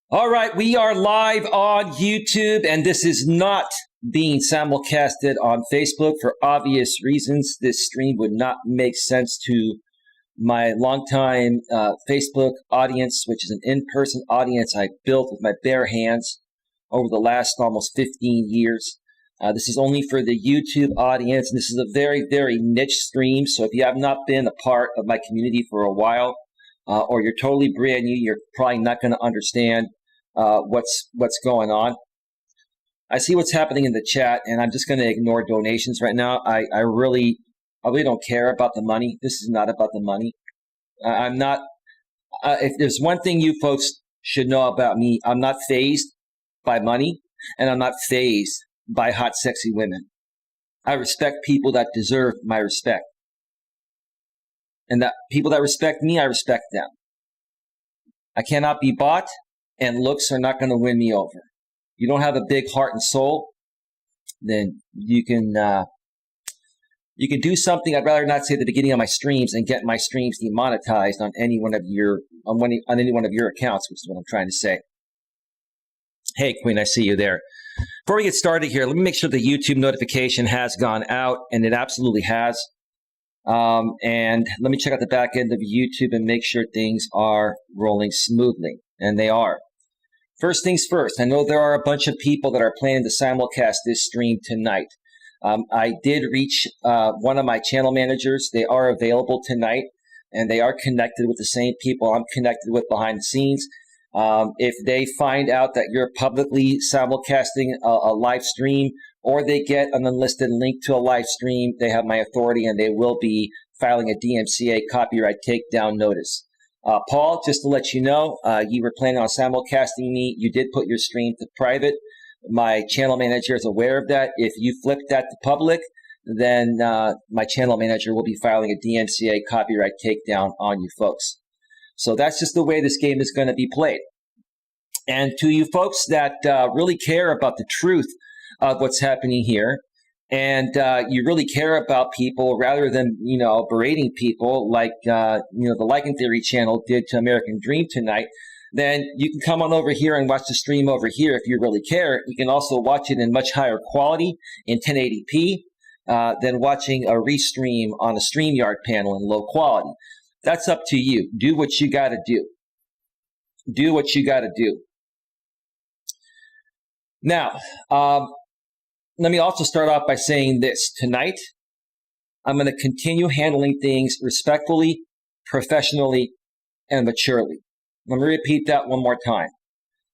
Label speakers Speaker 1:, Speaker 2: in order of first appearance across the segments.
Speaker 1: All right, we are live on YouTube, and this is not being simulcasted on Facebook for obvious reasons. This stream would not make sense to my longtime Facebook audience, which is an in-person audience I built with my bare hands over the last almost 15 years. This is only for the YouTube audience, and this is a very, very niche stream. So if you have not been a part of my community for a while, or you're totally brand new, you're probably not going to understand what's going on. I see what's happening in the chat, and I'm just going to ignore donations right now. I really don't care about the money. This is not about the money. I'm not. If there's one thing you folks should know about me, I'm not fazed by money, and I'm not fazed by hot, sexy women. I respect people that deserve my respect, and that people that respect me, I respect them. I cannot be bought, and looks are not going to win me over. You don't have a big heart and soul, then you can do something I'd rather not say at the beginning of my streams and get my streams demonetized on any one of your accounts, which is what I'm trying to say. Hey, Queen, I see you there. Before we get started here, let me make sure the YouTube notification has gone out, and it absolutely has. And let me check out the back end of YouTube and make sure things are rolling smoothly, and they are. First things first, I know there are a bunch of people that are planning to simulcast this stream tonight. I did reach one of my channel managers. They are available tonight, and they are connected with the same people I'm connected with behind the scenes. If they find out that you're publicly simulcasting a live stream, or they get an unlisted link to a live stream, they have my authority, and they will be filing a DMCA copyright takedown notice. Paul, just to let you know, you were planning on simulcasting me. You did put your stream to private. My channel manager is aware of that. If you flip that to public, then my channel manager will be filing a DMCA copyright takedown on you folks. So that's just the way this game is going to be played. And to you folks that really care about the truth of what's happening here, and you really care about people rather than, berating people like, the Liking Theory channel did to American Dream tonight, then you can come on over here and watch the stream over here if you really care. You can also watch it in much higher quality in 1080p than watching a restream on a StreamYard panel in low quality. That's up to you. Do what you got to do. Do what you got to do. Now, let me also start off by saying this. Tonight, I'm going to continue handling things respectfully, professionally, and maturely. Let me repeat that one more time.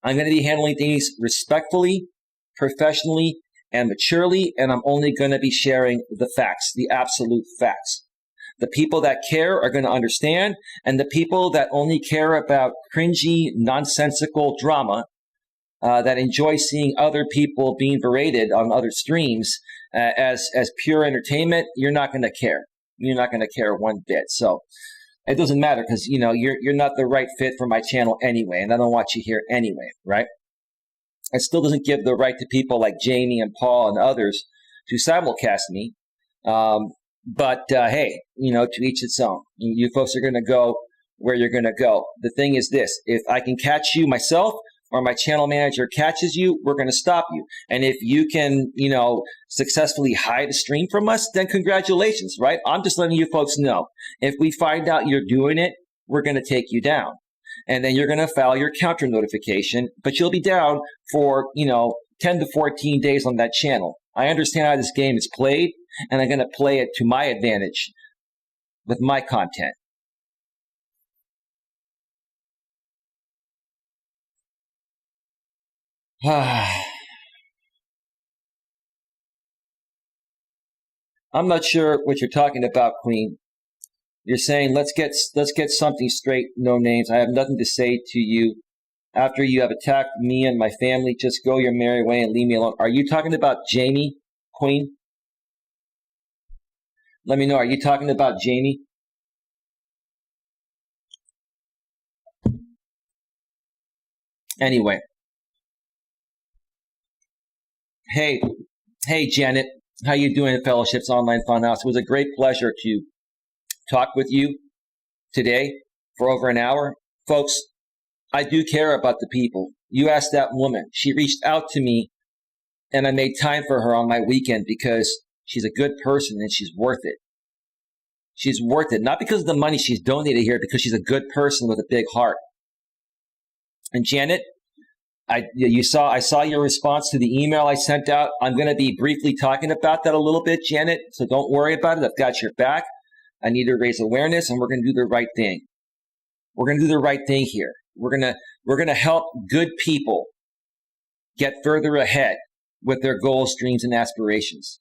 Speaker 1: I'm going to be handling things respectfully, professionally, and maturely, and I'm only going to be sharing the facts, the absolute facts. The people that care are going to understand, and the people that only care about cringy, nonsensical drama that enjoy seeing other people being berated on other streams as pure entertainment, you're not going to care. You're not going to care one bit. So it doesn't matter because, you're not the right fit for my channel anyway, and I don't want you here anyway, right? It still doesn't give the right to people like Jamie and Paul and others to simulcast me. But hey, to each its own. You folks are going to go where you're going to go. The thing is this: if I can catch you myself, or my channel manager catches you, we're going to stop you. And if you can, successfully hide a stream from us, then congratulations, right? I'm just letting you folks know. If we find out you're doing it, we're going to take you down. And then you're going to file your counter notification, but you'll be down for, 10 to 14 days on that channel. I understand how this game is played, and I'm going to play it to my advantage with my content. I'm not sure what you're talking about, Queen. You're saying let's get something straight, no names. I have nothing to say to you. After you have attacked me and my family, just go your merry way and leave me alone. Are you talking about Jamie, Queen? Let me know. Are you talking about Jamie? Anyway. Hey, Janet. How you doing, Fellowships Online Funhouse? It was a great pleasure to talk with you today for over an hour. Folks, I do care about the people You ask that woman. She reached out to me, and I made time for her on my weekend because she's a good person and she's worth it. She's worth it, not because of the money she's donated here, because she's a good person with a big heart. And Janet, I saw your response to the email I sent out. I'm going to be briefly talking about that a little bit, Janet, so don't worry about it. I've got your back. I need to raise awareness, and we're going to do the right thing. We're going to do the right thing here. We're going to help good people get further ahead with their goals, dreams, and aspirations.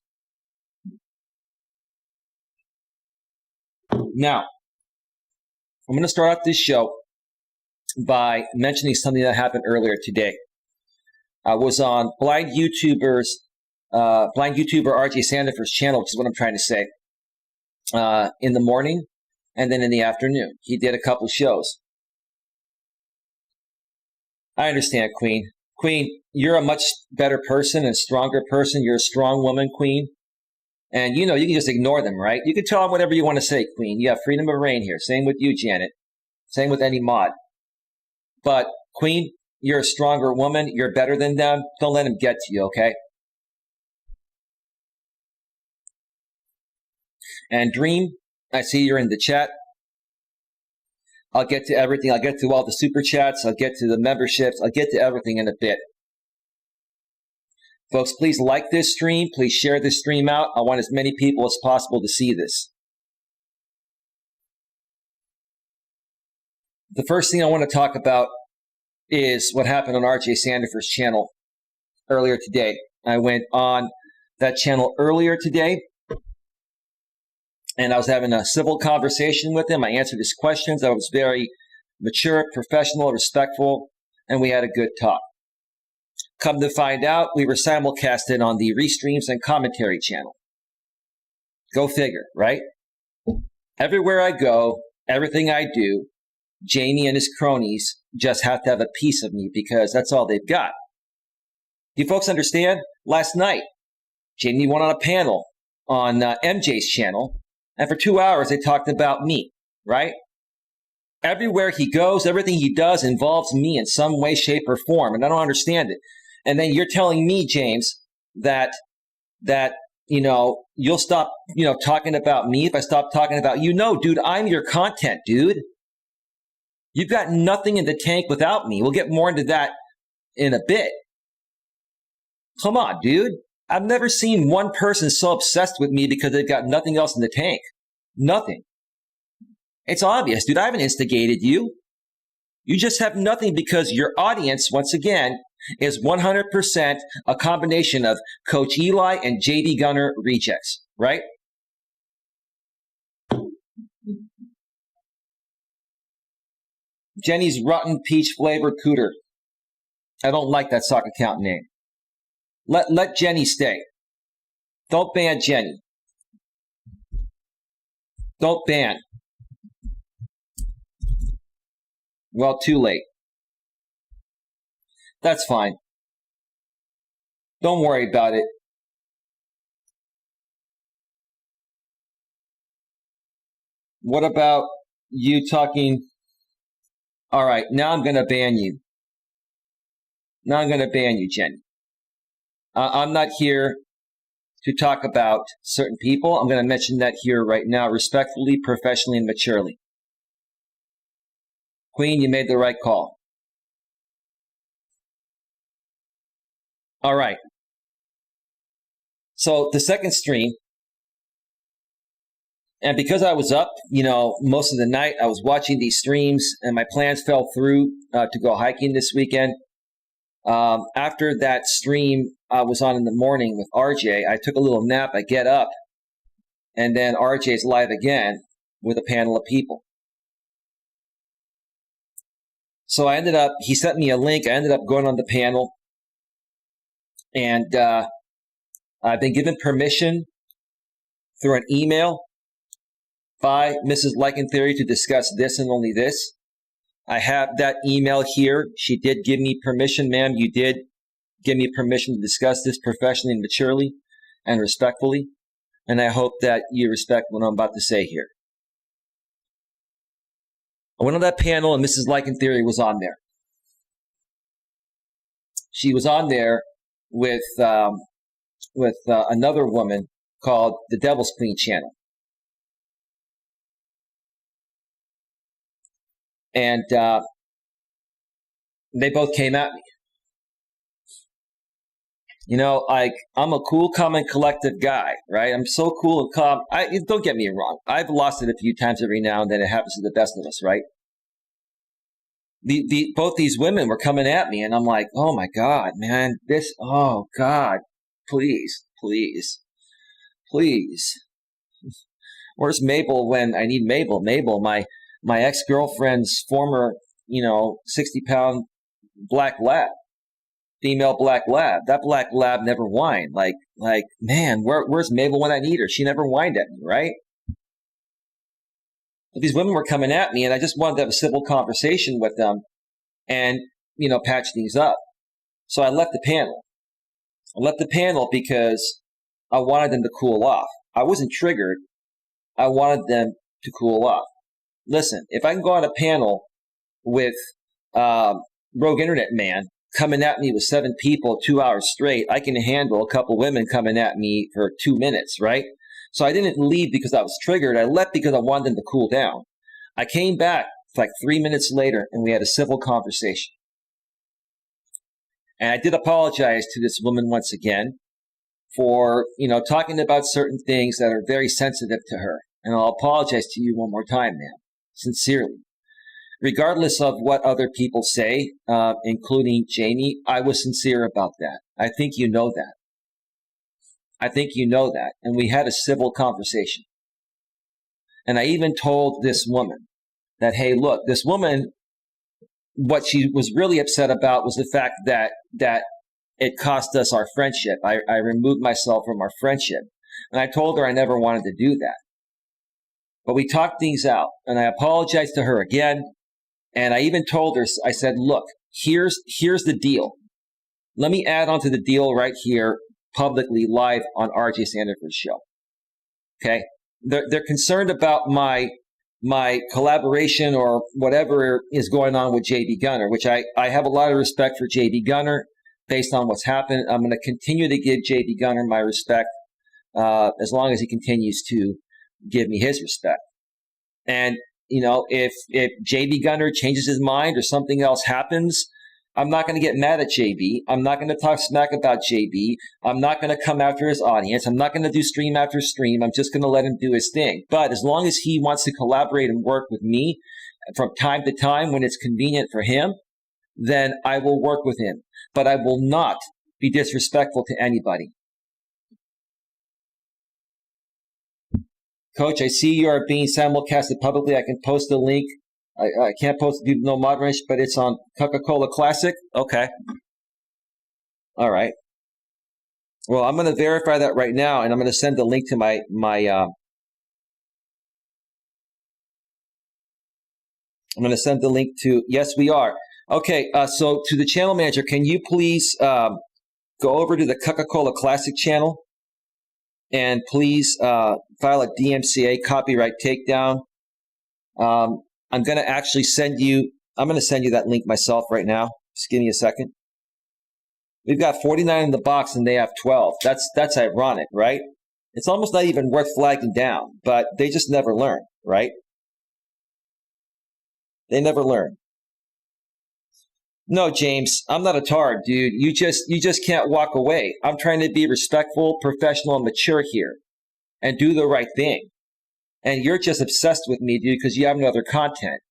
Speaker 1: Now, I'm going to start out this show by mentioning something that happened earlier today. I was on blind YouTuber RJ Sandifer's channel, which is what I'm trying to say, in the morning and then in the afternoon. He did a couple shows. I understand, Queen. Queen, you're a much better person and stronger person. You're a strong woman, Queen. And you can just ignore them, right? You can tell them whatever you want to say, Queen. You have freedom of reign here. Same with you, Janet. Same with any mod. But, Queen, you're a stronger woman. You're better than them. Don't let them get to you, okay? And Dream, I see you're in the chat. I'll get to everything. I'll get to all the super chats. I'll get to the memberships. I'll get to everything in a bit. Folks, please like this stream. Please share this stream out. I want as many people as possible to see this. The first thing I want to talk about is what happened on RJ Sandifer's channel earlier today. I went on that channel earlier today, and I was having a civil conversation with him. I answered his questions. I was very mature, professional, respectful, and we had a good talk. Come to find out, we were simulcasted on the Restreams and Commentary channel. Go figure, right? Everywhere I go, everything I do, Jamie and his cronies just have to have a piece of me because that's all they've got. Do you folks understand? Last night, Jamie went on a panel on MJ's channel, and for 2 hours they talked about me, right? Everywhere he goes, everything he does involves me in some way, shape, or form, and I don't understand it. And then you're telling me, James, that you'll stop talking about me if I stop talking about you. No, dude, I'm your content, dude. You've got nothing in the tank without me. We'll get more into that in a bit. Come on, dude. I've never seen one person so obsessed with me because they've got nothing else in the tank. Nothing. It's obvious, dude. I haven't instigated you. You just have nothing because your audience, once again, is 100% a combination of Coach Eli and JD Gunner rejects, right? Jenny's Rotten Peach Flavored Cooter. I don't like that sock account name. Let Jenny stay. Don't ban Jenny. Don't ban. Well, too late. That's fine. Don't worry about it. What about you talking? All right, now I'm going to ban you. Now I'm going to ban you, Jenny. I'm not here to talk about certain people. I'm going to mention that here right now, respectfully, professionally, and maturely. Queen, you made the right call. All right. So the second stream, and because I was up, most of the night, I was watching these streams, and my plans fell through to go hiking this weekend. After that stream I was on in the morning with RJ, I took a little nap, I get up, and then RJ's live again with a panel of people. So he sent me a link, I ended up going on the panel, and I've been given permission through an email by Mrs. Theory to discuss this and only this. I have that email here. She did give me permission, ma'am. You did give me permission to discuss this professionally and maturely and respectfully. And I hope that you respect what I'm about to say here. I went on that panel and Mrs. Theory was on there. She was on there with another woman called the Devil's Queen channel. And they both came at me. You know, like, I'm a cool, calm, and collective guy, right? I'm so cool and calm. Don't get me wrong. I've lost it a few times every now and then. It happens to the best of us, right? Both these women were coming at me, and I'm like, oh my God, man, oh God, please. Where's Mabel when I need Mabel? Mabel, my ex-girlfriend's former, 60-pound black lab, female black lab. That black lab never whined. Like, man, where's Mabel when I need her? She never whined at me, right? But these women were coming at me, and I just wanted to have a civil conversation with them and, patch things up. So I left the panel. I left the panel because I wanted them to cool off. I wasn't triggered. I wanted them to cool off. Listen, if I can go on a panel with Rogue Internet Man coming at me with 7 people 2 hours straight, I can handle a couple women coming at me for 2 minutes, right? So I didn't leave because I was triggered. I left because I wanted them to cool down. I came back like 3 minutes later, and we had a civil conversation. And I did apologize to this woman once again for, talking about certain things that are very sensitive to her. And I'll apologize to you one more time, ma'am, sincerely. Regardless of what other people say, including Jamie, I was sincere about that. I think you know that. And we had a civil conversation. And I even told this woman that, hey, look, this woman, what she was really upset about was the fact that it cost us our friendship. I removed myself from our friendship. And I told her I never wanted to do that. But we talked things out, and I apologized to her again. And I even told her, I said, look, here's the deal. Let me add on to the deal right here, publicly, live on RJ Sandiford's show. Okay? They're concerned about my collaboration or whatever is going on with JB Gunner, which I have a lot of respect for JB Gunner based on what's happened. I'm going to continue to give JB Gunner my respect as long as he continues to give me his respect. And, if JB Gunner changes his mind or something else happens, I'm not going to get mad at JB. I'm not going to talk smack about JB. I'm not going to come after his audience. I'm not going to do stream after stream. I'm just going to let him do his thing. But as long as he wants to collaborate and work with me from time to time when it's convenient for him, then I will work with him. But I will not be disrespectful to anybody. Coach, I see you are being simulcasted publicly. I can post the link. I can't post due to no moderation, but it's on Coca-Cola Classic. Okay. All right. Well, I'm going to verify that right now, and I'm going to send the link to my I'm going to send the link to, yes, we are. Okay, so to the channel manager, can you please go over to the Coca-Cola Classic channel and please file a DMCA copyright takedown. I'm going to actually send you that link myself right now. Just give me a second. We've got 49 in the box and they have 12. That's ironic, right? It's almost not even worth flagging down, but they just never learn, right? They never learn. No, James, I'm not a tard, dude. You just can't walk away. I'm trying to be respectful, professional, and mature here and do the right thing. And you're just obsessed with me, dude, because you have no other content,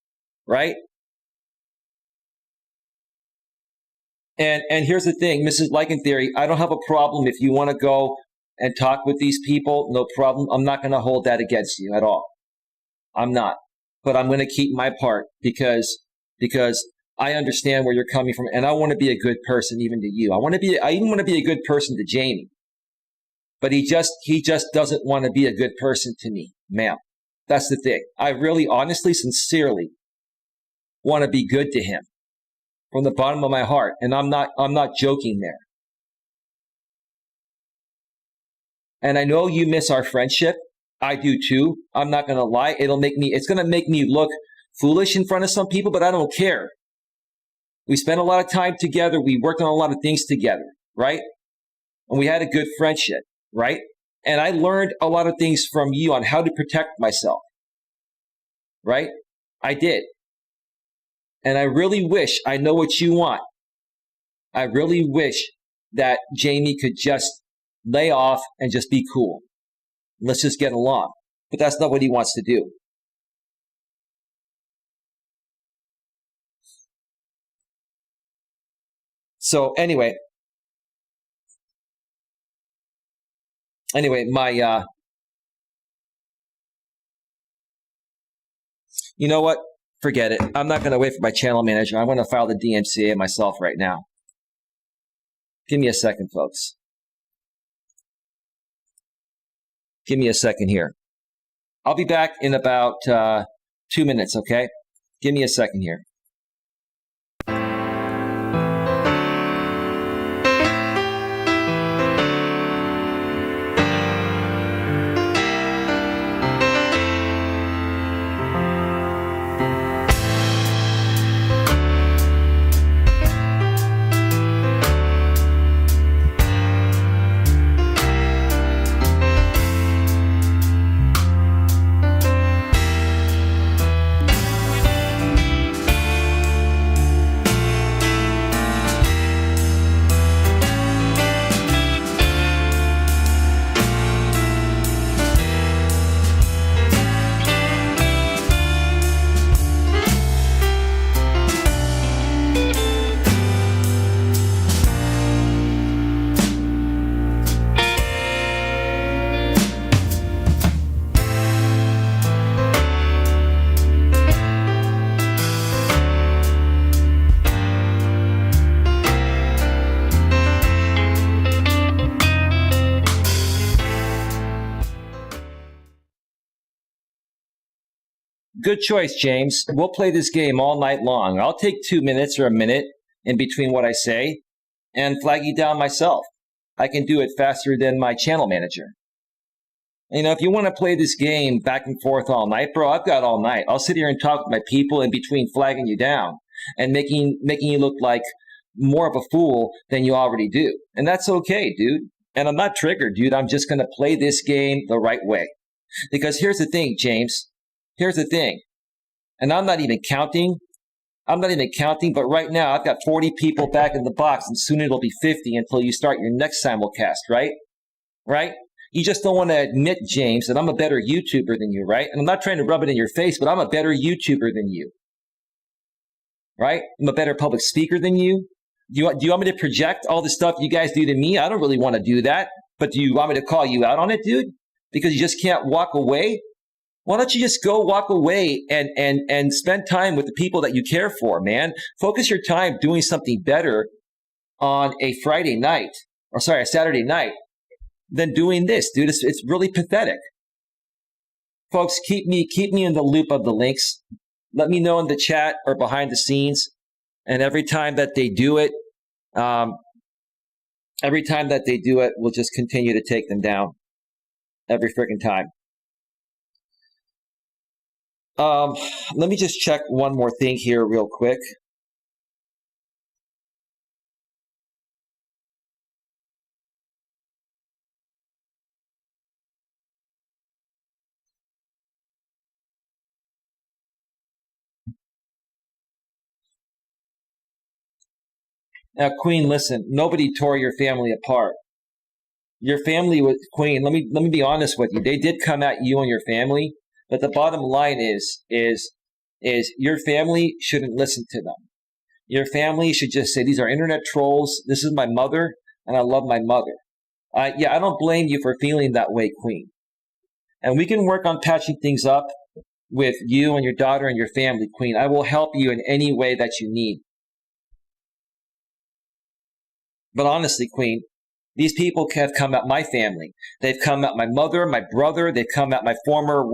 Speaker 1: right? And here's the thing, Mrs. Lycan Theory, I don't have a problem if you want to go and talk with these people, no problem. I'm not going to hold that against you at all. I'm not. But I'm going to keep my part because I understand where you're coming from, and I want to be a good person even to you. I even want to be a good person to Jamie. But he just doesn't want to be a good person to me, ma'am. That's the thing. I really, honestly, sincerely want to be good to him from the bottom of my heart, and I'm not joking there. And I know you miss our friendship. I do too. I'm not going to lie. It's going to make me look foolish in front of some people, but I don't care. We spent a lot of time together. We worked on a lot of things together, right? And we had a good friendship, right? And I learned a lot of things from you on how to protect myself, right? I did. And I really wish I know what you want. I really wish that Jamie could just lay off and just be cool. Let's just get along. But that's not what he wants to do. So anyway, my, you know what? Forget it. I'm not going to wait for my channel manager. I'm going to file the DMCA myself right now. Give me a second, folks. Give me a second here. I'll be back in about 2 minutes, okay? Give me a second here. Good choice, James. We'll play this game all night long. I'll take 2 minutes or a minute in between what I say and flag you down myself. I can do it faster than my channel manager. You know, if you want to play this game back and forth all night, bro, I've got all night. I'll sit here and talk with my people in between flagging you down and making you look like more of a fool than you already do. And that's okay, dude. And I'm not triggered, dude. I'm just going to play this game the right way. Because here's the thing, James. Here's the thing, and I'm not even counting, but right now I've got 40 people back in the box, and soon it'll be 50 until you start your next simulcast, right? Right? You just don't want to admit, James, that I'm a better YouTuber than you, right? And I'm not trying to rub it in your face, but I'm a better YouTuber than you, right? I'm a better public speaker than you. Do you want me to project all the stuff you guys do to me? I don't really want to do that, but do you want me to call you out on it, dude? Because you just can't walk away? Why don't you just go walk away and spend time with the people that you care for, man? Focus your time doing something better on a Saturday night than doing this, dude. It's really pathetic. Folks, keep me in the loop of the links. Let me know in the chat or behind the scenes. And every time that they do it, we'll just continue to take them down every freaking time. Let me just check one more thing here real quick. Now, Queen, listen, nobody tore your family apart. Your family was, Queen, let me be honest with you. They did come at you and your family. But the bottom line is your family shouldn't listen to them. Your family should just say, these are internet trolls. This is my mother, and I love my mother. Yeah, I don't blame you for feeling that way, Queen. And we can work on patching things up with you and your daughter and your family, Queen. I will help you in any way that you need. But honestly, Queen, these people have come at my family. They've come at my mother, my brother. They've come at my former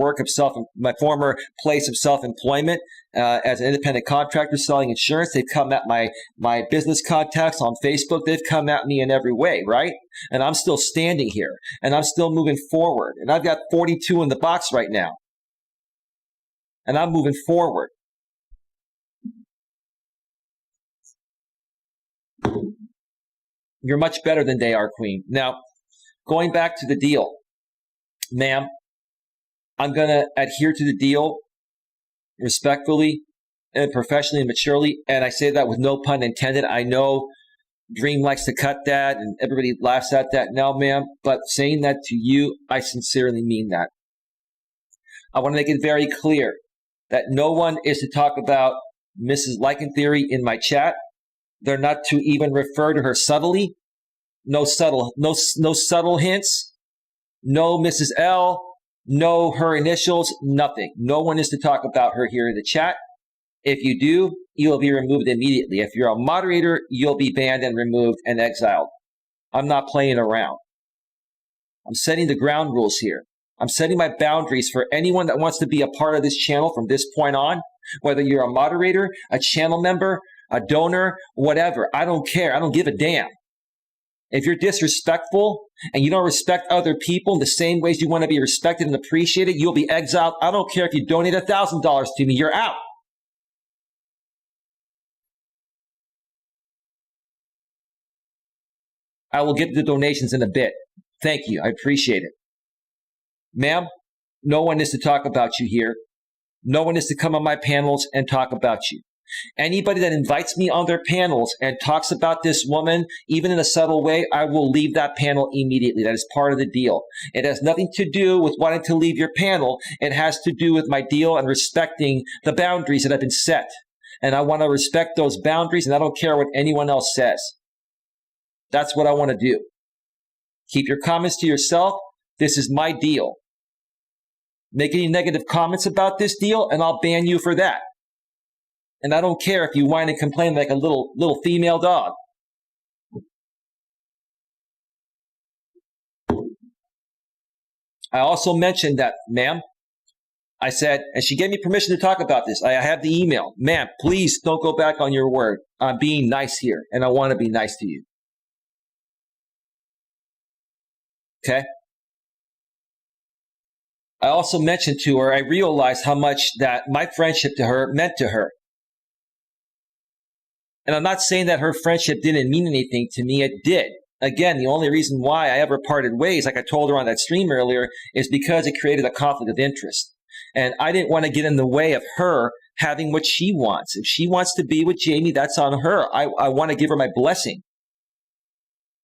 Speaker 1: my former place of self-employment as an independent contractor selling insurance. They've come at my business contacts on Facebook. They've come at me in every way, right? And I'm still standing here, and I'm still moving forward. And I've got 42 in the box right now, and I'm moving forward. You're much better than they are, Queen. Now, going back to the deal, ma'am, I'm going to adhere to the deal respectfully and professionally and maturely. And I say that with no pun intended. I know Dream likes to cut that and everybody laughs at that now, ma'am. But saying that to you, I sincerely mean that. I want to make it very clear that no one is to talk about Mrs. Liken Theory in my chat. They're not to even refer to her subtly. No subtle hints. No Mrs. L. No her initials. Nothing. No one is to talk about her here in the chat. If you do, you will be removed immediately. If you're a moderator, you'll be banned and removed and exiled. I'm not playing around. I'm setting the ground rules here. I'm setting my boundaries for anyone that wants to be a part of this channel from this point on, whether you're a moderator, a channel member, a donor, whatever. I don't care. I don't give a damn. If you're disrespectful and you don't respect other people in the same ways you want to be respected and appreciated, you'll be exiled. I don't care if you donate $1,000 to me. You're out. I will get the donations in a bit. Thank you. I appreciate it. Ma'am, no one is to talk about you here. No one is to come on my panels and talk about you. Anybody that invites me on their panels and talks about this woman, even in a subtle way, I will leave that panel immediately. That is part of the deal. It has nothing to do with wanting to leave your panel. It has to do with my deal and respecting the boundaries that have been set. And I want to respect those boundaries, and I don't care what anyone else says. That's what I want to do. Keep your comments to yourself. This is my deal. Make any negative comments about this deal, and I'll ban you for that. And I don't care if you whine and complain like a little female dog. I also mentioned that, ma'am, I said, and she gave me permission to talk about this. I have the email. Ma'am, please don't go back on your word. I'm being nice here, and I want to be nice to you. Okay? I also mentioned to her, I realized how much that my friendship to her meant to her. And I'm not saying that her friendship didn't mean anything to me. It did. Again, the only reason why I ever parted ways, like I told her on that stream earlier, is because it created a conflict of interest. And I didn't want to get in the way of her having what she wants. If she wants to be with Jamie, that's on her. I want to give her my blessing.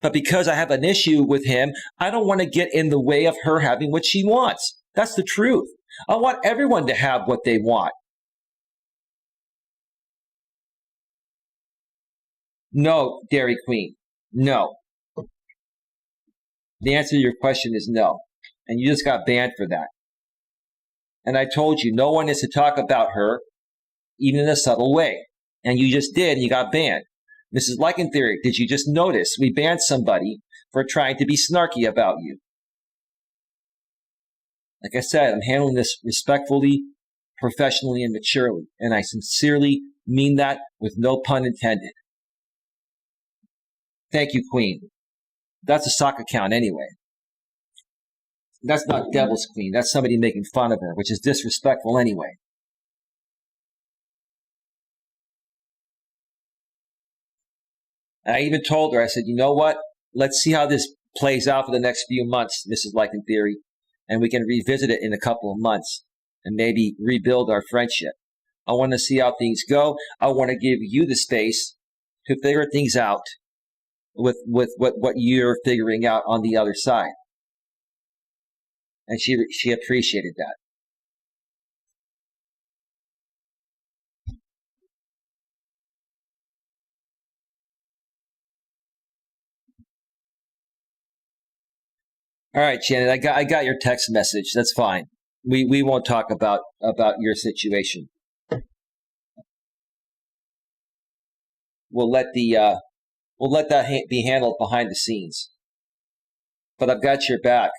Speaker 1: But because I have an issue with him, I don't want to get in the way of her having what she wants. That's the truth. I want everyone to have what they want. No, Dairy Queen. No. The answer to your question is no. And you just got banned for that. And I told you, no one is to talk about her, even in a subtle way. And you just did, and you got banned. Mrs. Liken Theory, did you just notice we banned somebody for trying to be snarky about you? Like I said, I'm handling this respectfully, professionally, and maturely. And I sincerely mean that with no pun intended. Thank you, Queen. That's a sock account anyway. That's not Devil's Queen. That's somebody making fun of her, which is disrespectful anyway. And I even told her, I said, you know what? Let's see how this plays out for the next few months, Mrs. Liken Theory, and we can revisit it in a couple of months and maybe rebuild our friendship. I want to see how things go. I want to give you the space to figure things out with what you're figuring out on the other side. And she appreciated that. All right, Janet, I got your text message. That's fine. We won't talk about your situation. We'll let that be handled behind the scenes. But I've got your back.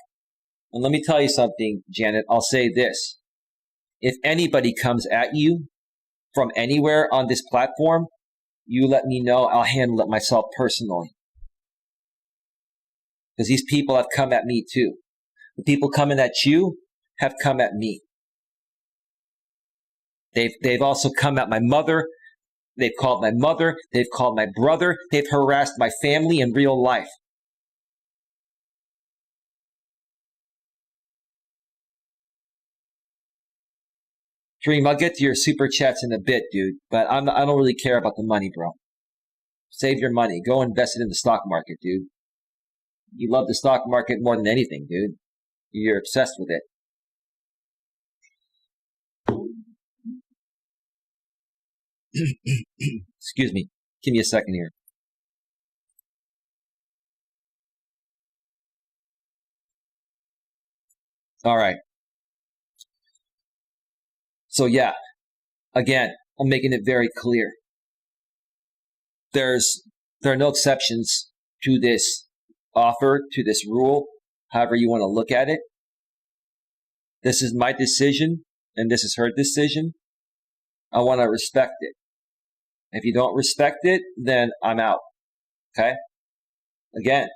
Speaker 1: And let me tell you something, Janet. I'll say this. If anybody comes at you from anywhere on this platform, you let me know. I'll handle it myself personally. Because these people have come at me too. The people coming at you have come at me. They've also come at my mother. They've called my mother. They've called my brother. They've harassed my family in real life. Dream, I'll get to your super chats in a bit, dude, but I don't really care about the money, bro. Save your money. Go invest it in the stock market, dude. You love the stock market more than anything, dude. You're obsessed with it. Excuse me. Give me a second here. All right. So yeah, again, I'm making it very clear. There are no exceptions to this offer, to this rule, however you want to look at it. This is my decision, and this is her decision. I want to respect it. If you don't respect it, then I'm out. Okay? Again,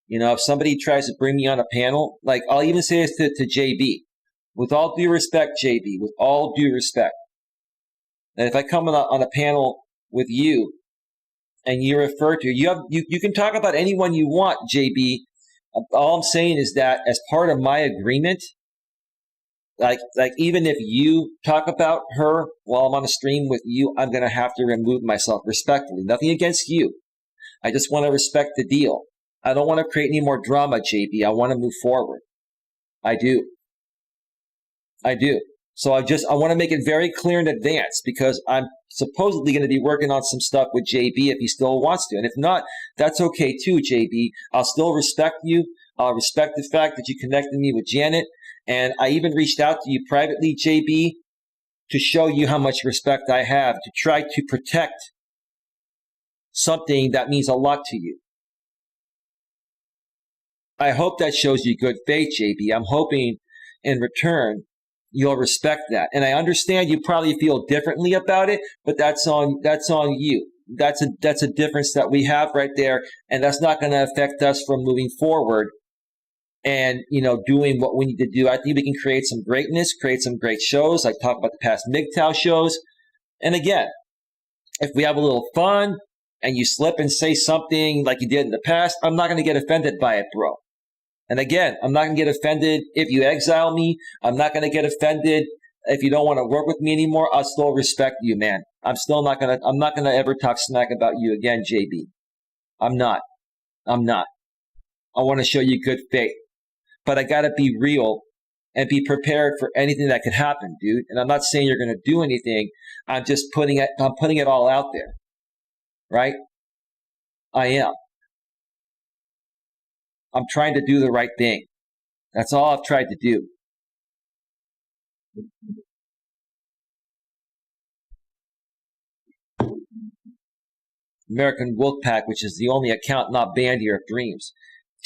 Speaker 1: if somebody tries to bring me on a panel, like I'll even say this to JB, with all due respect, JB, with all due respect, that if I come on a panel with you and you refer to, you can talk about anyone you want, JB. All I'm saying is that as part of my agreement, like even if you talk about her while I'm on a stream with you, I'm going to have to remove myself respectfully. Nothing against you. I just want to respect the deal. I don't want to create any more drama, JB. I want to move forward. I do. So I want to make it very clear in advance, because I'm supposedly going to be working on some stuff with JB if he still wants to. And if not, that's okay too, JB. I'll still respect you. I'll respect the fact that you connected me with Janet. And I even reached out to you privately, JB, to show you how much respect I have, to try to protect something that means a lot to you. I hope that shows you good faith, JB. I'm hoping in return you'll respect that. And I understand you probably feel differently about it, but that's on you. That's a difference that we have right there, and that's not going to affect us from moving forward and doing what we need to do. I think we can create some greatness, create some great shows. I talked about the past MGTOW shows. And again, if we have a little fun and you slip and say something like you did in the past, I'm not going to get offended by it, bro. And again, I'm not going to get offended if you exile me. I'm not going to get offended if you don't want to work with me anymore. I'll still respect you, man. I'm not going to ever talk smack about you again, JB. I'm not. I want to show you good faith. But I got to be real and be prepared for anything that could happen, dude. And I'm not saying you're going to do anything. I'm just putting it all out there. Right? I am. I'm trying to do the right thing. That's all I've tried to do. American Wolfpack, which is the only account not banned here of Dreams.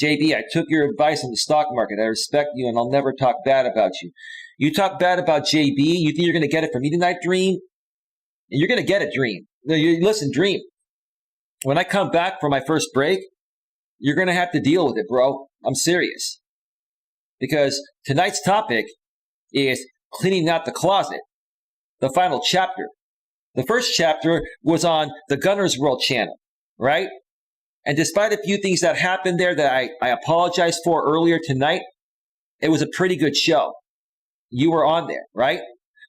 Speaker 1: JB, I took your advice on the stock market. I respect you, and I'll never talk bad about you. You talk bad about JB, you think you're going to get it from me tonight, Dream? You're going to get it, Dream. Listen, Dream, when I come back from my first break, you're going to have to deal with it, bro. I'm serious. Because tonight's topic is cleaning out the closet, the final chapter. The first chapter was on the Gunner's World channel, right? And despite a few things that happened there that I apologized for earlier tonight, it was a pretty good show. You were on there, right?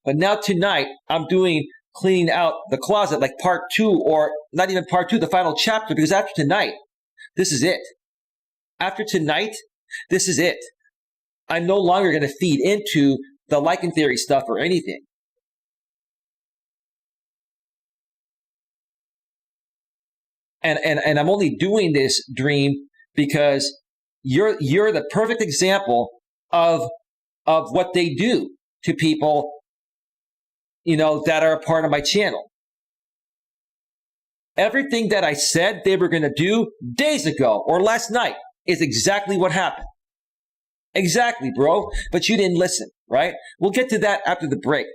Speaker 1: But now tonight, I'm doing cleaning out the closet, like part 2, or not even part 2, the final chapter, because after tonight, this is it. After tonight, this is it. I'm no longer going to feed into the Lycan theory stuff or anything. And I'm only doing this, Dream, because you're the perfect example of what they do to people, that are a part of my channel. Everything that I said they were going to do days ago or last night is exactly what happened. Exactly, bro. But you didn't listen, right? We'll get to that after the break.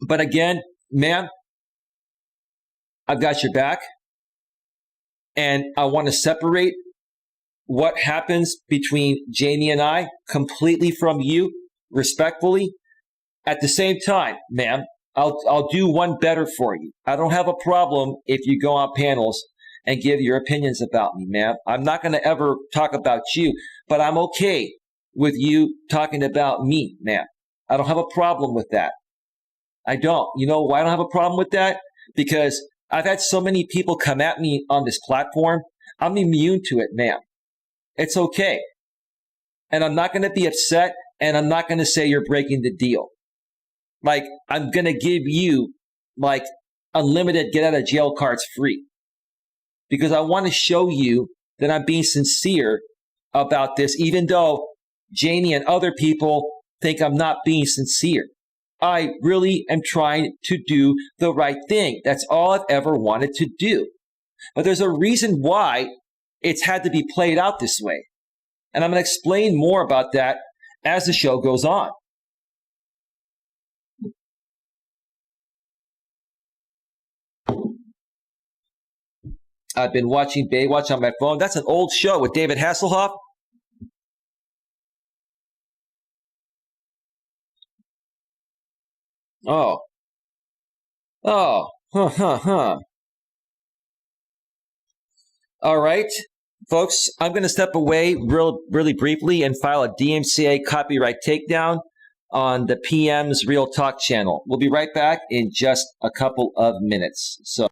Speaker 1: But again, man, I've got your back. And I want to separate what happens between Jamie and I completely from you, respectfully. At the same time, ma'am, I'll do one better for you. I don't have a problem if you go on panels and give your opinions about me, man. I'm not going to ever talk about you, but I'm okay with you talking about me, man. I don't have a problem with that. I don't. You know why I don't have a problem with that? Because I've had so many people come at me on this platform. I'm immune to it, man. It's okay. And I'm not going to be upset, and I'm not going to say you're breaking the deal. Like, I'm going to give you, like, unlimited get out of jail cards free. Because I want to show you that I'm being sincere about this, even though Jamie and other people think I'm not being sincere. I really am trying to do the right thing. That's all I've ever wanted to do. But there's a reason why it's had to be played out this way. And I'm going to explain more about that as the show goes on. I've been watching Baywatch on my phone. That's an old show with David Hasselhoff. Oh. All right, folks, I'm going to step away really briefly and file a DMCA copyright takedown on the PM's Real Talk channel. We'll be right back in just a couple of minutes. So.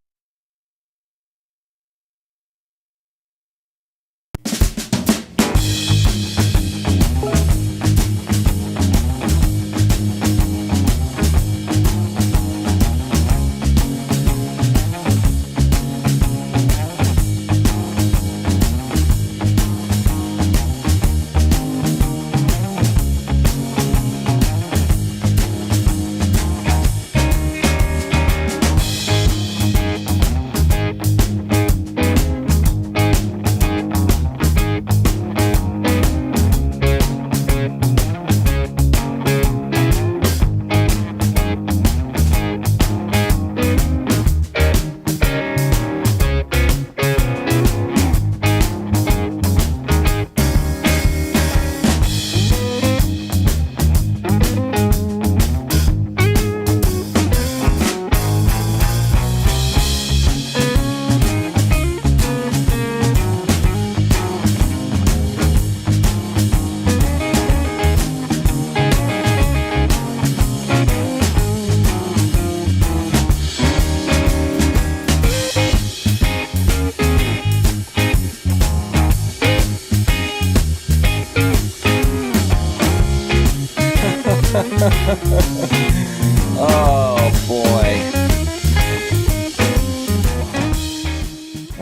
Speaker 1: Oh, boy.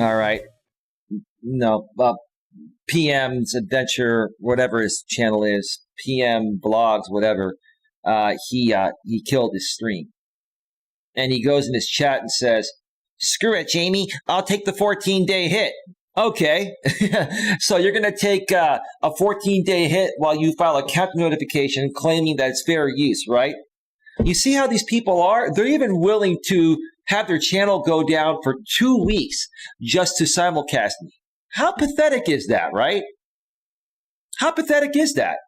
Speaker 1: All right. No, PM's Adventure, whatever his channel is, PM Blogs, whatever, he killed his stream. And he goes in his chat and says, "Screw it, Jamie. I'll take the 14-day hit." Okay. So you're going to take a 14-day hit while you file a counter notification claiming that it's fair use, right? You see how these people are? They're even willing to have their channel go down for 2 weeks just to simulcast me. How pathetic is that, right? How pathetic is that?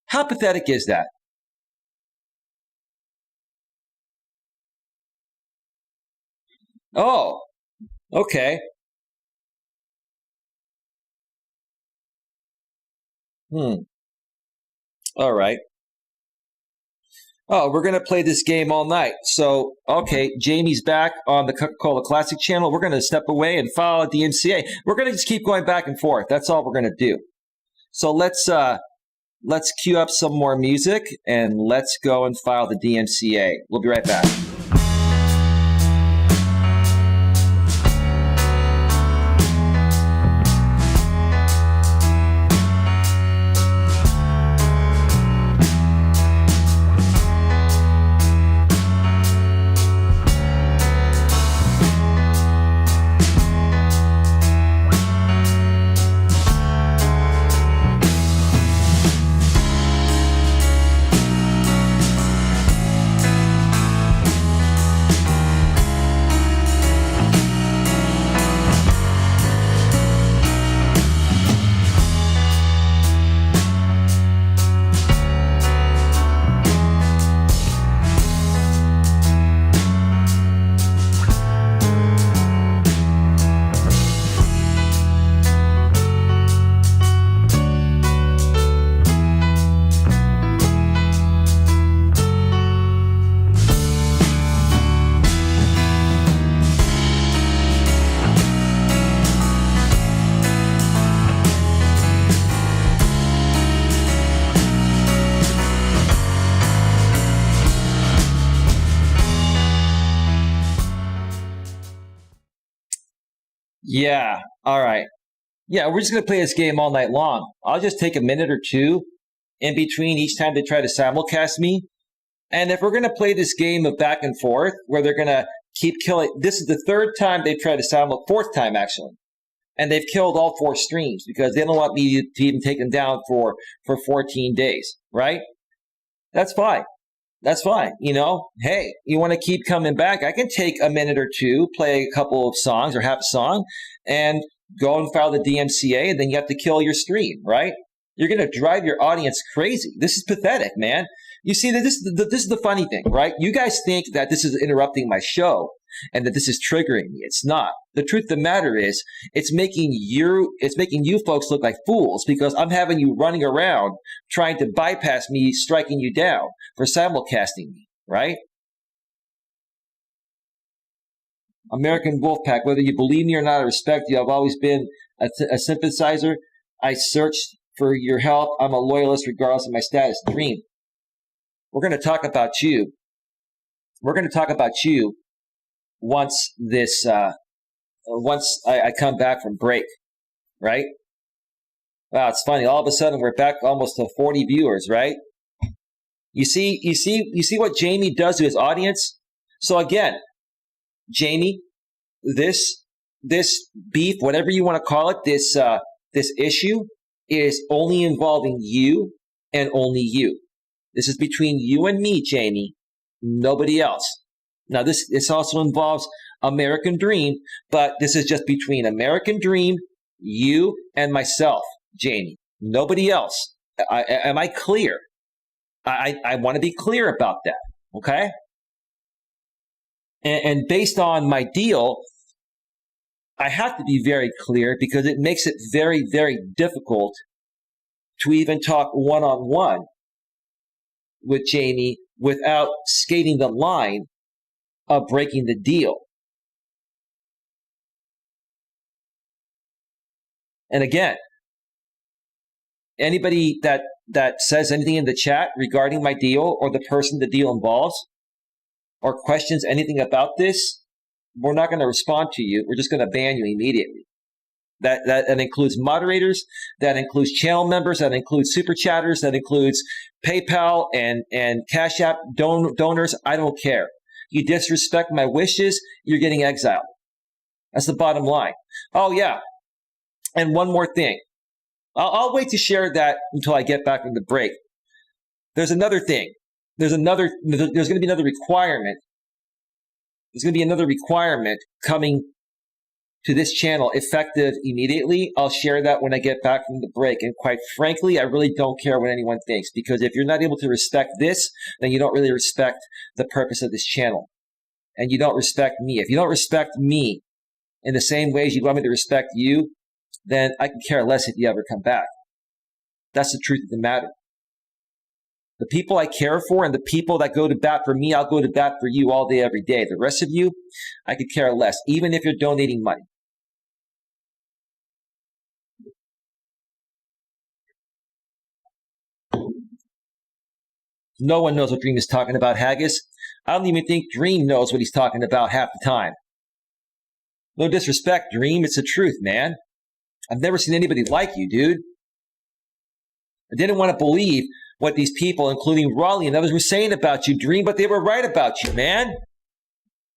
Speaker 1: How pathetic is that? Oh, okay. All right. Oh, we're going to play this game all night. So, okay, Jamie's back on the Coca-Cola Classic channel. We're going to step away and file a DMCA. We're going to just keep going back and forth. That's all we're going to do. So let's cue up some more music and let's go and file the DMCA. We'll be right back. Yeah. All right. Yeah, we're just going to play this game all night long. I'll just take a minute or two in between each time they try to simulcast me. And if we're going to play this game of back and forth where they're going to keep killing, this is the third time they've tried to fourth time actually. And they've killed all 4 streams because they don't want me to even take them down for 14 days, right? That's fine. That's fine. Hey, you want to keep coming back? I can take a minute or two, play a couple of songs or half a song, and go and file the DMCA, and then you have to kill your stream, right? You're going to drive your audience crazy. This is pathetic, man. You see, this is the funny thing, right? You guys think that this is interrupting my show and that this is triggering me. It's not. The truth of the matter is, it's making you folks look like fools because I'm having you running around trying to bypass me, striking you down for simulcasting me, right? American Wolfpack, whether you believe me or not, I respect you. I've always been a sympathizer. I searched for your help. I'm a loyalist regardless of my status. Dream. We're going to talk about you. We're going to talk about you once I come back from break, right? Wow, it's funny. All of a sudden, we're back almost to 40 viewers, right? You see what Jamie does to his audience? So again, Jamie, this beef, whatever you want to call it, this issue is only involving you and only you. This is between you and me, Jamie, nobody else. Now, this also involves American Dream, but this is just between American Dream, you, and myself, Jamie. Nobody else. Am I clear? I want to be clear about that, okay? And based on my deal, I have to be very clear because it makes it very, very difficult to even talk one-on-one with Jamie without skating the line of breaking the deal. And again, anybody that says anything in the chat regarding my deal or the person the deal involves or questions anything about this, we're not going to respond to you. We're just going to ban you immediately. That includes moderators, that includes channel members, that includes super chatters, that includes PayPal and Cash App donors. I don't care. You disrespect my wishes, you're getting exiled. That's the bottom line. Oh, yeah. And one more thing. I'll wait to share that until I get back from the break. There's another thing. There's going to be another requirement. There's going to be another requirement coming to this channel effective immediately. I'll share that when I get back from the break. And quite frankly, I really don't care what anyone thinks, because if you're not able to respect this, then you don't really respect the purpose of this channel. And you don't respect me. If you don't respect me in the same ways you want me to respect you, then I can care less if you ever come back. That's the truth of the matter. The people I care for and the people that go to bat for me, I'll go to bat for you all day, every day. The rest of you, I could care less, even if you're donating money. No one knows what Dream is talking about, Haggis. I don't even think Dream knows what he's talking about half the time. No disrespect, Dream. It's the truth, man. I've never seen anybody like you, dude. I didn't want to believe what these people, including Raleigh and others, were saying about you, Dream, but they were right about you, man.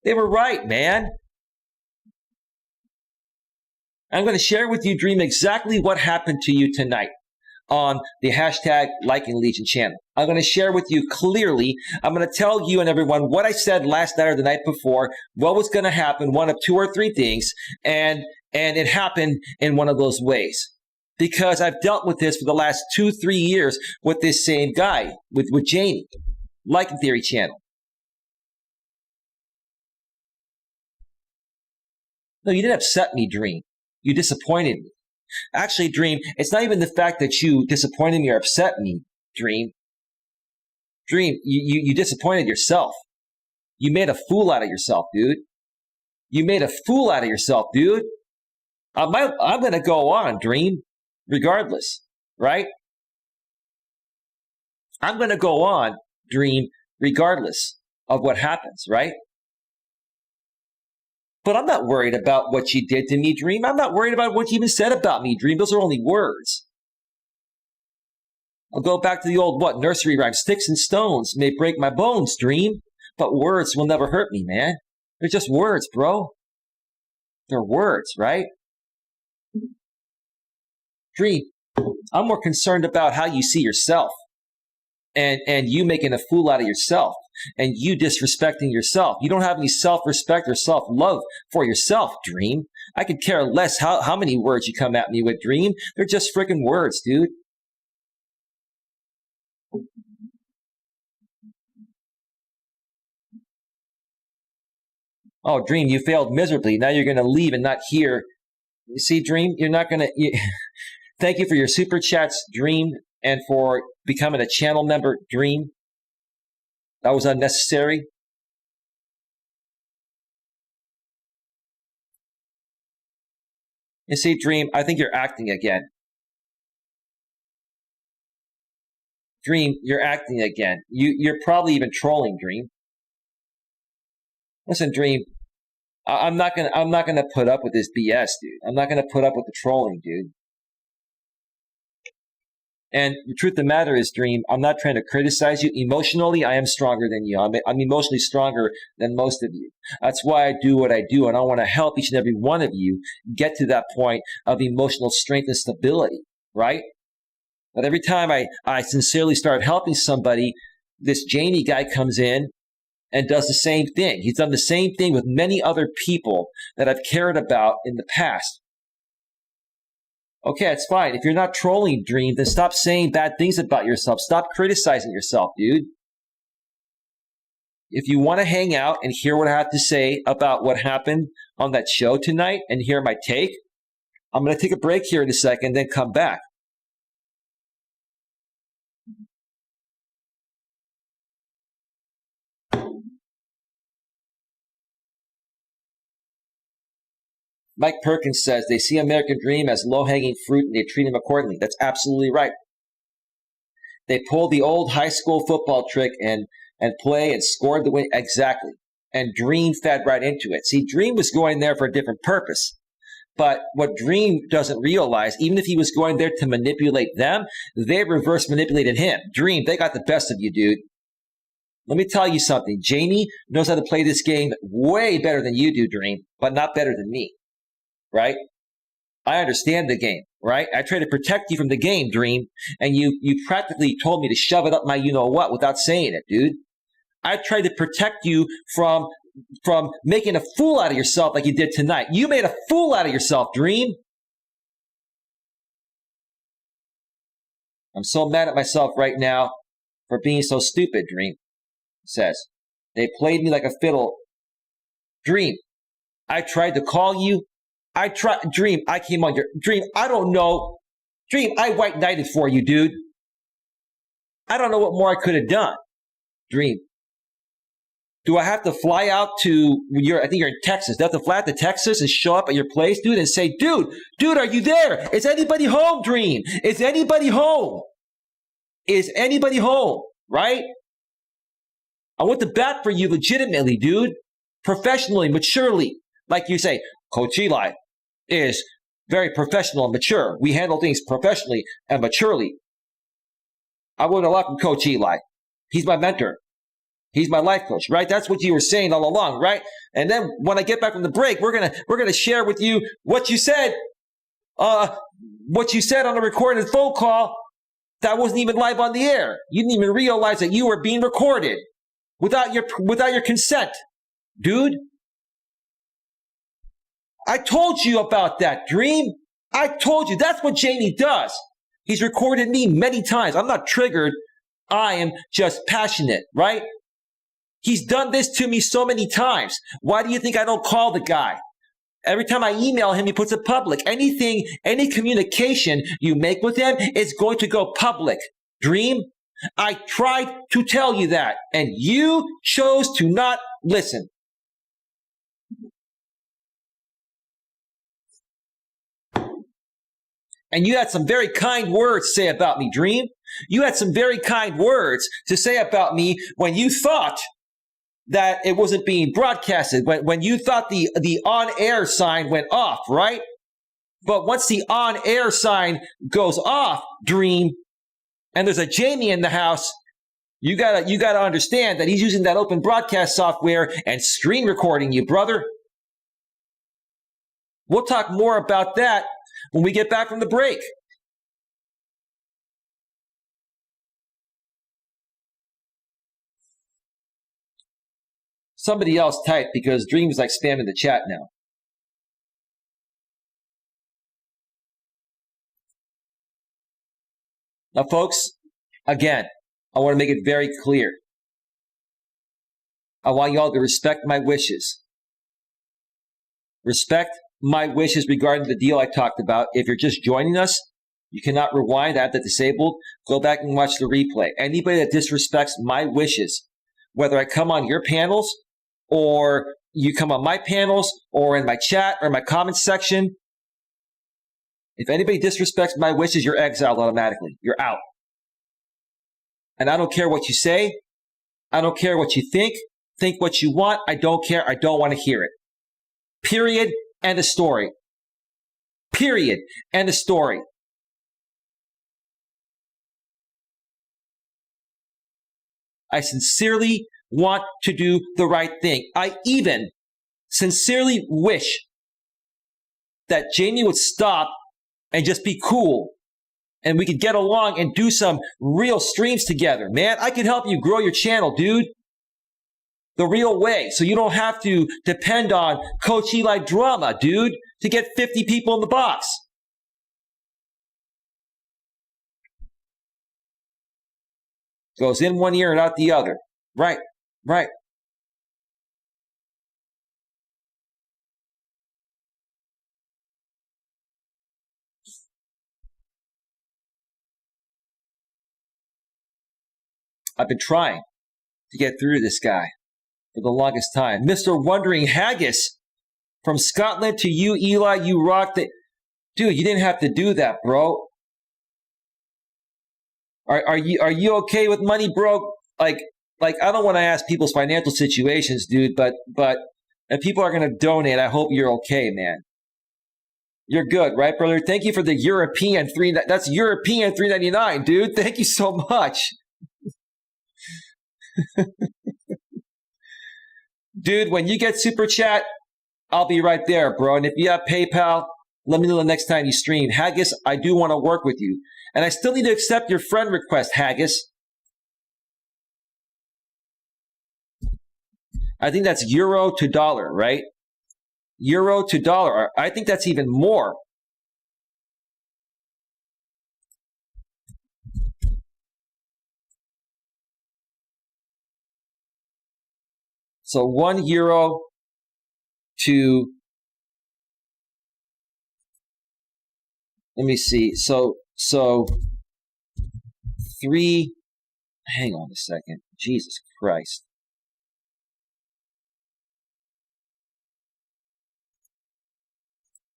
Speaker 1: They were right, man. I'm going to share with you, Dream, exactly what happened to you tonight on the hashtag Liking Legion channel. I'm going to share with you clearly. I'm going to tell you and everyone what I said last night or the night before, what was going to happen, one of 2 or 3 things, and it happened in one of those ways. Because I've dealt with this for the last 2-3 years with this same guy, with Jamie, Liking Theory channel. No, you didn't upset me, Dream. You disappointed me. Actually, Dream, it's not even the fact that you disappointed me or upset me, Dream. Dream, you disappointed yourself. You made a fool out of yourself, dude. You made a fool out of yourself, dude. I'm going to go on, Dream, regardless, right? I'm going to go on, Dream, regardless of what happens, right? But I'm not worried about what you did to me, Dream. I'm not worried about what you even said about me, Dream. Those are only words. I'll go back to the old, nursery rhyme. Sticks and stones may break my bones, Dream, but words will never hurt me, man. They're just words, bro. They're words, right? Dream, I'm more concerned about how you see yourself and you making a fool out of yourself and you disrespecting yourself. You don't have any self-respect or self-love for yourself, Dream. I could care less how many words you come at me with, Dream. They're just freaking words, dude. Oh, Dream, you failed miserably. Now you're going to leave and not hear. You see, Dream, you're not going to... Thank you for your super chats, Dream, and for becoming a channel member, Dream. That was unnecessary. You see, Dream, I think you're acting again. Dream, you're acting again. You're probably even trolling, Dream. Listen, Dream, I'm not gonna put up with this BS, dude. I'm not gonna put up with the trolling, dude. And the truth of the matter is, Dream, I'm not trying to criticize you. Emotionally, I am stronger than you. I'm emotionally stronger than most of you. That's why I do what I do, and I want to help each and every one of you get to that point of emotional strength and stability, right? But every time I sincerely start helping somebody, this Jamie guy comes in and does the same thing. He's done the same thing with many other people that I've cared about in the past. Okay, it's fine. If you're not trolling, Dream, then stop saying bad things about yourself. Stop criticizing yourself, dude. If you want to hang out and hear what I have to say about what happened on that show tonight and hear my take, I'm going to take a break here in a second, then come back. Mike Perkins says they see American Dream as low-hanging fruit and they treat him accordingly. That's absolutely right. They pulled the old high school football trick and play and scored the win. Exactly. And Dream fed right into it. See, Dream was going there for a different purpose. But what Dream doesn't realize, even if he was going there to manipulate them, they reverse manipulated him. Dream, they got the best of you, dude. Let me tell you something. Jamie knows how to play this game way better than you do, Dream, but not better than me. Right? I understand the game, right? I try to protect you from the game, Dream, and you practically told me to shove it up my you-know-what without saying it, dude. I tried to protect you from making a fool out of yourself like you did tonight. You made a fool out of yourself, Dream. I'm so mad at myself right now for being so stupid, Dream says. They played me like a fiddle. Dream, I tried to call you. Dream, I came on your Dream. I don't know. Dream, I white knighted for you, dude. I don't know what more I could have done. Dream, do I have to fly out to I think you're in Texas. Do I have to fly out to Texas and show up at your place, dude, and say, dude, are you there? Is anybody home, Dream? Is anybody home? Is anybody home? Right? I went to bat for you legitimately, dude. Professionally, maturely. Like you say, Coach Eli is very professional and mature. We handle things professionally and maturely. I learned a lot from Coach Eli. He's my mentor. He's my life coach, right? That's what you were saying all along, right? And then when I get back from the break, we're gonna share with you what you said on a recorded phone call that wasn't even live on the air. You didn't even realize that you were being recorded without your consent, dude. I told you about that, Dream. I told you. That's what Jamie does. He's recorded me many times. I'm not triggered. I am just passionate, right? He's done this to me so many times. Why do you think I don't call the guy? Every time I email him, he puts it public. Any communication you make with him is going to go public. Dream, I tried to tell you that, and you chose to not listen. And you had some very kind words to say about me, Dream. You had some very kind words to say about me when you thought that it wasn't being broadcasted, when you thought the on-air sign went off, right? But once the on-air sign goes off, Dream, and there's a Jamie in the house, you gotta understand that he's using that open broadcast software and screen recording you, brother. We'll talk more about that when we get back from the break. Somebody else type, because Dream's like spamming the chat now. Now, folks, again, I want to make it very clear. I want y'all to respect my wishes. Respect my wishes regarding the deal I talked about. If you're just joining us, you cannot rewind. I have that disabled. Go back and watch the replay. Anybody that disrespects my wishes, whether I come on your panels or you come on my panels or in my chat or my comments section, if anybody disrespects my wishes, you're exiled automatically. You're out. And I don't care what you say. I don't care what you think. Think what you want. I don't care. I don't want to hear it. Period. End of story. Period. End of story. I sincerely want to do the right thing. I even sincerely wish that Jamie would stop and just be cool and we could get along and do some real streams together. Man, I could help you grow your channel, dude. The real way. So you don't have to depend on Coach Eli drama, dude, to get 50 people in the box. Goes in one ear and out the other. Right, right. I've been trying to get through to this guy for the longest time. Mr. Wondering Haggis, from Scotland to you, Eli, you rocked it. Dude, you didn't have to do that, bro. Are you okay with money, bro? Like I don't want to ask people's financial situations, dude, but if people are going to donate, I hope you're okay, man. You're good, right, brother? Thank you for the European that's European $3.99, dude. Thank you so much. Dude, when you get super chat, I'll be right there, bro. And if you have PayPal, let me know the next time you stream. Haggis, I do want to work with you. And I still need to accept your friend request, Haggis. I think that's euro to dollar, right? Euro to dollar. I think that's even more. So 1 euro to, let me see. So 3, hang on a second. Jesus Christ.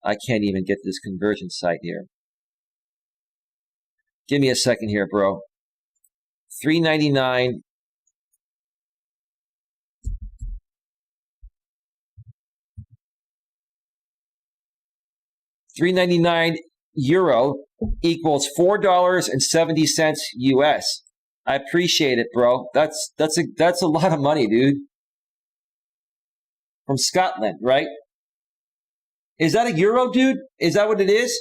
Speaker 1: I can't even get this conversion site here. Give me a second here, bro. $3.99. €3.99 equals $4.70 US. I appreciate it, bro. That's a lot of money, dude. From Scotland, right? Is that a euro, dude? Is that what it is?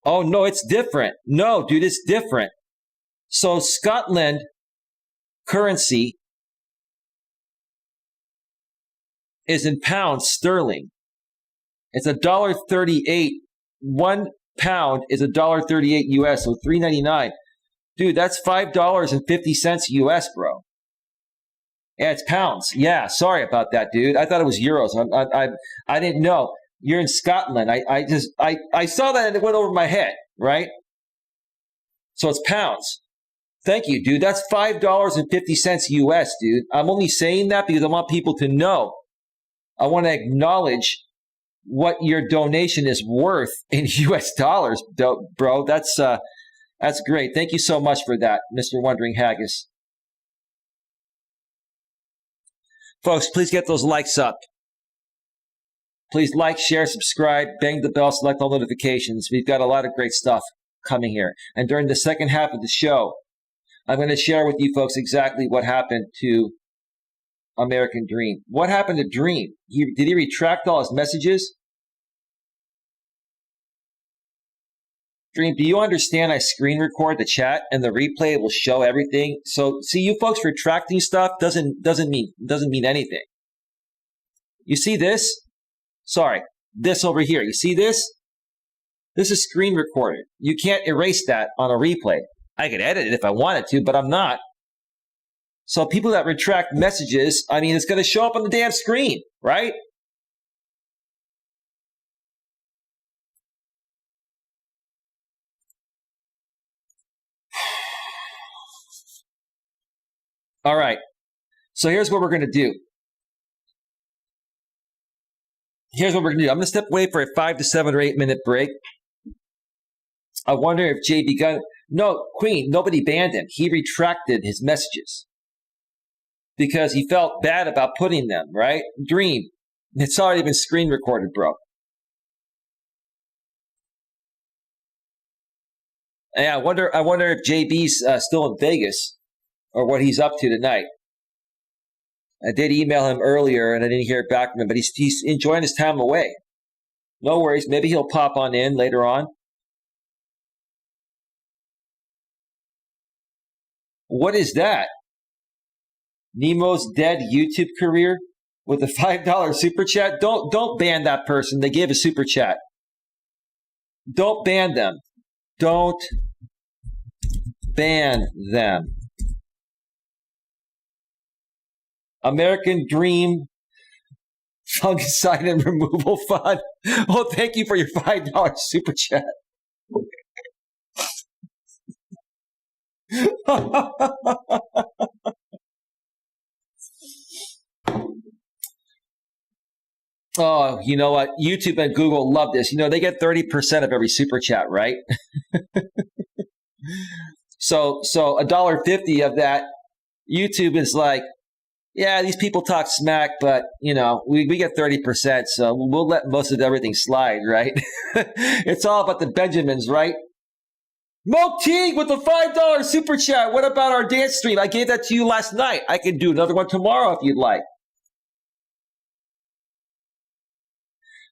Speaker 1: Oh, no, it's different. No, dude, it's different. So Scotland currency is in pounds sterling. It's $1.38. 1 pound is $1.38 US, so $3.99. Dude, that's $5.50 US, bro. Yeah, it's pounds. Yeah, sorry about that, dude. I thought it was euros. I didn't know. You're in Scotland. I saw that and it went over my head, right? So it's pounds. Thank you, dude. That's $5.50 US, dude. I'm only saying that because I want people to know. I want to acknowledge what your donation is worth in US dollars, bro. That's great. Thank you so much for that, Mr. Wondering Haggis. Folks, please get those likes up. Please like, share, subscribe, bang the bell, select all notifications. We've got a lot of great stuff coming here. And during the second half of the show, I'm going to share with you folks exactly what happened to American Dream. What happened to Dream? Did he retract all his messages? Dream, do you understand I screen record the chat and the replay will show everything? So see, you folks retracting stuff doesn't mean anything. You see this? Sorry, this over here. You see this? This is screen recorded. You can't erase that on a replay. I could edit it if I wanted to, but I'm not. So people that retract messages, I mean, it's going to show up on the damn screen, right? All right. So here's what we're going to do. I'm going to step away for a 5 to 7 or 8 minute break. I wonder if JB got... No, Queen, nobody banned him. He retracted his messages because he felt bad about putting them, right? Dream, it's already been screen recorded, bro. Yeah, I wonder if JB's still in Vegas or what he's up to tonight. I did email him earlier and I didn't hear back from him, but he's enjoying his time away. No worries. Maybe he'll pop on in later on. What is that? Nemo's dead YouTube career with a $5 super chat? Don't ban that person. They gave a super chat. Don't ban them. Don't ban them. American Dream Fungicide and Removal Fund. Oh, thank you for your $5 super chat. Oh, you know what? YouTube and Google love this. You know, they get 30% of every super chat, right? So $1.50 of that, YouTube is like, yeah, these people talk smack, but, you know, we get 30%, so we'll let most of everything slide, right? It's all about the Benjamins, right? Mo Teague with the $5 super chat. What about our dance stream? I gave that to you last night. I can do another one tomorrow if you'd like.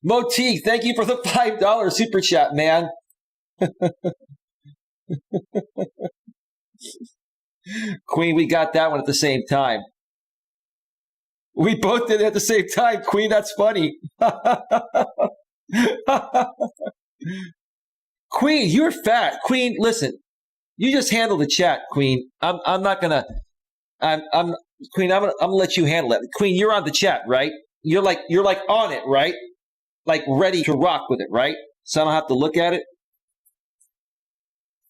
Speaker 1: Mo Teague, thank you for the $5 super chat, man. Queen, we got that one at the same time. We both did it at the same time, Queen. That's funny. Queen, you're fat. Queen, listen. You just handle the chat, Queen. I'm not gonna. Queen. I'm gonna let you handle it. Queen, you're on the chat, right? You're like on it, right? Like ready to rock with it, right? So I don't have to look at it.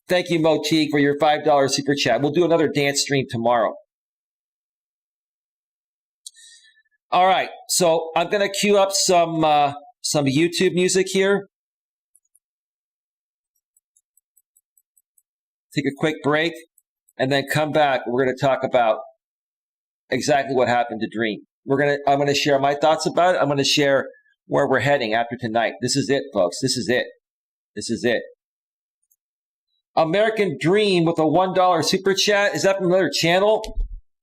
Speaker 1: Thank you, Mo Teague, for your $5 super chat. We'll do another dance stream tomorrow. All right, so I'm going to cue up some YouTube music here. Take a quick break, and then come back. We're going to talk about exactly what happened to Dream. I'm going to share my thoughts about it. I'm going to share where we're heading after tonight. This is it, folks. This is it. This is it. American Dream with a $1 super chat. Is that from another channel?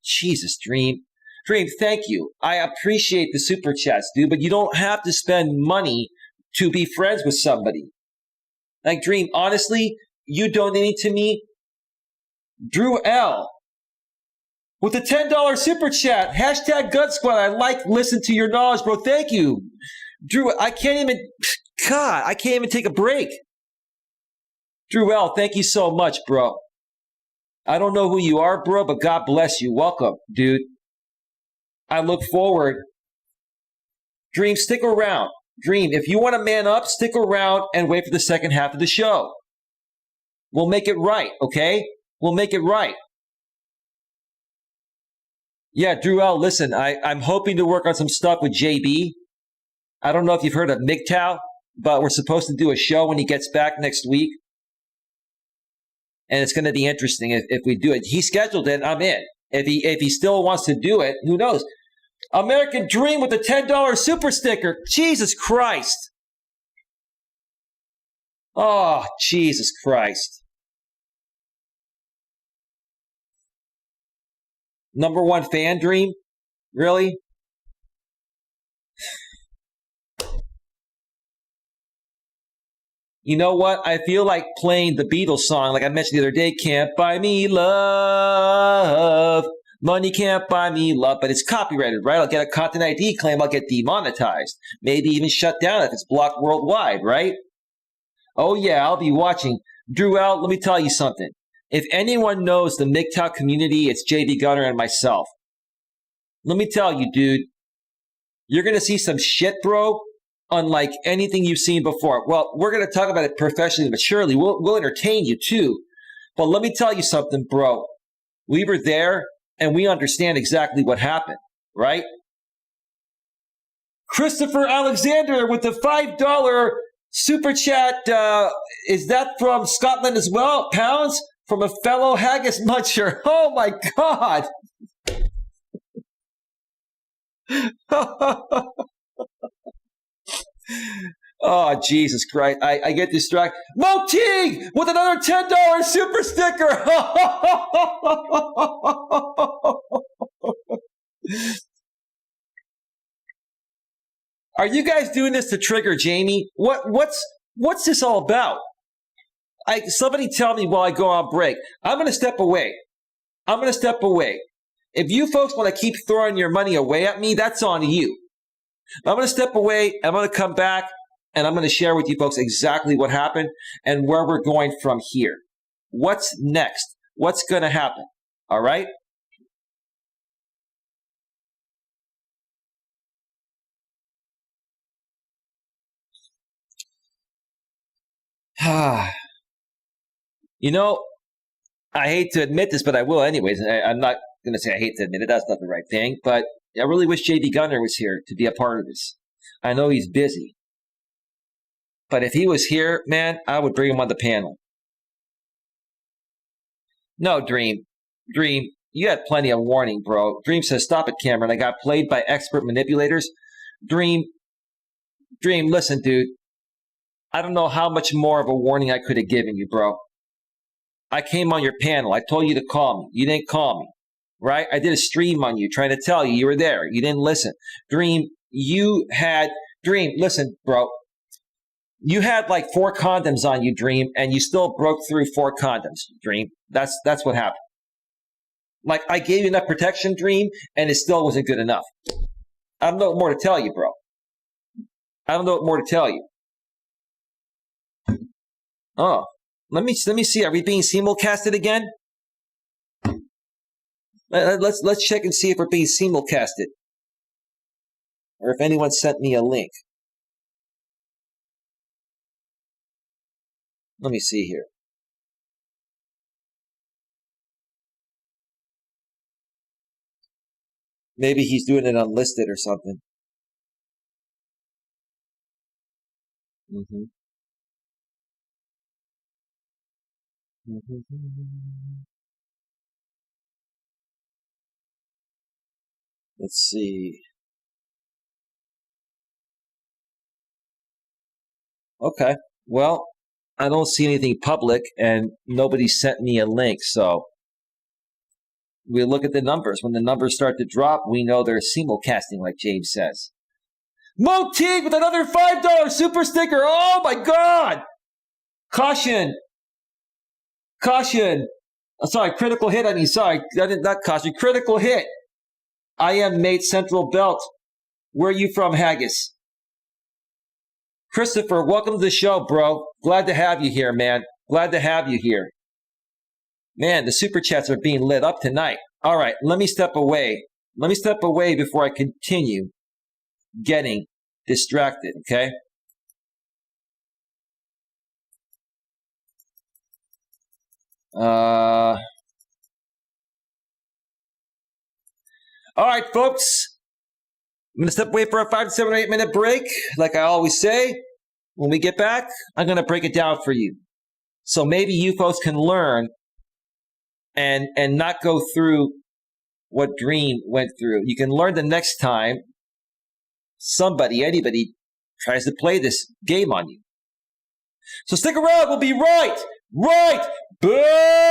Speaker 1: Jesus, Dream. Dream, thank you. I appreciate the super chats, dude, but you don't have to spend money to be friends with somebody. Like, Dream, honestly, you donating to me, Drew L. with a $10 super chat. Hashtag Gut Squad. Listen to your knowledge, bro. Thank you. Drew, I can't even take a break. Drew L., thank you so much, bro. I don't know who you are, bro, but God bless you. Welcome, dude. I look forward. Dream, stick around. Dream, if you want to man up, stick around and wait for the second half of the show. We'll make it right, okay? We'll make it right. Yeah, Drew L., listen, I'm hoping to work on some stuff with JB. I don't know if you've heard of MGTOW, but we're supposed to do a show when he gets back next week. And it's going to be interesting if we do it. He scheduled it. I'm in. If he still wants to do it, who knows? American Dream with the $10 super sticker. Jesus Christ. Oh, Jesus Christ. Number one fan, Dream? Really? You know what? I feel like playing the Beatles song, like I mentioned the other day, Can't Buy Me Love. Money can't buy me love, but it's copyrighted, right? I'll get a content ID claim, I'll get demonetized. Maybe even shut down if it's blocked worldwide, right? Oh yeah, I'll be watching. Drew L, let me tell you something. If anyone knows the MGTOW community, it's JD Gunner and myself. Let me tell you, dude, you're going to see some shit, bro, unlike anything you've seen before. Well, we're going to talk about it professionally, maturely. We'll entertain you too. But let me tell you something, bro. We were there and we understand exactly what happened, right? Christopher Alexander with the $5 super chat. Is that from Scotland as well? Pounds from a fellow haggis muncher. Oh my God. Oh, Jesus Christ. I get distracted. Mo Teague with another $10 super sticker. Are you guys doing this to trigger Jamie? What's this all about? Somebody tell me while I go on break. I'm going to step away. If you folks want to keep throwing your money away at me, that's on you. I'm going to step away. I'm going to come back, and I'm going to share with you folks exactly what happened and where we're going from here. What's next? What's going to happen? All right? You know, I hate to admit this, but I will anyways. I'm not going to say I hate to admit it. That's not the right thing. But I really wish JD Gunner was here to be a part of this. I know he's busy. But if he was here, man, I would bring him on the panel. No, Dream, you had plenty of warning, bro. Dream says, stop it, Cameron. I got played by expert manipulators. Dream, listen, dude. I don't know how much more of a warning I could have given you, bro. I came on your panel. I told you to call me. You didn't call me, right? I did a stream on you trying to tell you. You were there. You didn't listen. Dream, listen, bro. You had like 4 condoms on you, Dream, and you still broke through 4 condoms, Dream. That's what happened. Like, I gave you enough protection, Dream, and it still wasn't good enough. I don't know what more to tell you, bro. Oh, let me see. Are we being simulcasted again? Let's check and see if we're being simulcasted, or if anyone sent me a link. Let me see here. Maybe he's doing it unlisted or something. Let's see. Okay. Well, I don't see anything public, and nobody sent me a link, so we look at the numbers. When the numbers start to drop, we know they're simulcasting, like James says. Mo Teague with another $5 super sticker. Oh my God! Caution! Sorry, critical hit. Not caution. Critical hit. I am Mate Central Belt. Where are you from, Haggis? Christopher, welcome to the show, bro. Glad to have you here, man. Man, the super chats are being lit up tonight. All right, let me step away. Before I continue getting distracted, okay? All right, folks. I'm going to step away for a 5 to 7 or 8 minute break. Like I always say, when we get back, I'm going to break it down for you. So maybe you folks can learn and not go through what Dream went through. You can learn the next time anybody tries to play this game on you. So stick around. We'll be right back.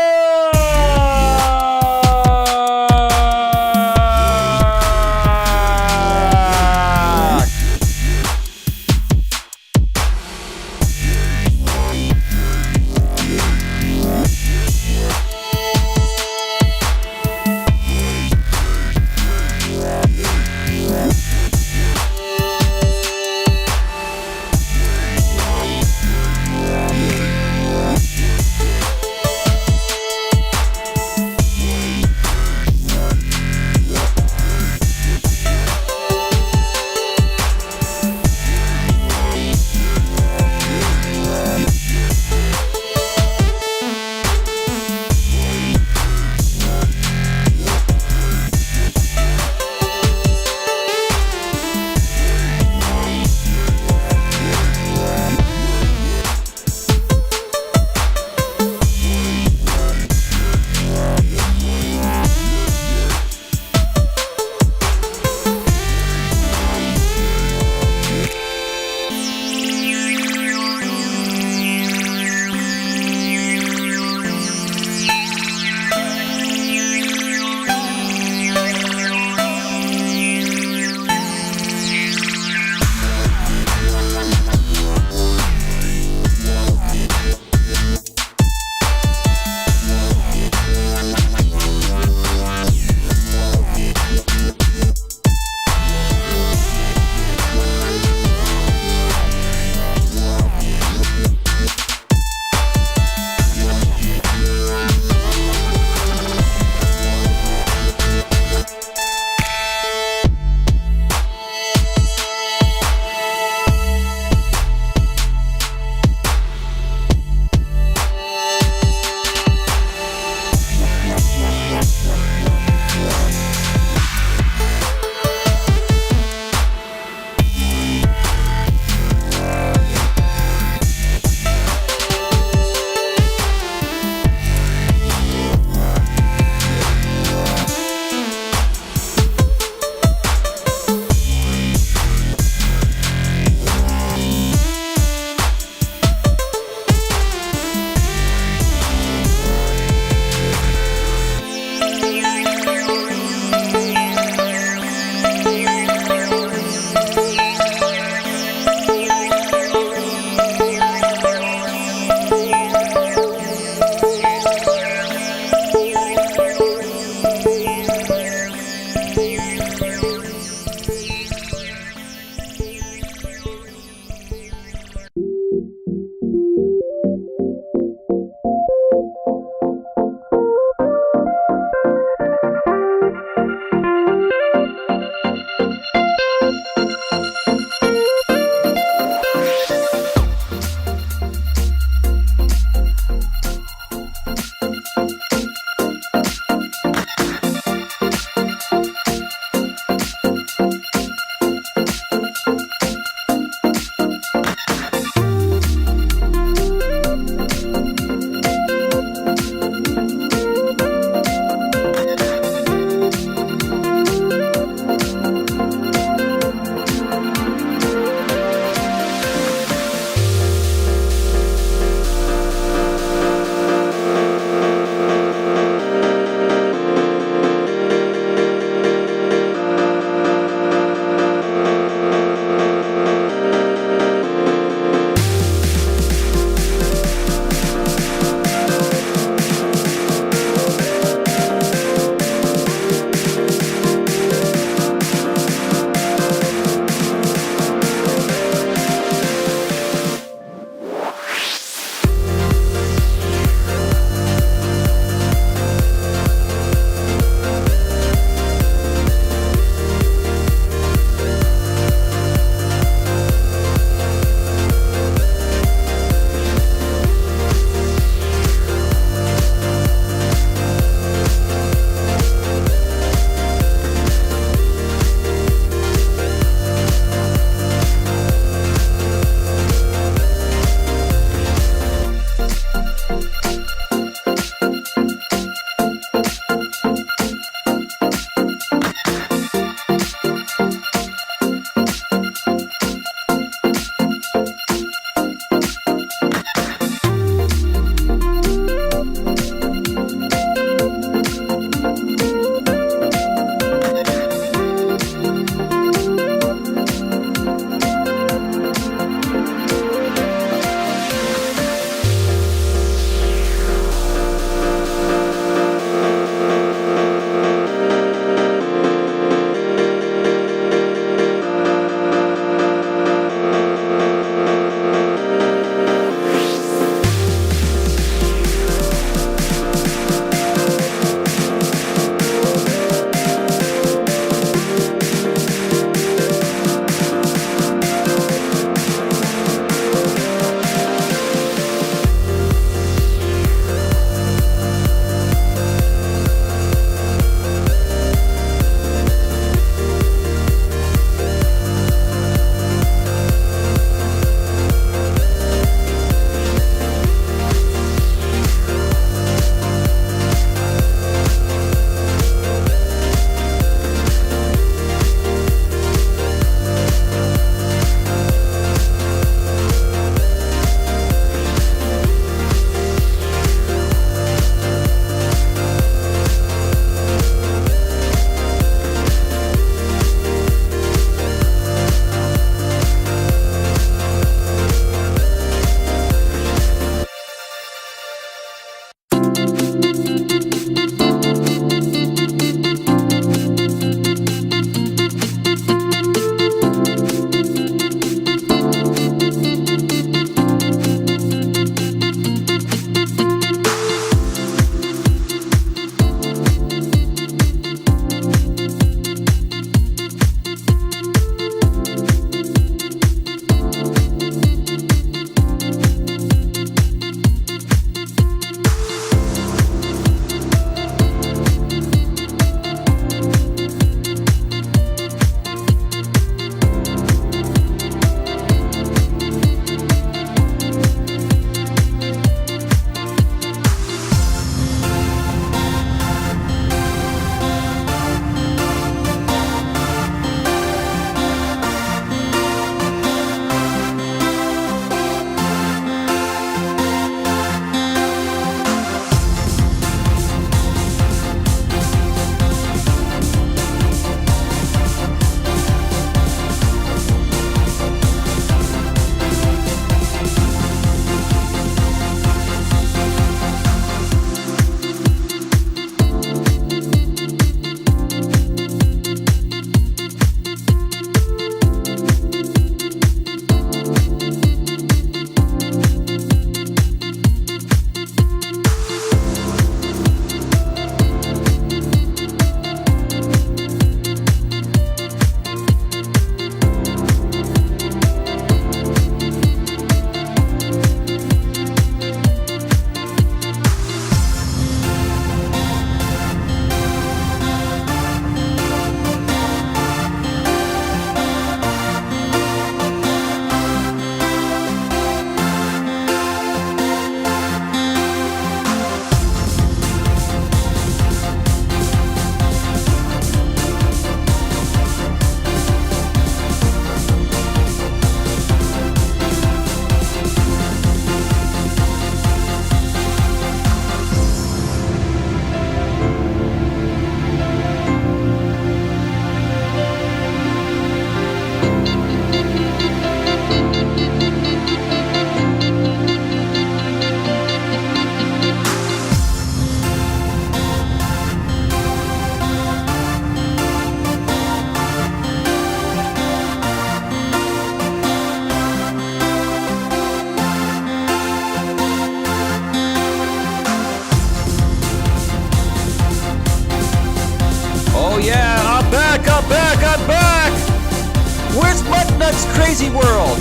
Speaker 1: nuts crazy world.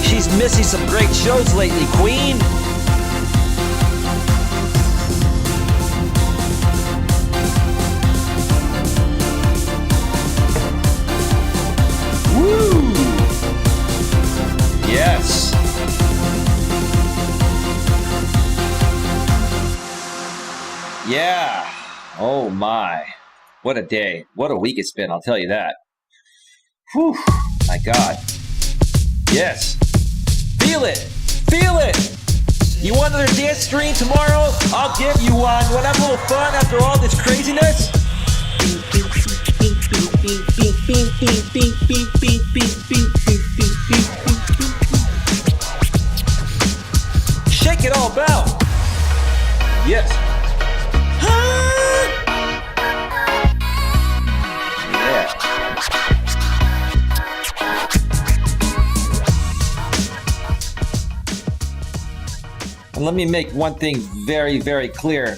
Speaker 1: She's missing some great shows lately, Queen. Woo! Yes. Yeah. Oh my. What a day. What a week it's been, I'll tell you that. Whew. My God. Yes. Feel it. Feel it. You want another dance stream tomorrow? I'll give you one. Want to have a little fun after all this craziness? Shake it all about. Yes. Yeah. And let me make one thing very, very clear.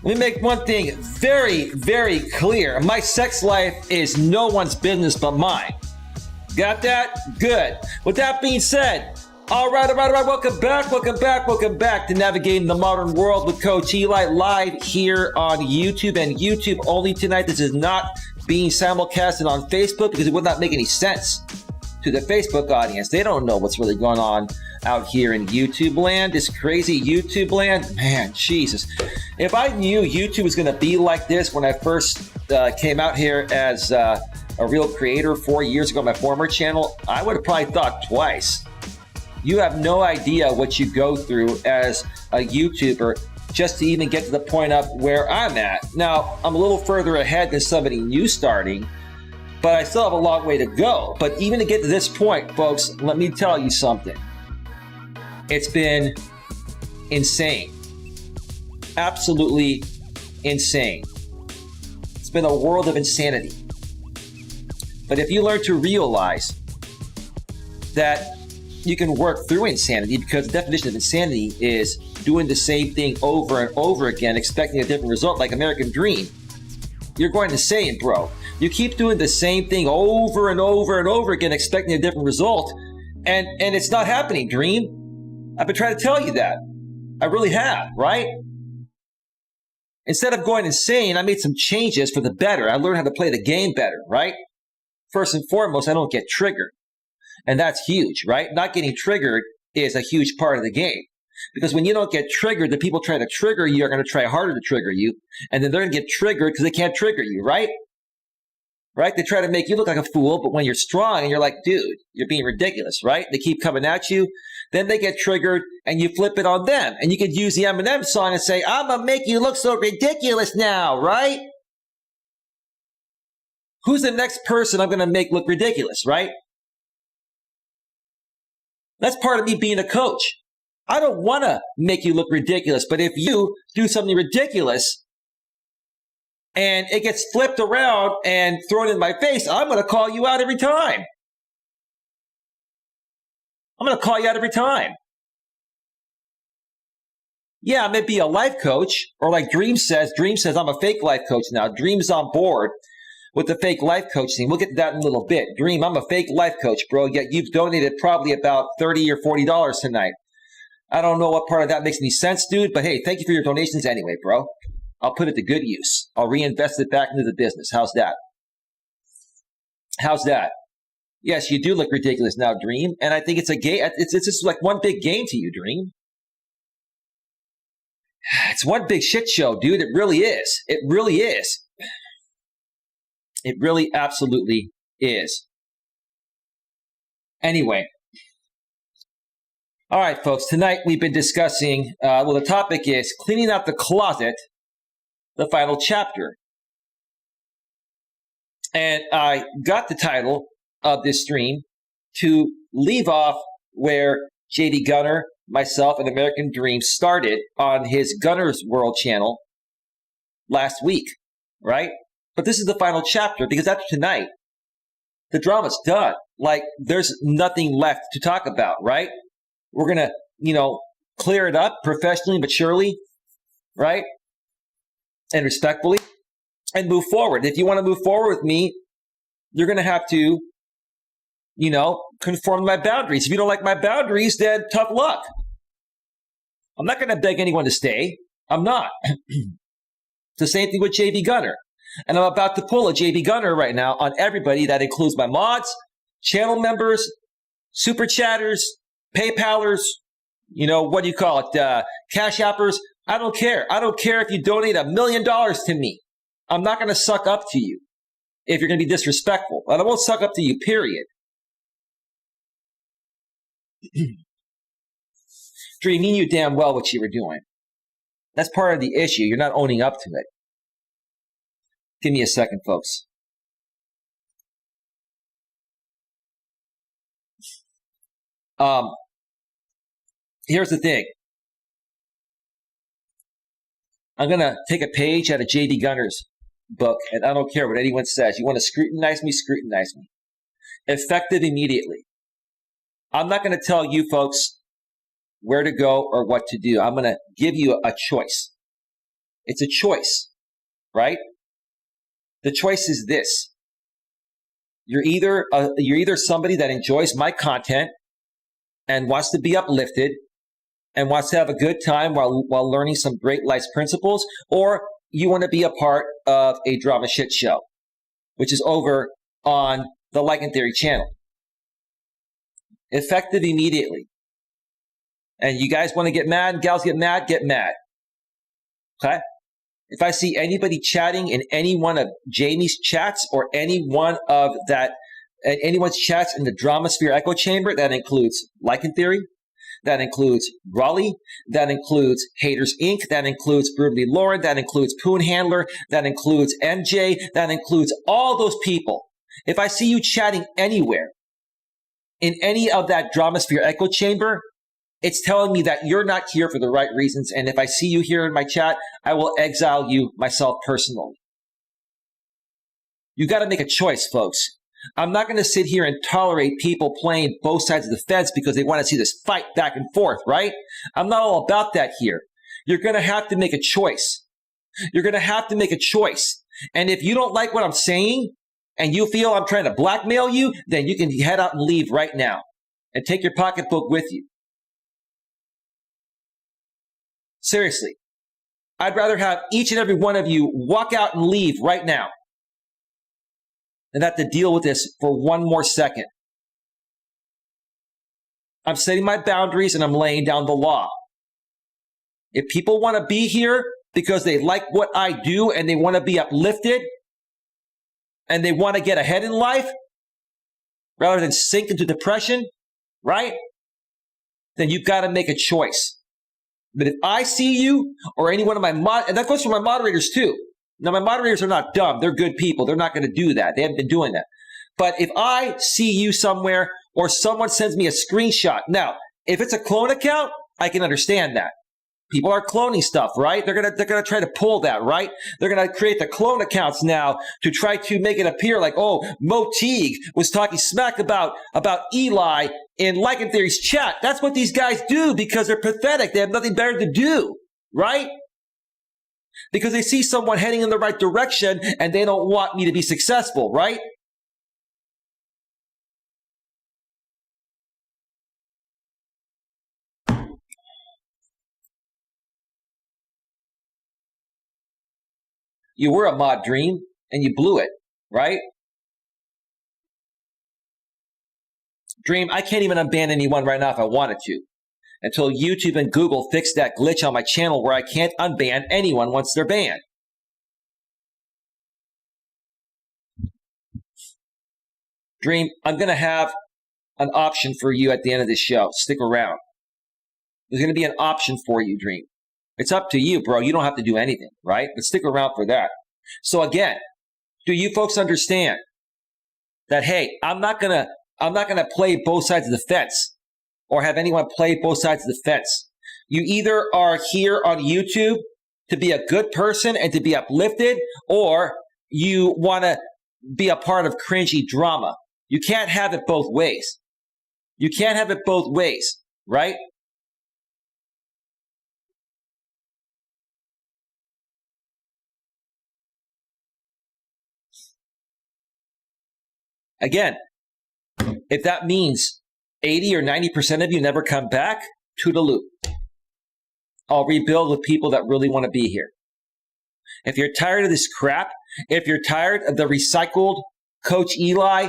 Speaker 1: Let me make one thing very, very clear. My sex life is no one's business but mine. Got that? Good. With that being said, all right. Welcome back to Navigating the Modern World with Coach Eli, live here on YouTube and YouTube only tonight. This is not being simulcasted on Facebook because it would not make any sense to the Facebook audience. They don't know what's really going on out here in YouTube land, this crazy YouTube land. Man, Jesus. If I knew YouTube was going to be like this when I first came out here as a real creator 4 years ago, my former channel, I would have probably thought twice. You have no idea what you go through as a YouTuber just to even get to the point of where I'm at. Now, I'm a little further ahead than somebody new starting, but I still have a long way to go. But even to get to this point, folks, let me tell you something. It's been insane. Absolutely insane. It's been a world of insanity. But if you learn to realize that you can work through insanity, because the definition of insanity is doing the same thing over and over again, expecting a different result, like American Dream. You're going insane, bro. You keep doing the same thing over and over and over again, expecting a different result, and it's not happening, Dream. I've been trying to tell you that. I really have, right? Instead of going insane, I made some changes for the better. I learned how to play the game better, right? First and foremost, I don't get triggered. And that's huge, right? Not getting triggered is a huge part of the game. Because when you don't get triggered, the people trying to trigger you are going to try harder to trigger you. And then they're going to get triggered because they can't trigger you, right? Right? They try to make you look like a fool, but when you're strong and you're like, dude, you're being ridiculous, right? They keep coming at you. Then they get triggered and you flip it on them. And you could use the Eminem song and say, I'm going to make you look so ridiculous now, right? Who's the next person I'm going to make look ridiculous, right? That's part of me being a coach. I don't want to make you look ridiculous, but if you do something ridiculous and it gets flipped around and thrown in my face, I'm going to call you out every time. I'm going to call you out every time. Yeah, I may be a life coach, or like Dream says I'm a fake life coach now. Dream's on board with the fake life coach thing. We'll get to that in a little bit. Dream, I'm a fake life coach, bro, yet you've donated probably about $30 or $40 tonight. I don't know what part of that makes any sense, dude, but hey, thank you for your donations anyway, bro. I'll put it to good use. I'll reinvest it back into the business. How's that? How's that? Yes, you do look ridiculous now, Dream, and I think it's a game. It's just like one big game to you, Dream. It's one big shit show, dude. It really is. It really is. It really absolutely is. Anyway. All right, folks. Tonight we've been discussing, the topic is cleaning out the closet, the final chapter. And I got the title of this stream to leave off where JD Gunner, myself, and American Dream started on his Gunner's World channel last week, right? But this is the final chapter because after tonight, the drama's done. Like, there's nothing left to talk about, right? We're going to, clear it up professionally, maturely, right? And respectfully, and move forward. If you want to move forward with me, you're going to have to conform to my boundaries. If you don't like my boundaries, then tough luck. I'm not going to beg anyone to stay. I'm not. It's the same thing with JB Gunner. And I'm about to pull a JB Gunner right now on everybody. That includes my mods, channel members, super chatters, PayPalers, what do you call it? Cash appers. I don't care. I don't care if you donate $1 million to me. I'm not going to suck up to you if you're going to be disrespectful. And I won't suck up to you, period. Dream, you knew damn well what you were doing. That's part of the issue. You're not owning up to it. Give me a second, folks. Here's the thing. I'm going to take a page out of J.D. Gunner's book, and I don't care what anyone says. You want to scrutinize me? Scrutinize me. Effective immediately. I'm not going to tell you folks where to go or what to do. I'm going to give you a choice. It's a choice, right? The choice is this. You're either somebody that enjoys my content and wants to be uplifted and wants to have a good time while learning some great life principles, or you want to be a part of a drama shit show, which is over on the Like and Theory channel. Effective immediately. And you guys want to get mad, gals get mad, okay? If I see anybody chatting in any one of Jamie's chats or anyone's chats in the Drama Sphere echo chamber, that includes Like and Theory, that includes Raleigh, that includes Haters Inc., that includes Brutally Lauren, that includes Poon Handler, that includes MJ, that includes all those people. If I see you chatting anywhere in any of that Drama Sphere echo chamber, it's telling me that you're not here for the right reasons. And if I see you here in my chat, I will exile you myself personally. You got to make a choice, folks. I'm not going to sit here and tolerate people playing both sides of the fence because they want to see this fight back and forth, right? I'm not all about that here. You're going to have to make a choice. You're going to have to make a choice. And if you don't like what I'm saying and you feel I'm trying to blackmail you, then you can head out and leave right now and take your pocketbook with you. Seriously, I'd rather have each and every one of you walk out and leave right now than have to deal with this for one more second. I'm setting my boundaries and I'm laying down the law. If people want to be here because they like what I do and they want to be uplifted and they want to get ahead in life rather than sink into depression, right? Then you've got to make a choice. But if I see you or any one of my and that goes for my moderators too. Now, my moderators are not dumb. They're good people. They're not going to do that. They haven't been doing that. But if I see you somewhere or someone sends me a screenshot. Now, if it's a clone account, I can understand that. People are cloning stuff, right? They're gonna try to pull that, right? They're gonna create the clone accounts now to try to make it appear like, oh, Mo Teague was talking smack about Eli in Like and Theory's chat. That's what these guys do because they're pathetic. They have nothing better to do, right? Because they see someone heading in the right direction and they don't want me to be successful, right? You were a mod, Dream, and you blew it, right? Dream, I can't even unban anyone right now if I wanted to, until YouTube and Google fix that glitch on my channel where I can't unban anyone once they're banned. Dream, I'm going to have an option for you at the end of this show. Stick around. There's going to be an option for you, Dream. It's up to you, bro. You don't have to do anything, right? But stick around for that. So again, do you folks understand that, hey, I'm not gonna play both sides of the fence or have anyone play both sides of the fence. You either are here on YouTube to be a good person and to be uplifted, or you want to be a part of cringy drama. You can't have it both ways. You can't have it both ways, right? Again, If that means 80 or 90% of you never come back, toodaloo. I'll rebuild with people that really want to be here. If you're tired of this crap, if you're tired of the recycled Coach Eli,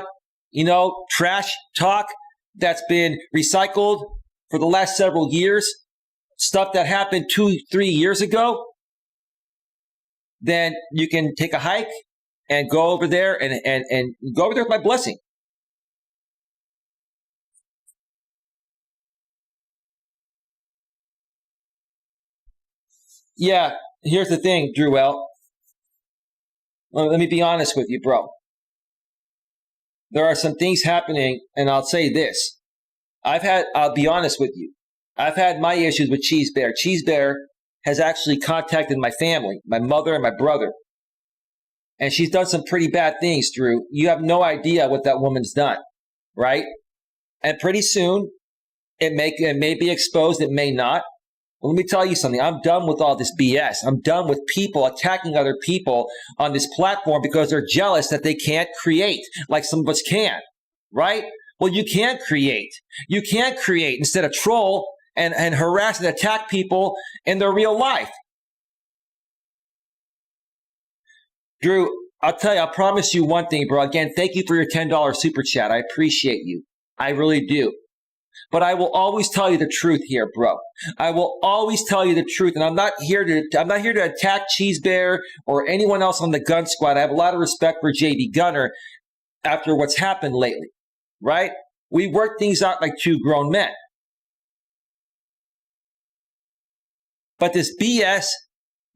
Speaker 1: trash talk that's been recycled for the last several years, stuff that happened 2-3 years ago, then you can take a hike and go over there and go over there with my blessing. Yeah, here's the thing, Drewell. Well, let me be honest with you, bro. There are some things happening, and I'll say this. I'll be honest with you. I've had my issues with Cheese Bear. Cheese Bear has actually contacted my family, my mother and my brother. And she's done some pretty bad things, Drew. You have no idea what that woman's done, right? And pretty soon, it may be exposed, it may not. Well, let me tell you something. I'm done with all this BS. I'm done with people attacking other people on this platform because they're jealous that they can't create like some of us can, right? Well, you can't create. You can't create instead of troll and harass and attack people in their real life. Drew, I'll tell you, I promise you one thing, bro. Again, thank you for your $10 super chat. I appreciate you. I really do. But I will always tell you the truth here, bro. I will always tell you the truth. And I'm not here to attack Cheese Bear or anyone else on the gun squad. I have a lot of respect for JD Gunner after what's happened lately, right? We work things out like two grown men. But this BS,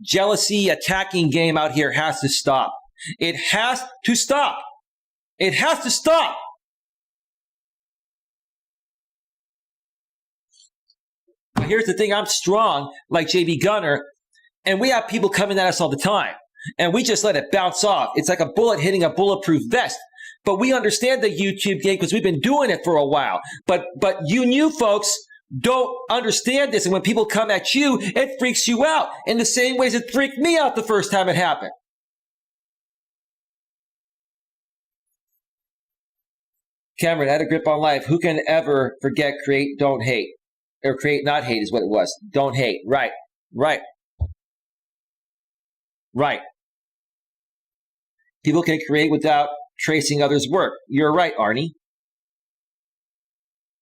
Speaker 1: jealousy, attacking game out here has to stop. It has to stop. It has to stop. Here's the thing, I'm strong like JB Gunner, and we have people coming at us all the time, and we just let it bounce off. It's like a bullet hitting a bulletproof vest. But we understand the YouTube game because we've been doing it for a while. But you new folks don't understand this, and when people come at you, it freaks you out in the same ways it freaked me out the first time it happened. Cameron, at a grip on life, who can ever forget, create, don't hate? Or create, not hate is what it was. Don't hate. Right. People can create without tracing others' work. You're right, Arnie.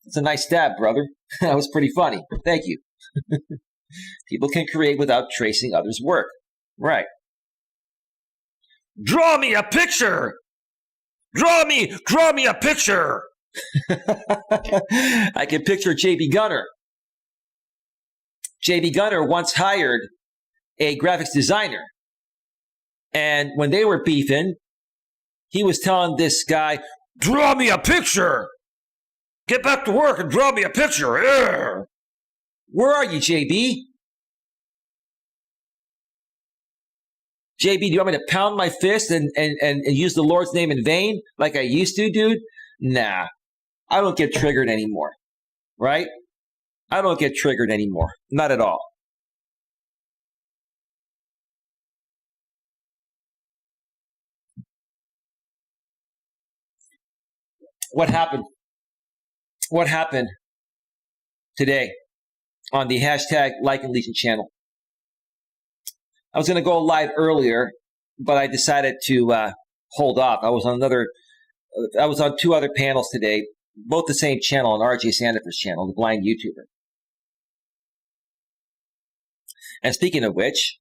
Speaker 1: That's a nice stab, brother. That was pretty funny. Thank you. People can create without tracing others' work. Right. Draw me a picture. Draw me a picture. I can picture JB Gunner. JB Gunner once hired a graphics designer. And when they were beefing, he was telling this guy, draw me a picture. Get back to work and draw me a picture. Urgh. Where are you, JB? JB, do you want me to pound my fist and use the Lord's name in vain like I used to, dude? Nah, I don't get triggered anymore, right? I don't get triggered anymore. Not at all. What happened? What happened today on the hashtag Like and Legion channel? I was going to go live earlier, but I decided to hold off. I was on two other panels today, both the same channel, on RJ Sandifer's channel, the blind YouTuber. And speaking of which,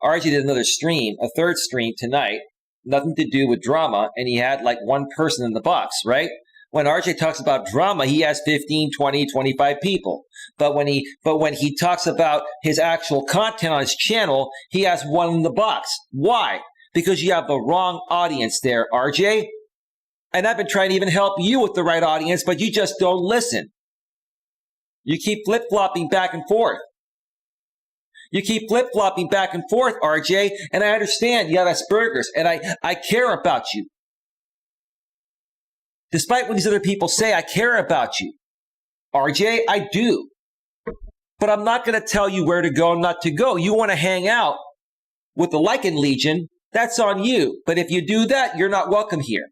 Speaker 1: RJ did another stream, a third stream tonight, nothing to do with drama, and he had like one person in the box, right? When RJ talks about drama, he has 15, 20, 25 people. But when he talks about his actual content on his channel, he has one in the box. Why? Because you have the wrong audience there, RJ. And I've been trying to even help you with the right audience, but you just don't listen. You keep flip-flopping back and forth. You keep flip-flopping back and forth, RJ, and I understand you have Asperger's, and I care about you. Despite what these other people say, I care about you. RJ, I do. But I'm not going to tell you where to go and not to go. You want to hang out with the Lycan Legion, that's on you. But if you do that, you're not welcome here.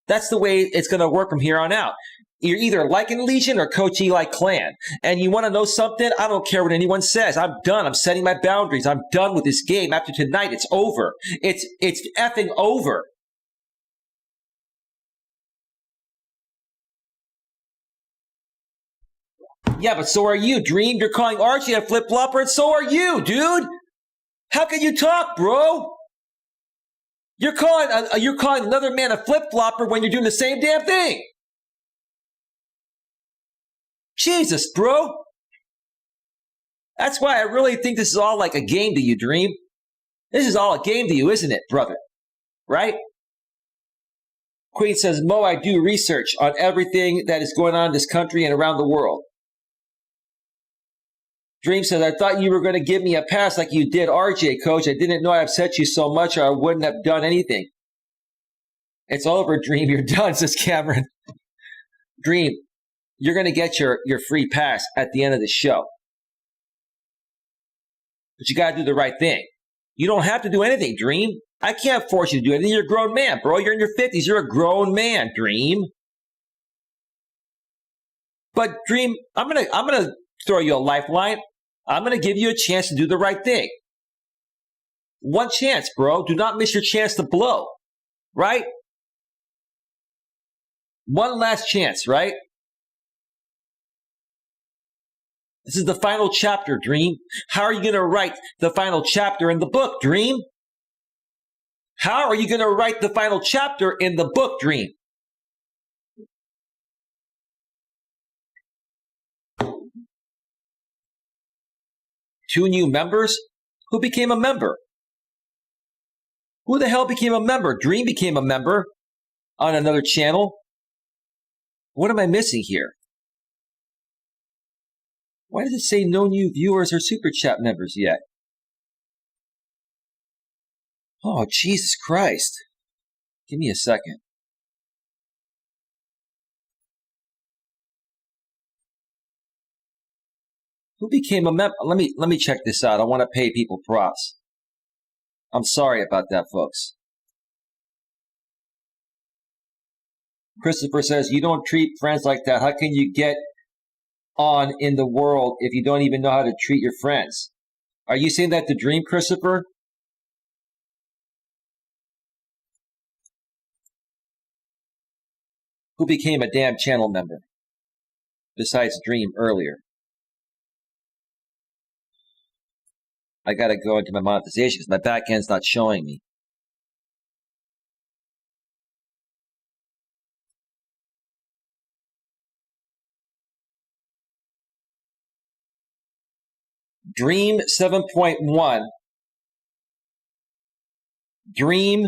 Speaker 1: That's the way it's going to work from here on out. You're either Lycan Legion or Coach Eli Clan. And you want to know something? I don't care what anyone says. I'm done. I'm setting my boundaries. I'm done with this game. After tonight, it's over. It's effing over. Yeah, but so are you, Dream. You're calling Archie a flip-flopper, and so are you, dude. How can you talk, bro? You're calling another man a flip-flopper when you're doing the same damn thing. Jesus, bro. That's why I really think this is all like a game to you, Dream. This is all a game to you, isn't it, brother? Right? Queen says, Mo, I do research on everything that is going on in this country and around the world. Dream says, I thought you were going to give me a pass like you did RJ, Coach. I didn't know I upset you so much or I wouldn't have done anything. It's over, Dream. You're done, says Cameron. Dream, you're going to get your free pass at the end of the show. But you got to do the right thing. You don't have to do anything, Dream. I can't force you to do anything. You're a grown man, bro. You're in your 50s. You're a grown man, Dream. But Dream, I'm gonna throw you a lifeline. I'm going to give you a chance to do the right thing. One chance, bro. Do not miss your chance to blow, right? One last chance, right? This is the final chapter, Dream. How are you going to write the final chapter in the book, Dream? How are you going to write the final chapter in the book, Dream? Two new members? Who became a member? Who the hell became a member? Dream became a member on another channel. What am I missing here? Why does it say no new viewers or super chat members yet? Oh, Jesus Christ. Give me a second. Who became a member? Let me check this out. I want to pay people props. I'm sorry about that, folks. Christopher says, you don't treat friends like that. How can you get on in the world if you don't even know how to treat your friends? Are you saying that to Dream, Christopher? Who became a damn channel member besides Dream earlier? I got to go into my monetization because my back end's not showing me. Dream 7.1, Dream,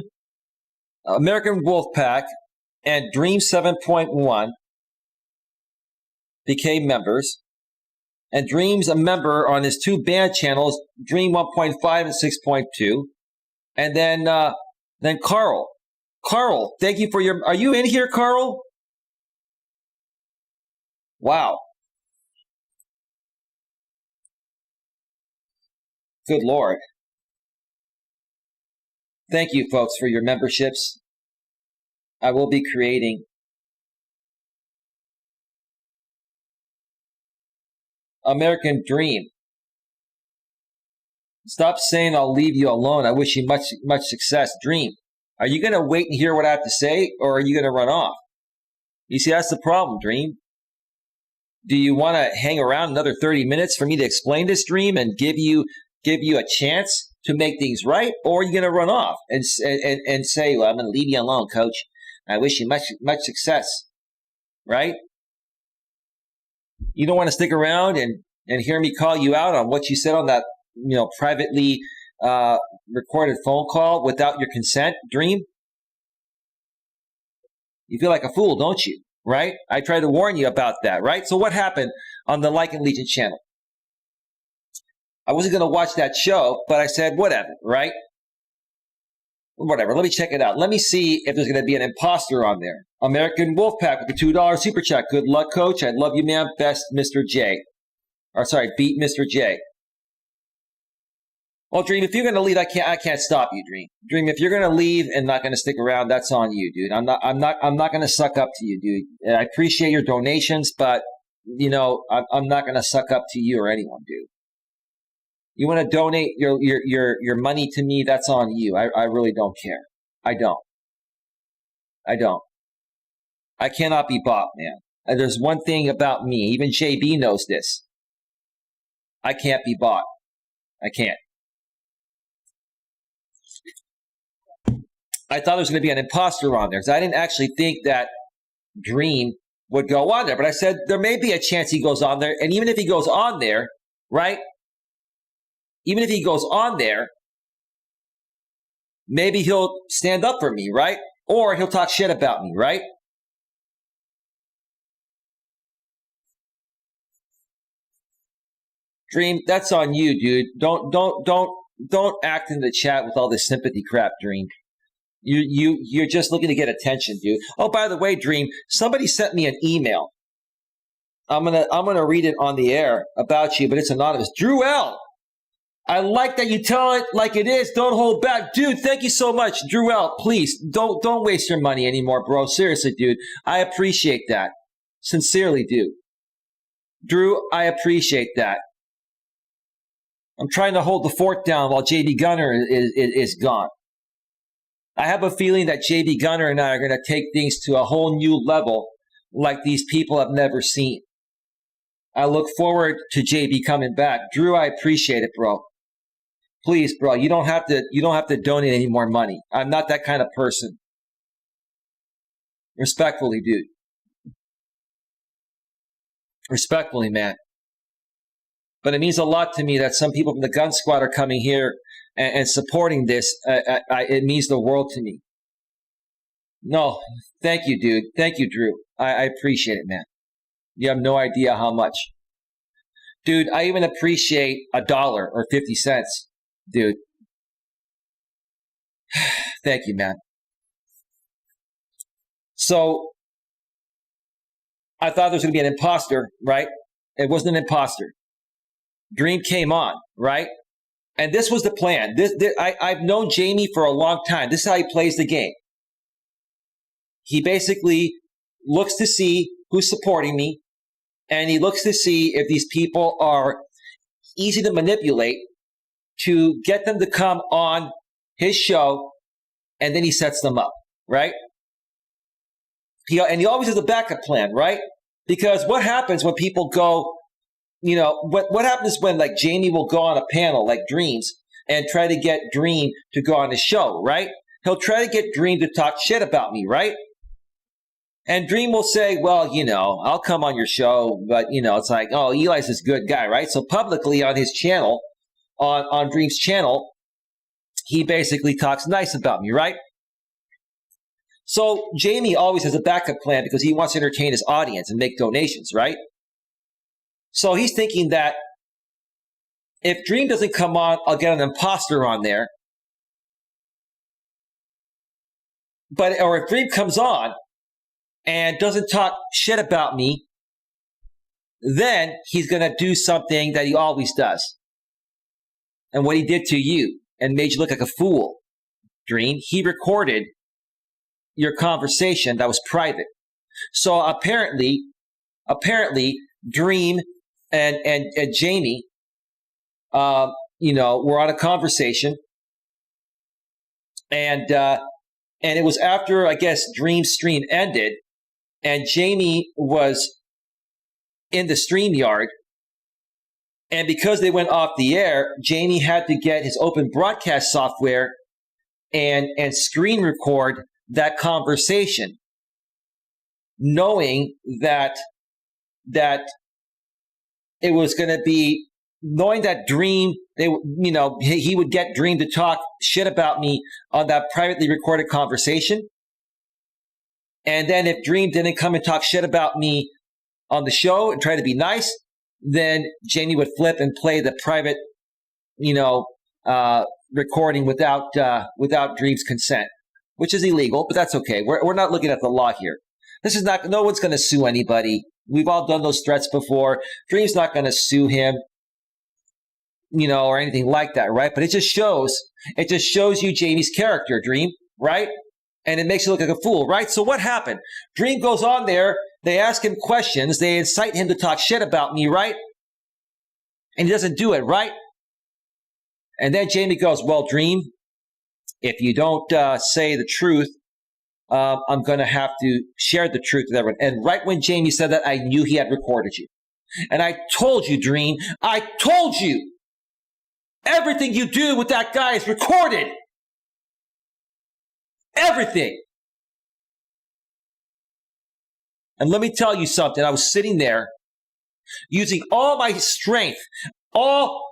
Speaker 1: American Wolfpack, and Dream 7.1 became members. And Dream's a member on his two band channels, Dream 1.5 and 6.2. And then Carl. Carl, thank you for your... Are you in here, Carl? Wow. Good Lord. Thank you, folks, for your memberships. I will be creating American Dream. Stop saying I'll leave you alone. I wish you much success. Dream. Are you going to wait and hear what I have to say, or are you going to run off? You see, that's the problem, Dream. Do you want to hang around another 30 minutes for me to explain this, Dream, and give you a chance to make things right, or are you going to run off and say, well, I'm going to leave you alone, Coach. I wish you much success, right? You don't want to stick around and hear me call you out on what you said on that, privately recorded phone call without your consent, Dream? You feel like a fool, don't you? Right? I tried to warn you about that, right? So what happened on the Lycan Legion channel? I wasn't going to watch that show, but I said, whatever, right? Whatever. Let me check it out. Let me see if there's going to be an imposter on there. American Wolfpack with the $2 super chat. Good luck, Coach. I love you, man. Best, Mr. J. Or sorry, beat Mr. J. Well, Dream, if you're going to leave, I can't stop you, Dream. Dream, if you're going to leave and not going to stick around, that's on you, dude. I'm not going to suck up to you, dude. I appreciate your donations, but I'm not going to suck up to you or anyone, dude. You want to donate your money to me, that's on you. I really don't care. I don't. I cannot be bought, man. And there's one thing about me, even JB knows this. I can't be bought. I can't. I thought there was going to be an imposter on there because I didn't actually think that Dream would go on there. But I said there may be a chance he goes on there. And even if he goes on there, right? Even if he goes on there, maybe he'll stand up for me, right? Or he'll talk shit about me, right? Dream, that's on you, dude. Don't act in the chat with all this sympathy crap, Dream. You're just looking to get attention, dude. Oh, by the way, Dream, somebody sent me an email. I'm gonna read it on the air about you, but it's anonymous. Drew L. I like that you tell it like it is. Don't hold back, dude. Thank you so much, Drew L. Please don't waste your money anymore, bro. Seriously, dude. I appreciate that. Sincerely, dude. Drew, I appreciate that. I'm trying to hold the fort down while JB Gunner is gone. I have a feeling that JB Gunner and I are going to take things to a whole new level like these people have never seen. I look forward to JB coming back. Drew, I appreciate it, bro. Please, bro, you don't have to donate any more money. I'm not that kind of person. Respectfully, dude. Respectfully, man. But it means a lot to me that some people from the Gun Squad are coming here and supporting this. It means the world to me. No, thank you, dude. Thank you, Drew. I appreciate it, man. You have no idea how much. Dude, I even appreciate $1 or 50 cents, dude. Thank you, man. So, I thought there was going to be an imposter, right? It wasn't an imposter. Dream came on, right? And this was the plan. I've known Jamie for a long time. This is how he plays the game. He basically looks to see who's supporting me, and he looks to see if these people are easy to manipulate to get them to come on his show, and then he sets them up, right? He always has a backup plan, right? Because what happens when people go, what happens when like Jamie will go on a panel like Dreams and try to get Dream to go on his show, right? He'll try to get Dream to talk shit about me, right? And Dream will say, well, I'll come on your show, but it's like, oh, Eli's this good guy, right? So publicly on his channel, on Dream's channel, he basically talks nice about me, right? So Jamie always has a backup plan because he wants to entertain his audience and make donations, right? So he's thinking that if Dream doesn't come on, I'll get an imposter on there. Or if Dream comes on and doesn't talk shit about me, then he's going to do something that he always does. And what he did to you and made you look like a fool, Dream, he recorded your conversation that was private. So apparently, Dream and Jamie, were on a conversation, and it was after, I guess, Dream's stream ended, and Jamie was in the StreamYard, and because they went off the air, Jamie had to get his open broadcast software and screen record that conversation, knowing that it was going to be, knowing that Dream, he would get Dream to talk shit about me on that privately recorded conversation. And then if Dream didn't come and talk shit about me on the show and try to be nice, then Jamie would flip and play the private, recording without Dream's consent, which is illegal, but that's okay. We're not looking at the law here. No one's going to sue anybody. We've all done those threats before. Dream's not going to sue him. or anything like that, right? But it just shows you Jamie's character, Dream, right? And it makes you look like a fool, right? So what happened? Dream goes on there. They ask him questions. They incite him to talk shit about me, right? And he doesn't do it, right? And then Jamie goes, well, Dream, if you don't say the truth, I'm going to have to share the truth with everyone. And right when Jamie said that, I knew he had recorded you. And I told you, Dream, I told you, everything you do with that guy is recorded. Everything. And let me tell you something. I was sitting there using all my strength, all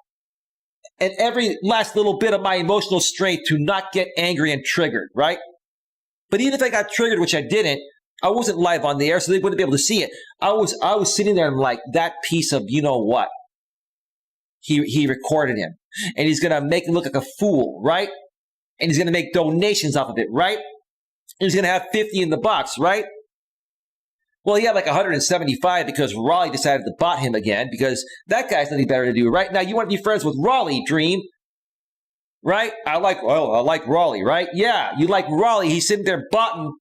Speaker 1: and every last little bit of my emotional strength to not get angry and triggered, right? But even if I got triggered, which I didn't, I wasn't live on the air, so they wouldn't be able to see it. I was sitting there and like, that piece of you know what? He recorded him. And he's going to make him look like a fool, right? And he's going to make donations off of it, right? And he's going to have 50 in the box, right? Well, he had like 175 because Raleigh decided to bot him again because that guy's nothing better to do, right? Now, you want to be friends with Raleigh, Dream, right? I like Raleigh, right? Yeah, you like Raleigh. He's sitting there botting,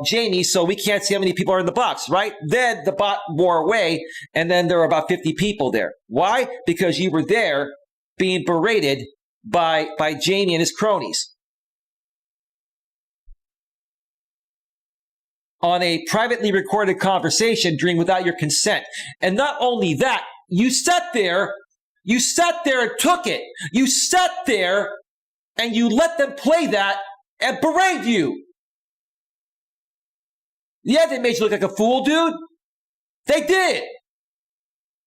Speaker 1: Jamie, so we can't see how many people are in the box, right? Then the bot wore away, and then there were about 50 people there. Why? Because you were there being berated by Jamie and his cronies. On a privately recorded conversation, Dream, without your consent. And not only that, you sat there and took it. You sat there and you let them play that and berate you. Yeah, they made you look like a fool, dude. They did.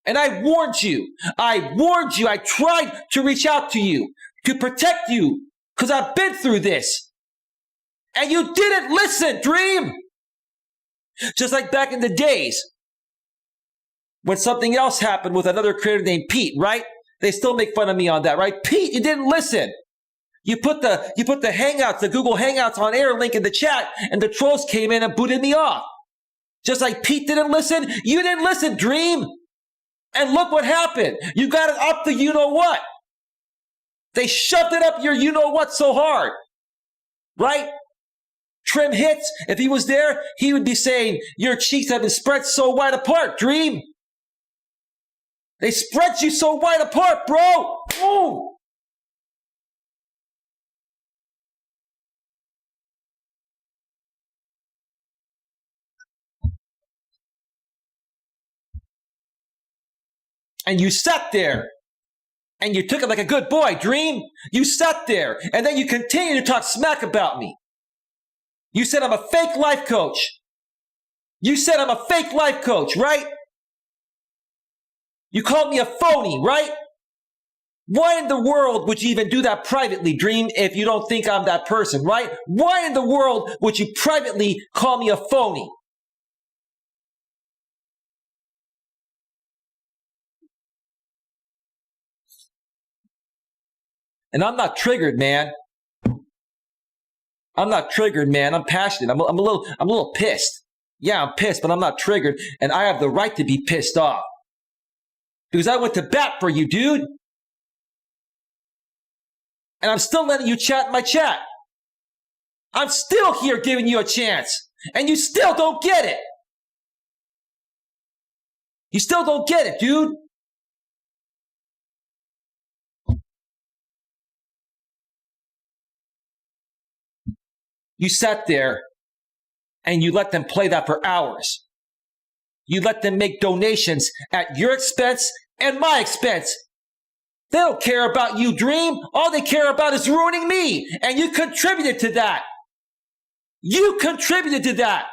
Speaker 1: And I warned you. I tried to reach out to you, to protect you, because I've been through this. And you didn't listen, Dream. Just like back in the days when something else happened with another creator named Pete, right? They still make fun of me on that, right? Pete, you didn't listen. You put the Hangouts, the Google Hangouts on air link in the chat, and the trolls came in and booted me off. Just like Pete didn't listen, you didn't listen, Dream. And look what happened. You got it up the you-know-what. They shoved it up your you-know-what so hard, right? Trim Hits, if he was there, he would be saying, your cheeks have been spread so wide apart, Dream. They spread you so wide apart, bro. Ooh. And you sat there and you took it like a good boy, Dream. You sat there and then you continued to talk smack about me. You said I'm a fake life coach. You said I'm a fake life coach, right? You called me a phony, right? Why in the world would you even do that privately, Dream, if you don't think I'm that person, right? Why in the world would you privately call me a phony? And I'm not triggered, man. I'm not triggered, man. I'm passionate. I'm a little pissed. Yeah, I'm pissed, but I'm not triggered. And I have the right to be pissed off. Because I went to bat for you, dude. And I'm still letting you chat in my chat. I'm still here giving you a chance. And you still don't get it. You still don't get it, dude. You sat there and you let them play that for hours. You let them make donations at your expense and my expense. They don't care about you, Dream. All they care about is ruining me. And you contributed to that. You contributed to that.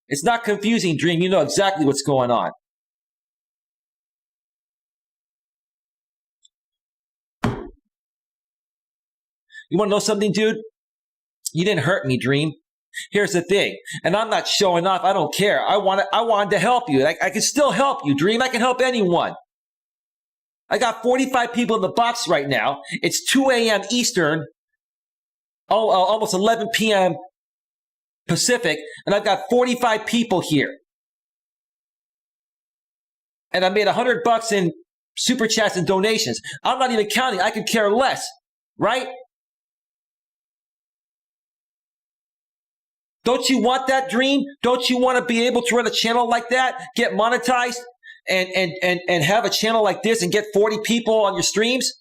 Speaker 1: It's not confusing, Dream. You know exactly what's going on. You want to know something, dude? You didn't hurt me, Dream. Here's the thing, and I'm not showing off. I don't care. I wanted to help you. I can still help you, Dream. I can help anyone. I got 45 people in the box right now. It's 2 a.m. Eastern, almost 11 p.m. Pacific, and I've got 45 people here. and I made $100 in super chats and donations. I'm not even counting. I could care less, right? Don't you want that dream? Don't you want to be able to run a channel like that, get monetized, and have a channel like this and get 40 people on your streams?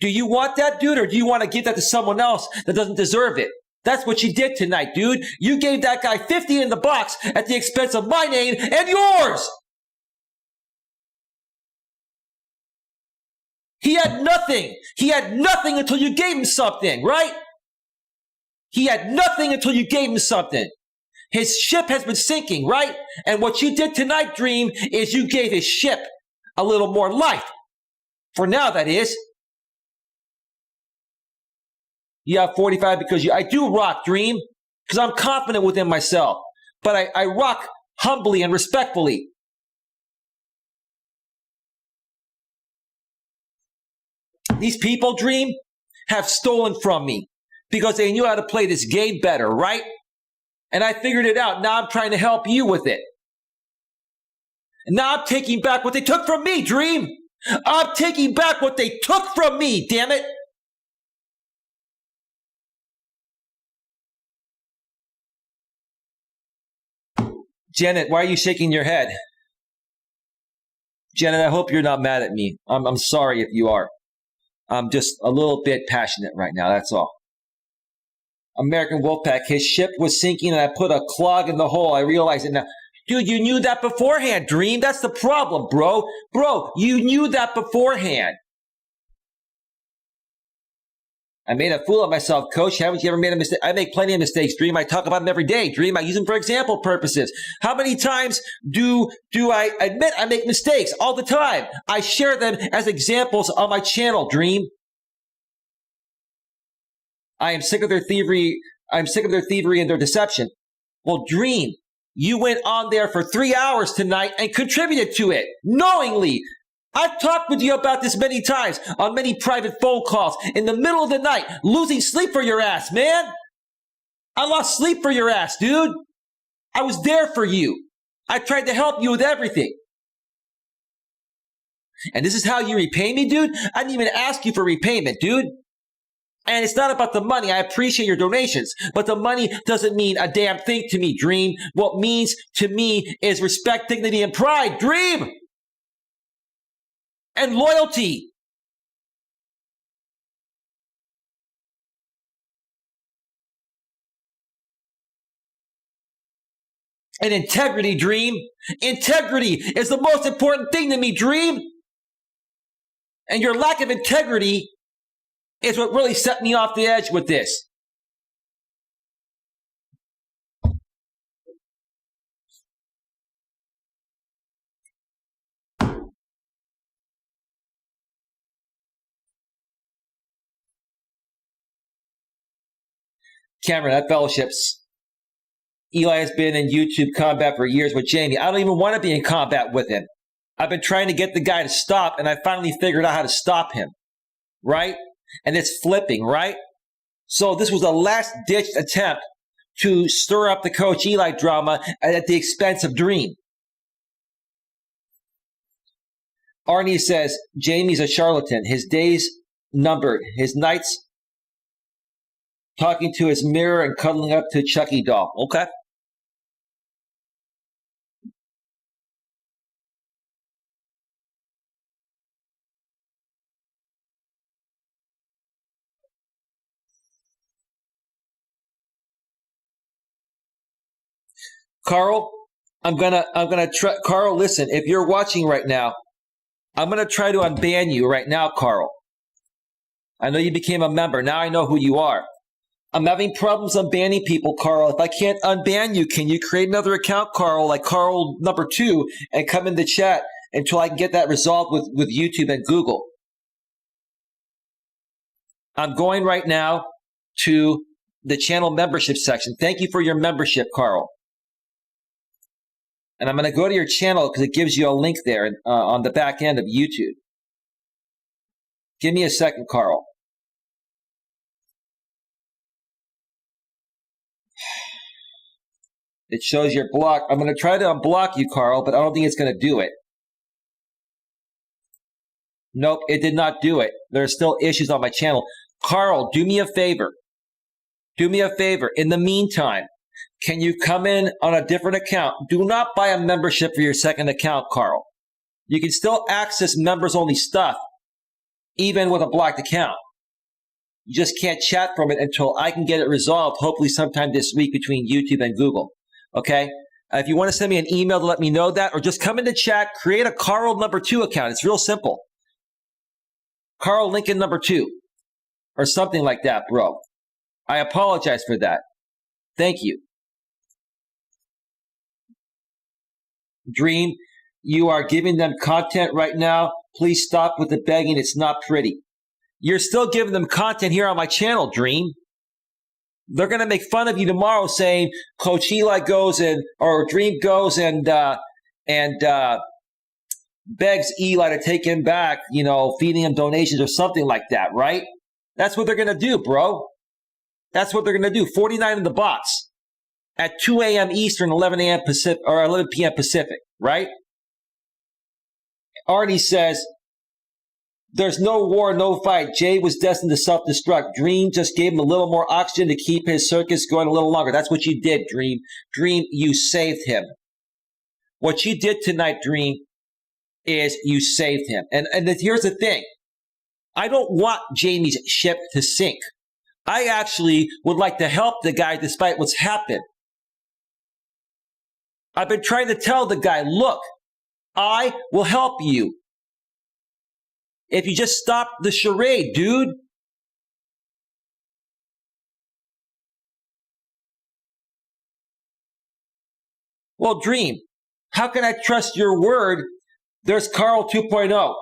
Speaker 1: Do you want that, dude, or do you want to give that to someone else that doesn't deserve it? That's what you did tonight, dude. You gave that guy 50 in the box at the expense of my name and yours. He had nothing. He had nothing until you gave him something, right? He had nothing until you gave him something. His ship has been sinking, right? And what you did tonight, Dream, is you gave his ship a little more life. For now, that is. You have 45 because I do rock, Dream, because I'm confident within myself. But I rock humbly and respectfully. These people, Dream, have stolen from me because they knew how to play this game better, right? And I figured it out. Now I'm trying to help you with it. And now I'm taking back what they took from me, Dream. I'm taking back what they took from me, damn it. Janet, why are you shaking your head? Janet, I hope you're not mad at me. I'm sorry if you are. I'm just a little bit passionate right now, that's all. American Wolfpack, his ship was sinking and I put a clog in the hole. I realized it now. Dude, you knew that beforehand, Dream. That's the problem, bro. Bro, you knew that beforehand. I made a fool of myself, Coach. Haven't you ever made a mistake? I make plenty of mistakes, Dream. I talk about them every day, Dream. I use them for example purposes. How many times do I admit I make mistakes? All the time. I share them as examples on my channel, Dream. I am sick of their thievery. I'm sick of their thievery and their deception. Well, Dream, you went on there for 3 hours tonight and contributed to it knowingly. I've talked with you about this many times on many private phone calls in the middle of the night, losing sleep for your ass, man. I lost sleep for your ass, dude. I was there for you. I tried to help you with everything. And this is how you repay me, dude? I didn't even ask you for repayment, dude. And it's not about the money. I appreciate your donations, but the money doesn't mean a damn thing to me, Dream. What means to me is respect, dignity, and pride, Dream. And loyalty. And integrity, Dream. Integrity is the most important thing to me, Dream. And your lack of integrity is what really set me off the edge with this. Cameron, that fellowships. Eli has been in YouTube combat for years with Jamie. I don't even want to be in combat with him. I've been trying to get the guy to stop, and I finally figured out how to stop him, right? And it's flipping, right? So this was a last-ditch attempt to stir up the Coach Eli drama at the expense of Dream. Arnie says, Jamie's a charlatan. His days numbered. His nights talking to his mirror and cuddling up to Chucky doll. Okay. Carl, I'm gonna try. Carl, listen, if you're watching right now, I'm gonna try to unban you right now, Carl. I know you became a member. Now I know who you are. I'm having problems unbanning people, Carl. If I can't unban you, can you create another account, Carl, like Carl number 2, and come in the chat until I can get that resolved with YouTube and Google? I'm going right now to the channel membership section. Thank you for your membership, Carl. And I'm going to go to your channel because it gives you a link there on the back end of YouTube. Give me a second, Carl. It shows you're blocked. I'm going to try to unblock you, Carl, but I don't think it's going to do it. Nope, it did not do it. There are still issues on my channel. Carl, do me a favor. Do me a favor. In the meantime, can you come in on a different account? Do not buy a membership for your second account, Carl. You can still access members-only stuff, even with a blocked account. You just can't chat from it until I can get it resolved, hopefully sometime this week between YouTube and Google. Okay? If you want to send me an email to let me know that, or just come into chat, create a Carl number 2 account. It's real simple. Carl Lincoln number 2, or something like that, bro. I apologize for that. Thank you. Dream, you are giving them content right now. Please stop with the begging. It's not pretty. You're still giving them content here on my channel, Dream. They're going to make fun of you tomorrow saying Coach Eli goes and, or Dream goes and begs Eli to take him back, you know, feeding him donations or something like that, right? That's what they're going to do, bro. That's what they're going to do. 49 in the box at 2 a.m. Eastern, 11 a.m. Pacific, or 11 p.m. Pacific, right? Arnie says, there's no war, no fight. Jay was destined to self-destruct. Dream just gave him a little more oxygen to keep his circus going a little longer. That's what you did, Dream. Dream, you saved him. What you did tonight, Dream, is you saved him. And here's the thing. I don't want Jamie's ship to sink. I actually would like to help the guy despite what's happened. I've been trying to tell the guy, look, I will help you. If you just stop the charade, dude. Well, Dream, how can I trust your word? There's Carl 2.0.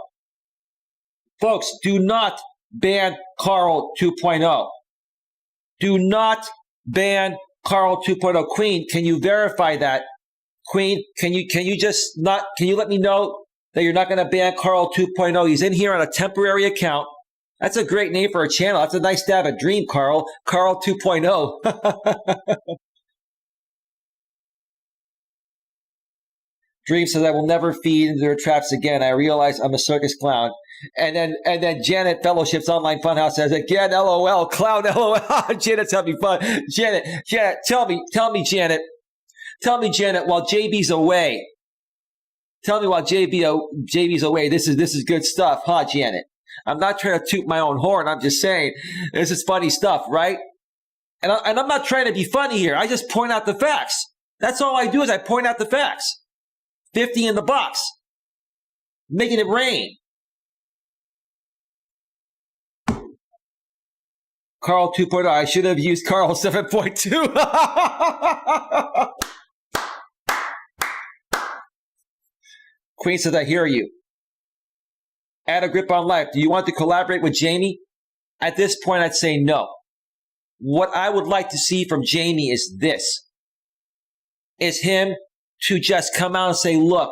Speaker 1: Folks, do not ban Carl 2.0. Do not ban Carl 2.0. Queen, can you verify that? Queen, can you let me know that you're not going to ban Carl 2.0? He's in here on a temporary account. That's a great name for a channel. That's a nice stab at Dream, Carl. Carl 2.0. Dream says, I will never feed into their traps again. I realize I'm a circus clown. And then Janet Fellowship's Online Funhouse says, again, LOL, clown, LOL. Janet's having fun. Janet, tell me, Janet. Tell me, Janet, while JB's away. Tell me while JB's away. This is good stuff, huh, Janet? I'm not trying to toot my own horn. I'm just saying this is funny stuff, right? And I'm not trying to be funny here. I just point out the facts. That's all I do is I point out the facts. 50 in the box. Making it rain. Carl 2.0. I should have used Carl 7.2. Queen says, I hear you. Add a grip on life. Do you want to collaborate with Jamie? At this point, I'd say no. What I would like to see from Jamie is this. Is him to just come out and say, look,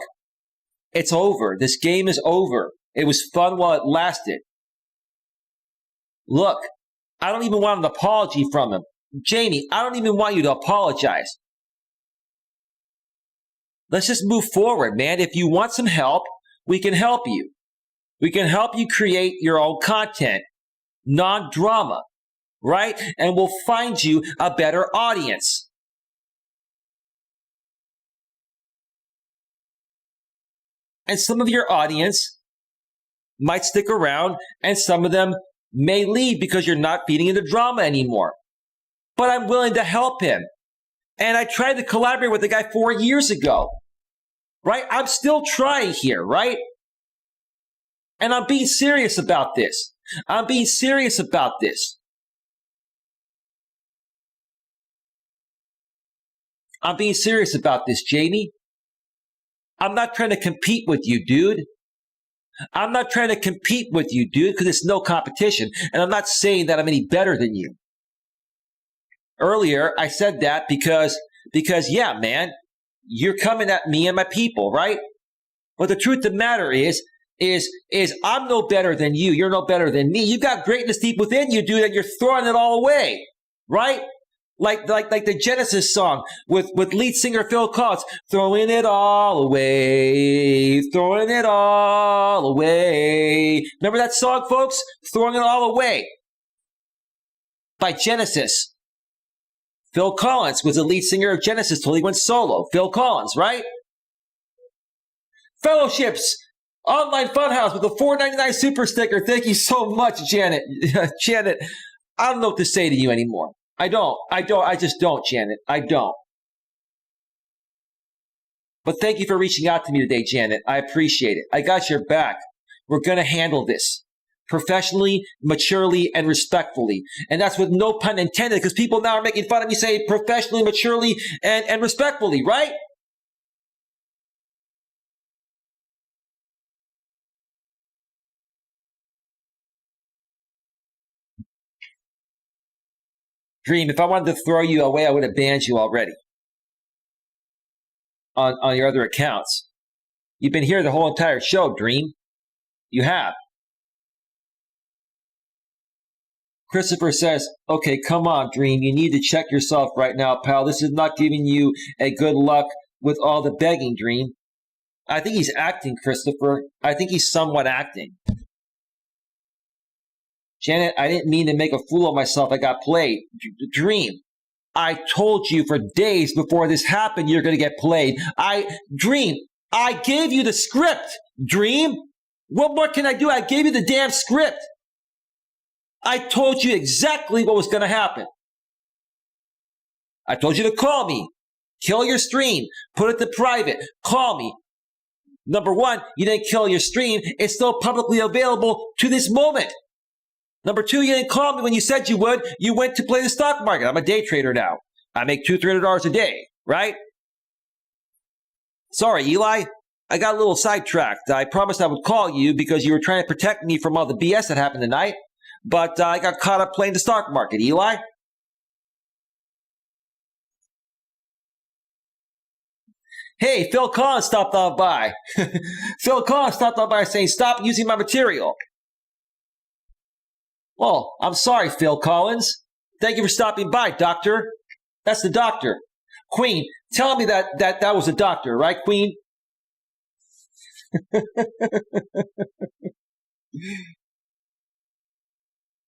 Speaker 1: it's over. This game is over. It was fun while it lasted. Look, I don't even want an apology from him. Jamie, I don't even want you to apologize. Let's just move forward, man. If you want some help, we can help you. We can help you create your own content, non-drama, right? And we'll find you a better audience. And some of your audience might stick around, and some of them may leave because you're not feeding into drama anymore. But I'm willing to help him. And I tried to collaborate with the guy 4 years ago, right? I'm still trying here, right? And I'm being serious about this. I'm being serious about this. I'm being serious about this, Jamie. I'm not trying to compete with you, dude. I'm not trying to compete with you, dude, because it's no competition. And I'm not saying that I'm any better than you. Earlier, I said that because yeah, man, you're coming at me and my people, right? But the truth of the matter is I'm no better than you. You're no better than me. You got greatness deep within you, dude, and you're throwing it all away, right? Like the Genesis song with lead singer Phil Collins, throwing it all away, throwing it all away. Remember that song, folks? Throwing it all away by Genesis. Phil Collins was the lead singer of Genesis till he went solo. Phil Collins, right? Fellowships, Online Funhouse with the $4.99 super sticker. Thank you so much, Janet. Janet, I don't know what to say to you anymore. I just don't, Janet. I don't. But thank you for reaching out to me today, Janet. I appreciate it. I got your back. We're going to handle this professionally, maturely, and respectfully. And that's with no pun intended, because people now are making fun of me saying professionally, maturely, and respectfully, right? Dream, if I wanted to throw you away, I would have banned you already on your other accounts. You've been here the whole entire show, Dream. You have. Christopher says, okay, come on, Dream. You need to check yourself right now, pal. This is not giving you a good luck with all the begging, Dream. I think he's acting, Christopher. I think he's somewhat acting. Janet, I didn't mean to make a fool of myself. I got played. Dream, I told you for days before this happened you're going to get played. Dream, I gave you the script. Dream, what more can I do? I gave you the damn script. I told you exactly what was going to happen. I told you to call me, kill your stream, put it to private, call me. Number one, you didn't kill your stream. It's still publicly available to this moment. Number two, you didn't call me when you said you would. You went to play the stock market. I'm a day trader now. I make $200-$300 a day, right? Sorry, Eli. I got a little sidetracked. I promised I would call you because you were trying to protect me from all the BS that happened tonight. But I got caught up playing the stock market, Eli. Hey, Phil Collins stopped on by. Phil Collins stopped on by saying, stop using my material. Oh, I'm sorry, Phil Collins. Thank you for stopping by, doctor. That's the doctor. Queen, tell me that was a doctor, right, Queen?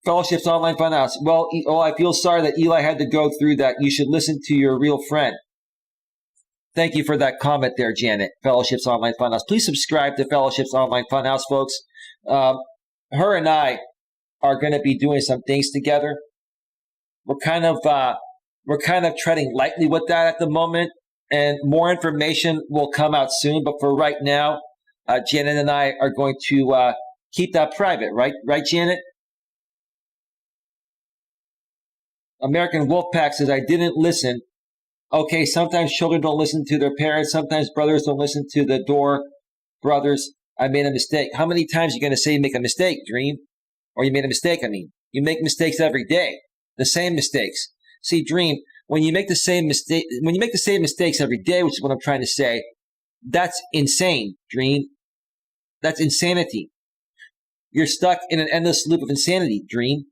Speaker 1: Fellowships Online Funhouse. Well, I feel sorry that Eli had to go through that. You should listen to your real friend. Thank you for that comment there, Janet. Fellowships Online Funhouse. Please subscribe to Fellowships Online Funhouse, folks. Her and I are going to be doing some things together. We're kind of treading lightly with that at the moment, and more information will come out soon. But for right now, Janet and I are going to keep that private, right? Right, Janet? American Wolfpack says, I didn't listen. Okay, sometimes children don't listen to their parents. Sometimes brothers don't listen to the door brothers. I made a mistake. How many times are you going to say you make a mistake, Dream? Or you made a mistake, I mean. You make mistakes every day. The same mistakes. See, Dream, when you make the same mistakes every day, which is what I'm trying to say, that's insane, Dream. That's insanity. You're stuck in an endless loop of insanity, Dream.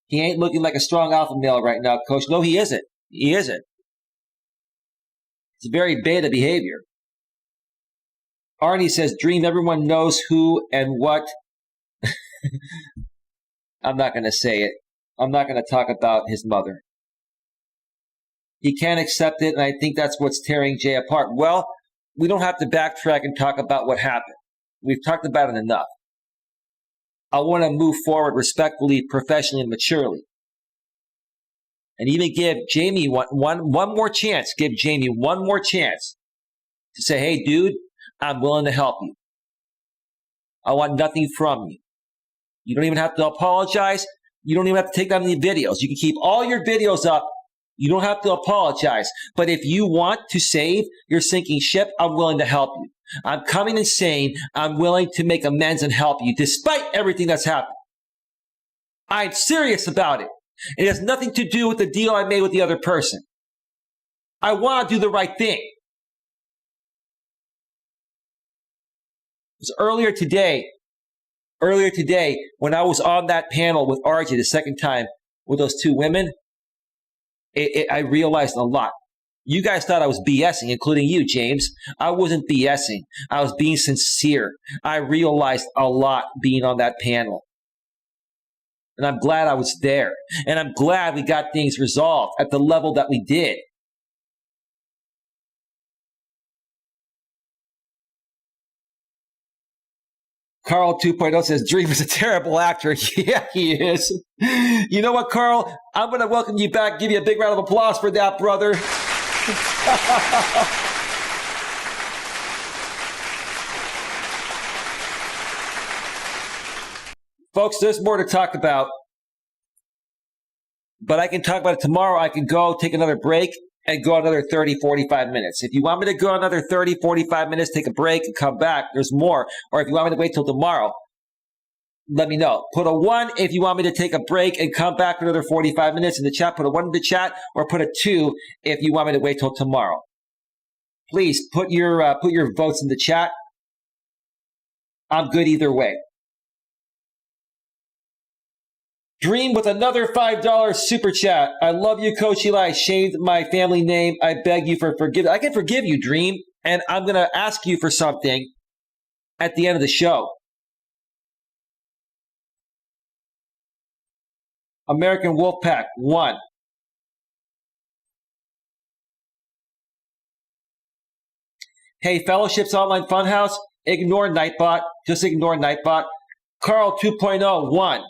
Speaker 1: He ain't looking like a strong alpha male right now, Coach. No, he isn't. He isn't. It's very beta behavior. Arnie says, Dream, everyone knows who and what. I'm not going to say it. I'm not going to talk about his mother. He can't accept it, and I think that's what's tearing Jay apart. Well, we don't have to backtrack and talk about what happened. We've talked about it enough. I want to move forward respectfully, professionally, and maturely. And even give Jamie one more chance. Give Jamie one more chance to say, hey, dude, I'm willing to help you. I want nothing from you. You don't even have to apologize. You don't even have to take down any videos. You can keep all your videos up. You don't have to apologize. But if you want to save your sinking ship, I'm willing to help you. I'm coming and saying I'm willing to make amends and help you despite everything that's happened. I'm serious about it. It has nothing to do with the deal I made with the other person. I want to do the right thing. It was earlier today, when I was on that panel with RJ the second time with those two women, I realized a lot. You guys thought I was BSing, including you, James. I wasn't BSing. I was being sincere. I realized a lot being on that panel. And I'm glad I was there. And I'm glad we got things resolved at the level that we did. Carl 2.0 says, Dream is a terrible actor. Yeah, he is. You know what, Carl? I'm going to welcome you back. Give you a big round of applause for that, brother. Folks, there's more to talk about. But I can talk about it tomorrow. I can go take another break and go another 30, 45 minutes. If you want me to go another 30, 45 minutes, take a break and come back, there's more. Or if you want me to wait till tomorrow, let me know. Put a 1 if you want me to take a break and come back for another 45 minutes in the chat. Put a 1 in the chat, or put a 2 if you want me to wait till tomorrow. Please put your votes in the chat. I'm good either way. Dream with another $5 super chat. I love you, Coach Eli. I shaved my family name. I beg you for forgiveness. I can forgive you, Dream, and I'm going to ask you for something at the end of the show. American Wolfpack, 1. Hey, Fellowships Online Funhouse, ignore Nightbot. Just ignore Nightbot. Carl 2.0, 1.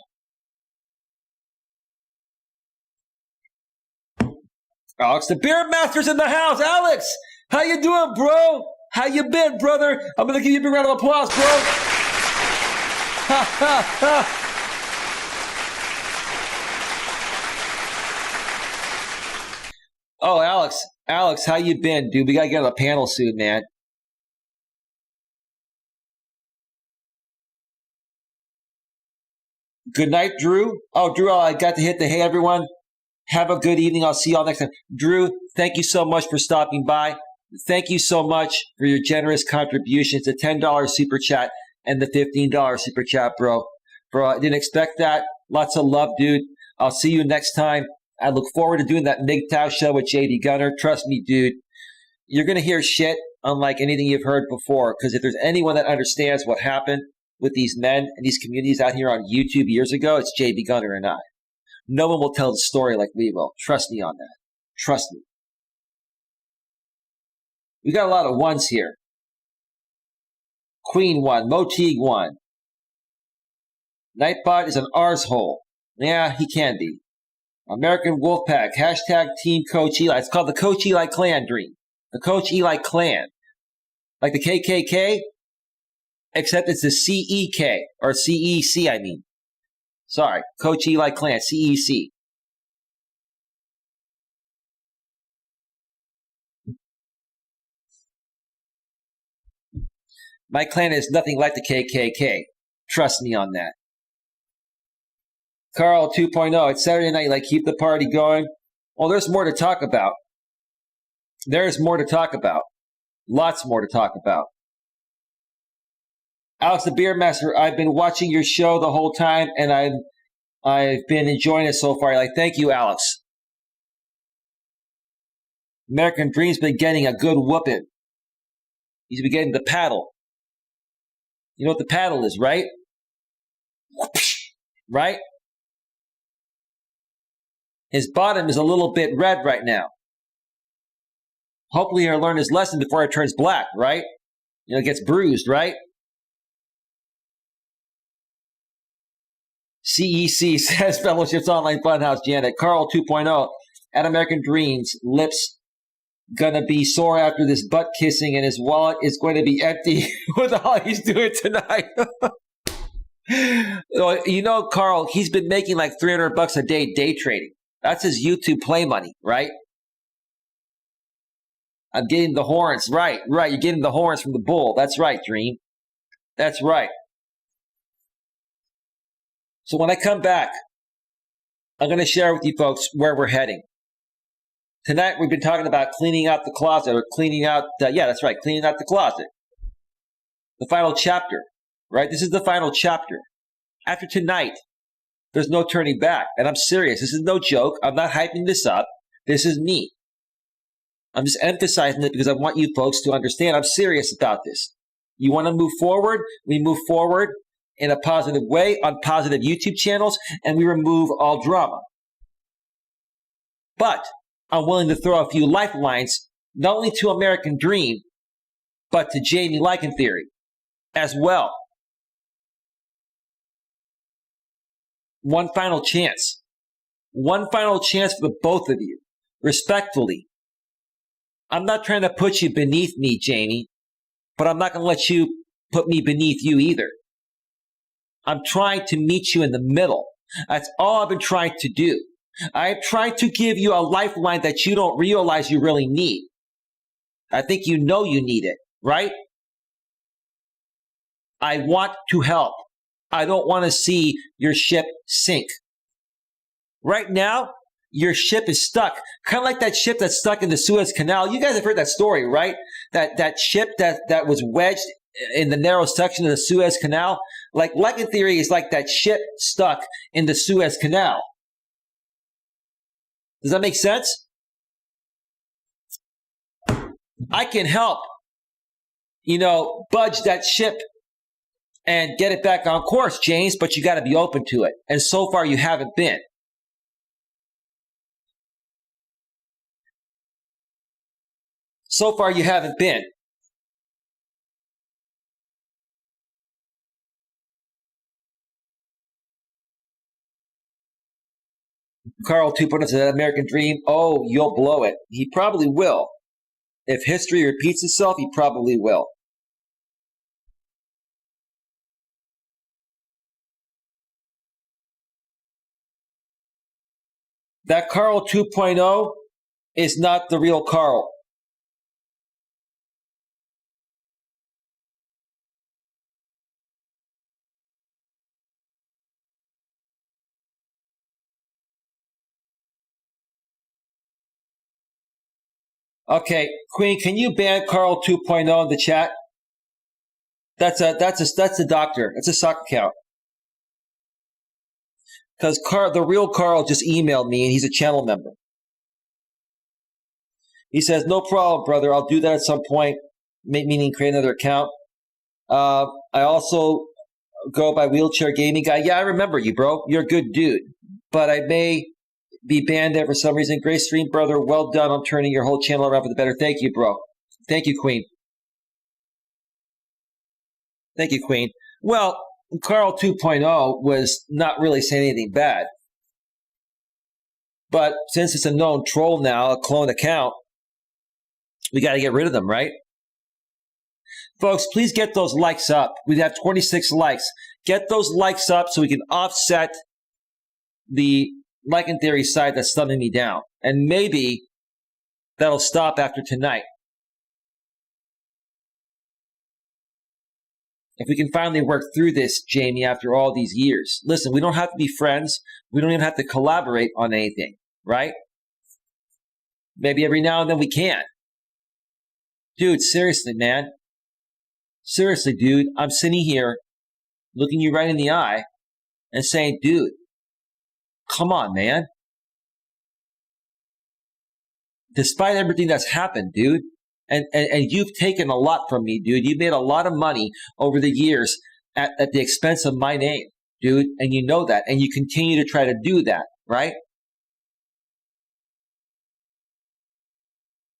Speaker 1: Alex, the Beer Master's in the house. Alex, how you doing, bro? How you been, brother? I'm going to give you a big round of applause, bro. Ha, ha, ha. Oh, Alex, how you been, dude? We got to get on the panel soon, man. Good night, Drew. Oh, Drew, I got to hit the hey, everyone. Have a good evening. I'll see you all next time. Drew, thank you so much for stopping by. Thank you so much for your generous contributions, the $10 super chat and the $15 super chat, bro. Bro, I didn't expect that. Lots of love, dude. I'll see you next time. I look forward to doing that MGTOW show with JD Gunner. Trust me, dude. You're going to hear shit unlike anything you've heard before, because if there's anyone that understands what happened with these men and these communities out here on YouTube years ago, it's JD Gunner and I. No one will tell the story like we will. Trust me on that. Trust me. We got a lot of 1s here. Queen 1. Motig 1. Nightbot is an arsehole. Yeah, he can be. American Wolfpack. Hashtag Team Coach Eli. It's called the Coach Eli Clan, Dream. The Coach Eli Clan. Like the KKK, except it's the CEK. Or CEC, I mean. Sorry, Coach Eli Clan, CEC. My clan is nothing like the KKK. Trust me on that. Carl 2.0, it's Saturday night, like keep the party going. Well, there's more to talk about. There's more to talk about. Lots more to talk about. Alex the Beer Master, I've been watching your show the whole time, and I've been enjoying it so far. Like, thank you, Alex. American Dream's been getting a good whooping. He's been getting the paddle. You know what the paddle is, right? Right? His bottom is a little bit red right now. Hopefully he'll learn his lesson before it turns black, right? You know, it gets bruised, right? CEC says Fellowships Online Funhouse, Janet. Carl 2.0, at American Dreams, lips gonna be sore after this butt kissing, and his wallet is going to be empty with all he's doing tonight. You know, Carl, he's been making like $300 a day trading. That's his YouTube play money, right? I'm getting the horns. Right. You're getting the horns from the bull. That's right, Dream. That's right. So when I come back, I'm going to share with you folks where we're heading. Tonight, we've been talking about cleaning out the closet, or cleaning out, that's right, cleaning out the closet. The final chapter, right? This is the final chapter. After tonight, there's no turning back. And I'm serious. This is no joke. I'm not hyping this up. This is me. I'm just emphasizing it because I want you folks to understand I'm serious about this. You want to move forward? We move forward in a positive way on positive YouTube channels, and we remove all drama. But I'm willing to throw a few lifelines, not only to American Dream, but to Jamie Lycan Theory as well. One final chance. One final chance for the both of you, respectfully. I'm not trying to put you beneath me, Jamie, but I'm not going to let you put me beneath you either. I'm trying to meet you in the middle. That's all I've been trying to do. I've tried to give you a lifeline that you don't realize you really need. I think you know you need it, right? I want to help. I don't want to see your ship sink. Right now, your ship is stuck. Kind of like that ship that's stuck in the Suez Canal. You guys have heard that story, right? That ship that was wedged in the narrow section of the Suez Canal. Like Lycan Theory is like that ship stuck in the Suez Canal. Does that make sense? I can help, budge that ship and get it back on course, James, but you got to be open to it. And so far, you haven't been. So far, you haven't been. Carl 2.0 said, American Dream, oh, you'll blow it. He probably will. If history repeats itself, he probably will. That Carl 2.0 is not the real Carl. Okay, Queen, can you ban Carl 2.0 in the chat? That's a doctor. That's a sock account. Because the real Carl just emailed me and he's a channel member. He says, no problem, brother. I'll do that at some point, meaning create another account. I also go by Wheelchair Gaming Guy. Yeah, I remember you, bro. You're a good dude. But I may be banned there for some reason. Great stream, brother. Well done on turning your whole channel around for the better. Thank you, bro. Thank you, Queen. Thank you, Queen. Well, Carl 2.0 was not really saying anything bad. But since it's a known troll now, a clone account, we got to get rid of them, right? Folks, please get those likes up. We have 26 likes. Get those likes up so we can offset the Lycan Theory side that's thumbing me down. And maybe that'll stop after tonight. If we can finally work through this, Jamie, after all these years. Listen, we don't have to be friends. We don't even have to collaborate on anything, right? Maybe every now and then we can. Dude, seriously, man. Seriously, dude, I'm sitting here looking you right in the eye and saying, dude, come on, man. Despite everything that's happened, dude, and you've taken a lot from me, dude. You've made a lot of money over the years at the expense of my name, dude, and you know that, and you continue to try to do that, right?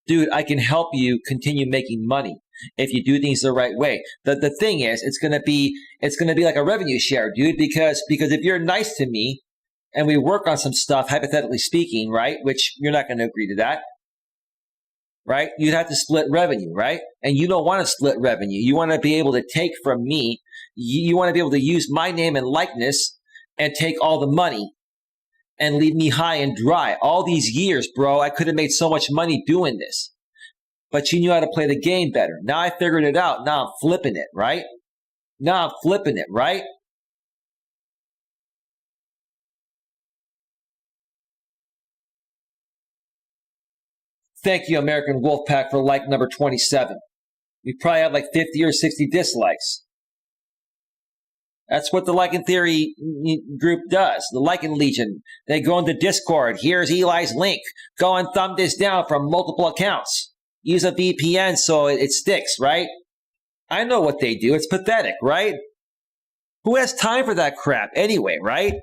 Speaker 1: Dude, I can help you continue making money if you do things the right way. The thing is, it's gonna be like a revenue share, dude, because if you're nice to me and we work on some stuff, hypothetically speaking, right, which you're not gonna agree to that, right? You'd have to split revenue, right? And you don't want to split revenue. You want to be able to take from me. You want to be able to use my name and likeness and take all the money and leave me high and dry. All these years, bro, I could have made so much money doing this. But you knew how to play the game better. Now I figured it out. Now I'm flipping it, right? Thank you, American Wolfpack, for like number 27. We probably have like 50 or 60 dislikes. That's what the Lycan Theory group does. The Lycan Legion. They go into Discord. Here's Eli's link. Go and thumb this down from multiple accounts. Use a VPN so it sticks, right? I know what they do. It's pathetic, right? Who has time for that crap anyway, right?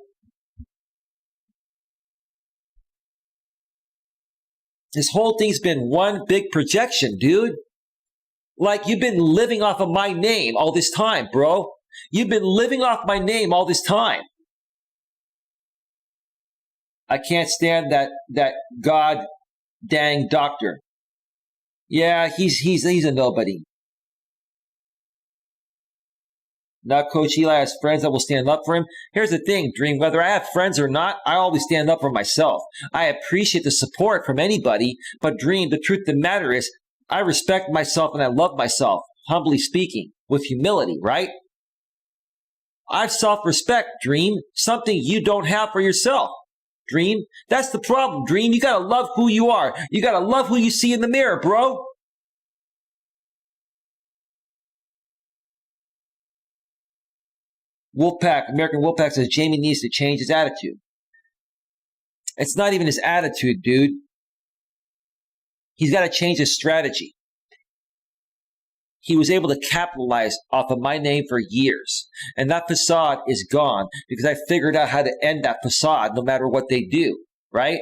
Speaker 1: This whole thing's been one big projection, dude. Like, you've been living off of my name all this time, bro. You've been living off my name all this time. I can't stand that god dang doctor. Yeah, he's a nobody. Now Coach Eli has friends that will stand up for him. Here's the thing, Dream, whether I have friends or not, I always stand up for myself. I appreciate the support from anybody, but Dream, the truth of the matter is, I respect myself and I love myself, humbly speaking, with humility, right? I have self-respect, Dream, something you don't have for yourself, Dream. That's the problem, Dream. You gotta love who you are. You gotta love who you see in the mirror, bro. Wolfpack, American Wolfpack says Jamie needs to change his attitude. It's not even his attitude, dude. He's got to change his strategy. He was able to capitalize off of my name for years. And that facade is gone because I figured out how to end that facade no matter what they do, right?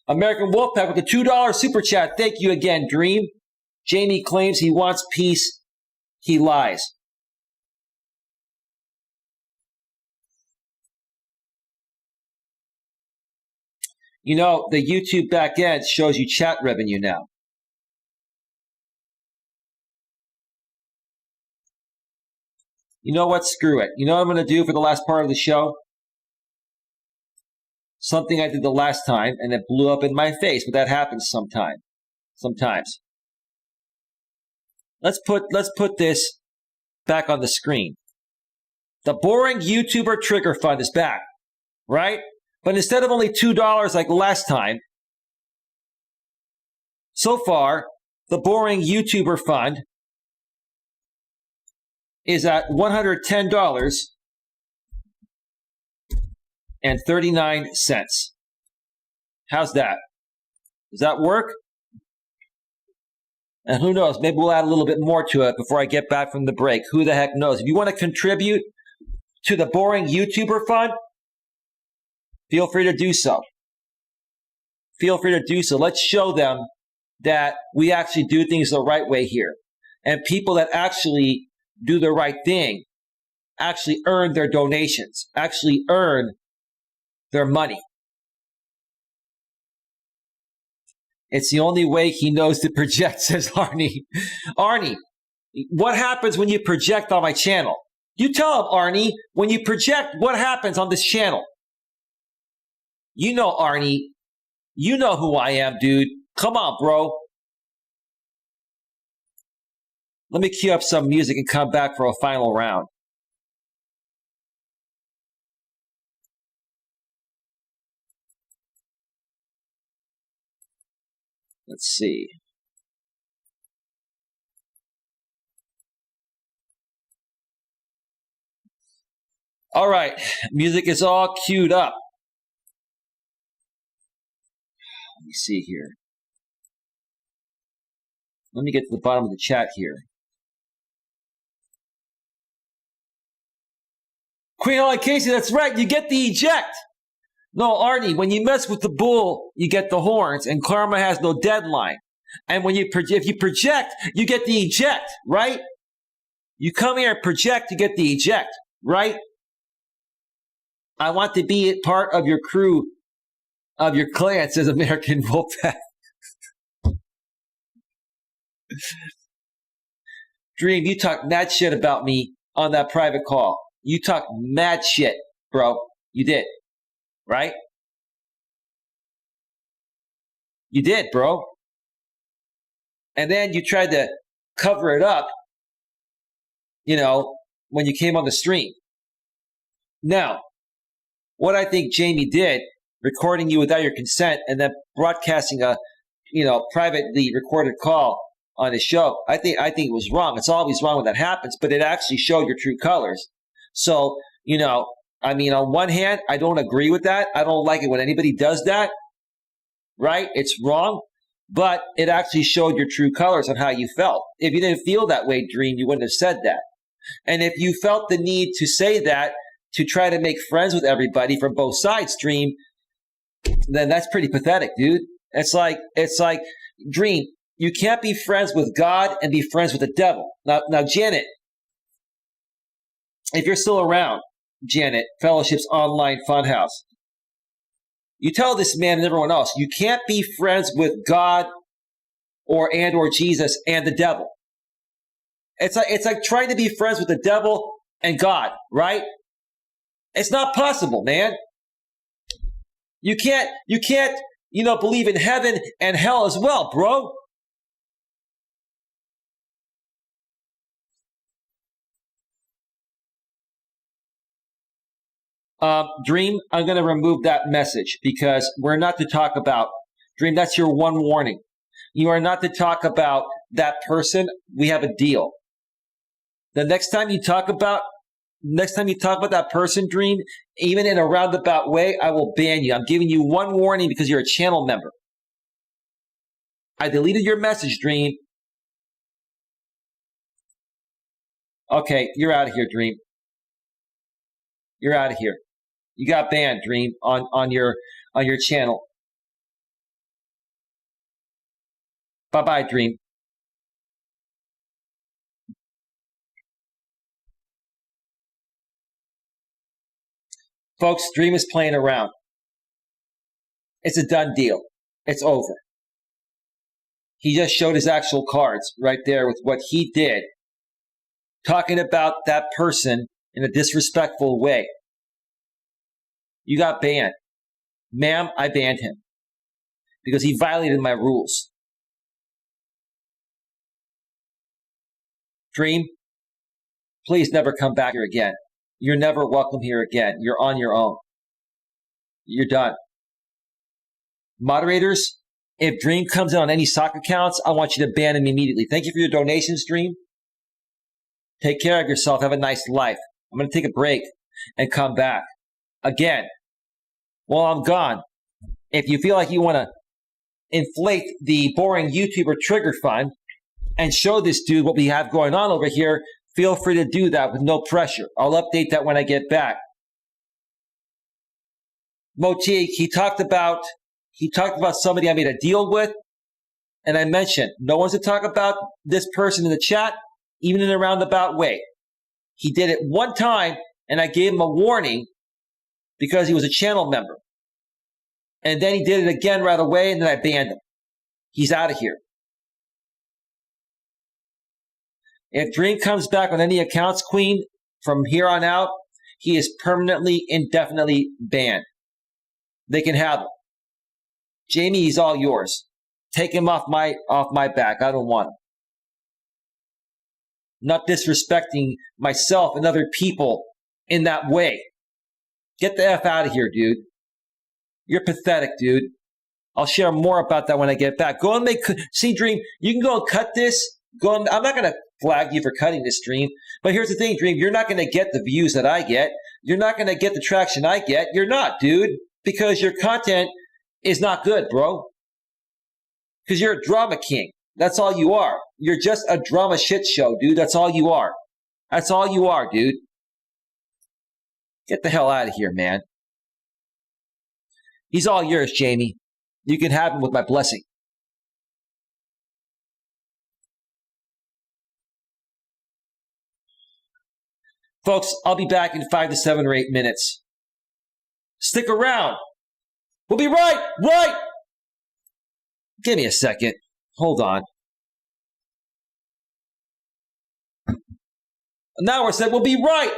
Speaker 1: American Wolfpack with a $2 super chat. Thank you again, Dream. Jamie claims he wants peace. He lies. You know, the YouTube back end shows you chat revenue now. You know what? Screw it. You know what I'm going to do for the last part of the show? Something I did the last time, and it blew up in my face, but that happens sometimes. Let's put this back on the screen. The boring YouTuber trigger fund is back, right? But instead of only $2 like last time, so far, the boring YouTuber fund is at $110.39. How's that? Does that work? And who knows, maybe we'll add a little bit more to it before I get back from the break. Who the heck knows? If you want to contribute to the boring YouTuber fund, feel free to do so. Feel free to do so. Let's show them that we actually do things the right way here. And people that actually do the right thing actually earn their donations, actually earn their money. It's the only way he knows to project, says Arnie. Arnie, what happens when you project on my channel? You tell him, Arnie, when you project, what happens on this channel? You know, Arnie, you know who I am, dude. Come on, bro. Let me cue up some music and come back for a final round. Let's see. All right, music is all queued up. Let me see here. Let me get to the bottom of the chat here. Queen Holly Casey, that's right, you get the eject. No, Arnie, when you mess with the bull, you get the horns, and karma has no deadline. And when if you project, you get the eject, right? You come here and project, you get the eject, right? I want to be a part of your crew, of your clan, says American Wolfpack. Dream, you talk mad shit about me on that private call. You talk mad shit, bro. You did. Right? You did, bro. And then you tried to cover it up, you know, when you came on the stream. Now, what I think Jamie did, recording you without your consent and then broadcasting a, privately recorded call, on his show. I think it was wrong. It's always wrong when that happens, but it actually showed your true colors. So, on one hand, I don't agree with that. I don't like it when anybody does that, right? It's wrong, but it actually showed your true colors on how you felt. If you didn't feel that way, Dream, you wouldn't have said that. And if you felt the need to say that to try to make friends with everybody from both sides, Dream, then that's pretty pathetic, dude. It's like, Dream, you can't be friends with God and be friends with the devil. Now, Janet, if you're still around, Janet, Fellowship's online funhouse, you tell this man and everyone else, you can't be friends with God or Jesus and the devil. It's like trying to be friends with the devil and God, right? It's not possible, man. You can't, believe in heaven and hell as well, bro. Dream, I'm going to remove that message because we're not to talk about, Dream, that's your one warning. You are not to talk about that person. We have a deal. The next time you talk about that person, Dream, even in a roundabout way, I will ban you. I'm giving you one warning because you're a channel member. I deleted your message, Dream. Okay, you're out of here, Dream. You're out of here. You got banned, Dream, on your channel. Bye-bye, Dream. Folks, Dream is playing around. It's a done deal. It's over. He just showed his actual cards right there with what he did, talking about that person in a disrespectful way. You got banned. Ma'am, I banned him because he violated my rules. Dream, please never come back here again. You're never welcome here again. You're on your own. You're done. Moderators, if Dream comes in on any sock accounts, I want you to ban him immediately. Thank you for your donations, Dream. Take care of yourself. Have a nice life. I'm going to take a break and come back. Again, while I'm gone, if you feel like you want to inflate the boring YouTuber trigger fund and show this dude what we have going on over here, feel free to do that with no pressure. I'll update that when I get back. Motique, he talked about somebody I made a deal with, and I mentioned no one's to talk about this person in the chat, even in a roundabout way. He did it one time, and I gave him a warning because he was a channel member. And then he did it again right away, and then I banned him. He's out of here. If Dream comes back on any accounts, Queen, from here on out, he is permanently, indefinitely banned. They can have him. Jamie, he's all yours. Take him off my back. I don't want him. Not disrespecting myself and other people in that way. Get the F out of here, dude. You're pathetic, dude. I'll share more about that when I get back. Go and see, Dream, you can go and cut this. I'm not going to flag you for cutting this, Dream. But here's the thing, Dream. You're not going to get the views that I get. You're not going to get the traction I get. You're not, dude. Because your content is not good, bro. Because you're a drama king. That's all you are. You're just a drama shit show, dude. That's all you are. That's all you are, dude. Get the hell out of here, man. He's all yours, Jamie. You can have him with my blessing. Folks, I'll be back in 5 to 7 or 8 minutes. Stick around. We'll be right. Give me a second. Hold on. Now we're set. We'll be right.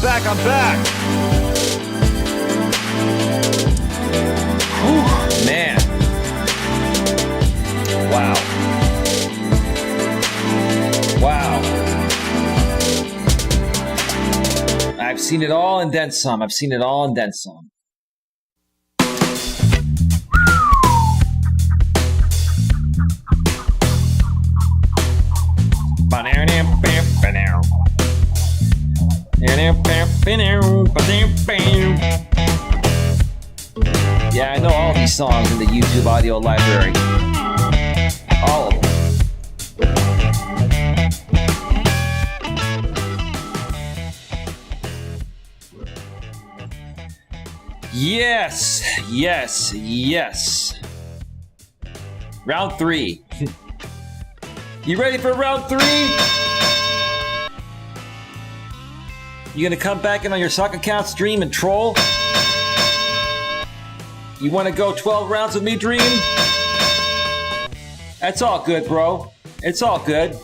Speaker 1: I'm back. Whew, man. Wow. Wow. I've seen it all and then some. I've seen it all and then some. Yeah, I know all these songs in the YouTube audio library. All of them. Yes, yes, yes. Round 3. You ready for round 3? You gonna come back in on your sock account stream and troll? You wanna go 12 rounds with me, Dream? That's all good, bro. It's all good.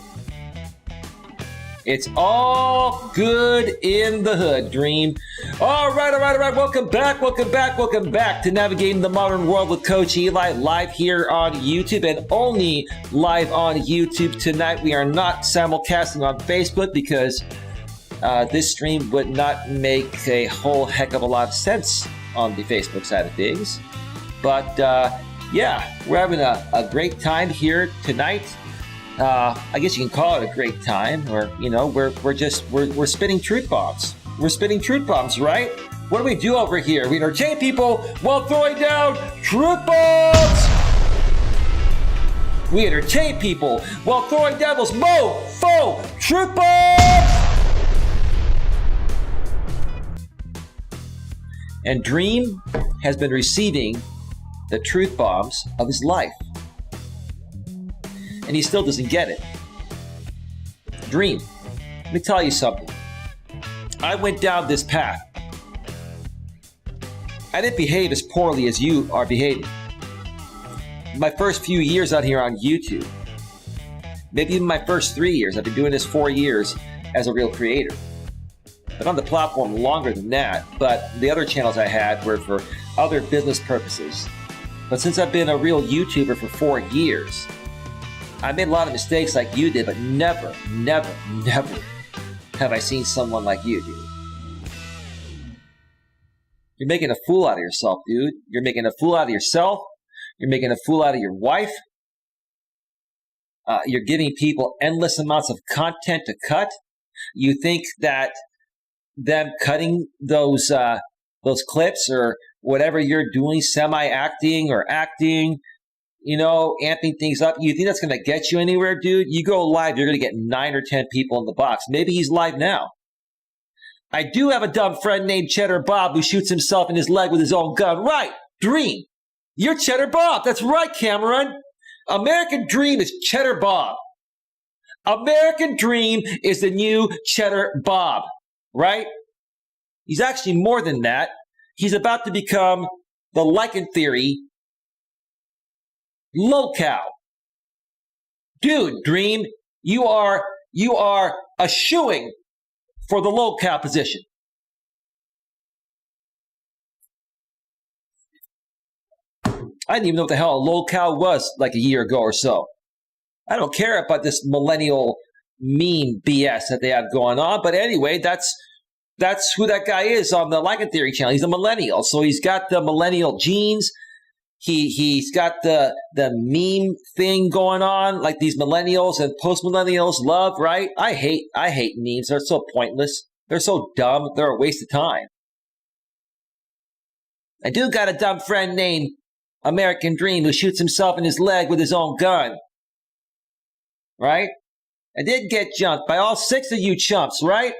Speaker 1: It's all good in the hood, Dream. All right. Welcome back to Navigating the Modern World with Coach Eli, live here on YouTube and only live on YouTube tonight. We are not simulcasting on Facebook because this stream would not make a whole heck of a lot of sense on the Facebook side of things. But yeah, we're having a great time here tonight. I guess you can call it a great time, or we're spitting truth bombs. We're spitting truth bombs, right? What do we do over here? We entertain people while throwing down truth bombs. We entertain people while throwing down those mofo truth bombs. And Dream has been receiving the truth bombs of his life. And he still doesn't get it. Dream, let me tell you something. I went down this path. I didn't behave as poorly as you are behaving. My first few years out here on YouTube, maybe even my first 3 years, I've been doing this 4 years as a real creator. Been on the platform longer than that, but the other channels I had were for other business purposes. But since I've been a real YouTuber for 4 years, I made a lot of mistakes like you did, but never have I seen someone like you, dude. You're making a fool out of yourself, dude. You're making a fool out of yourself. You're making a fool out of your wife. You're giving people endless amounts of content to cut. You think that them cutting those clips or whatever you're doing, semi-acting or acting, amping things up, you think that's going to get you anywhere, dude? You go live, you're going to get 9 or 10 people in the box. Maybe he's live now. I do have a dumb friend named Cheddar Bob who shoots himself in his leg with his own gun. Right, Dream. You're Cheddar Bob. That's right, Cameron. American Dream is Cheddar Bob. American Dream is the new Cheddar Bob, right? He's actually more than that. He's about to become the Lycan Theory locale. Dude, Dream, you are a shoo-in for the locale position. I didn't even know what the hell a locale was like a year ago or so. I don't care about this millennial meme BS that they have going on, but anyway, that's who that guy is on the Lycan Theory channel. He's a millennial, so he's got the millennial genes. He's got the meme thing going on, like these millennials and post-millennials love, right? I hate memes. They're so pointless. They're so dumb. They're a waste of time. I do got a dumb friend named American Dream who shoots himself in his leg with his own gun. Right? I did get jumped by all 6 of you chumps, right?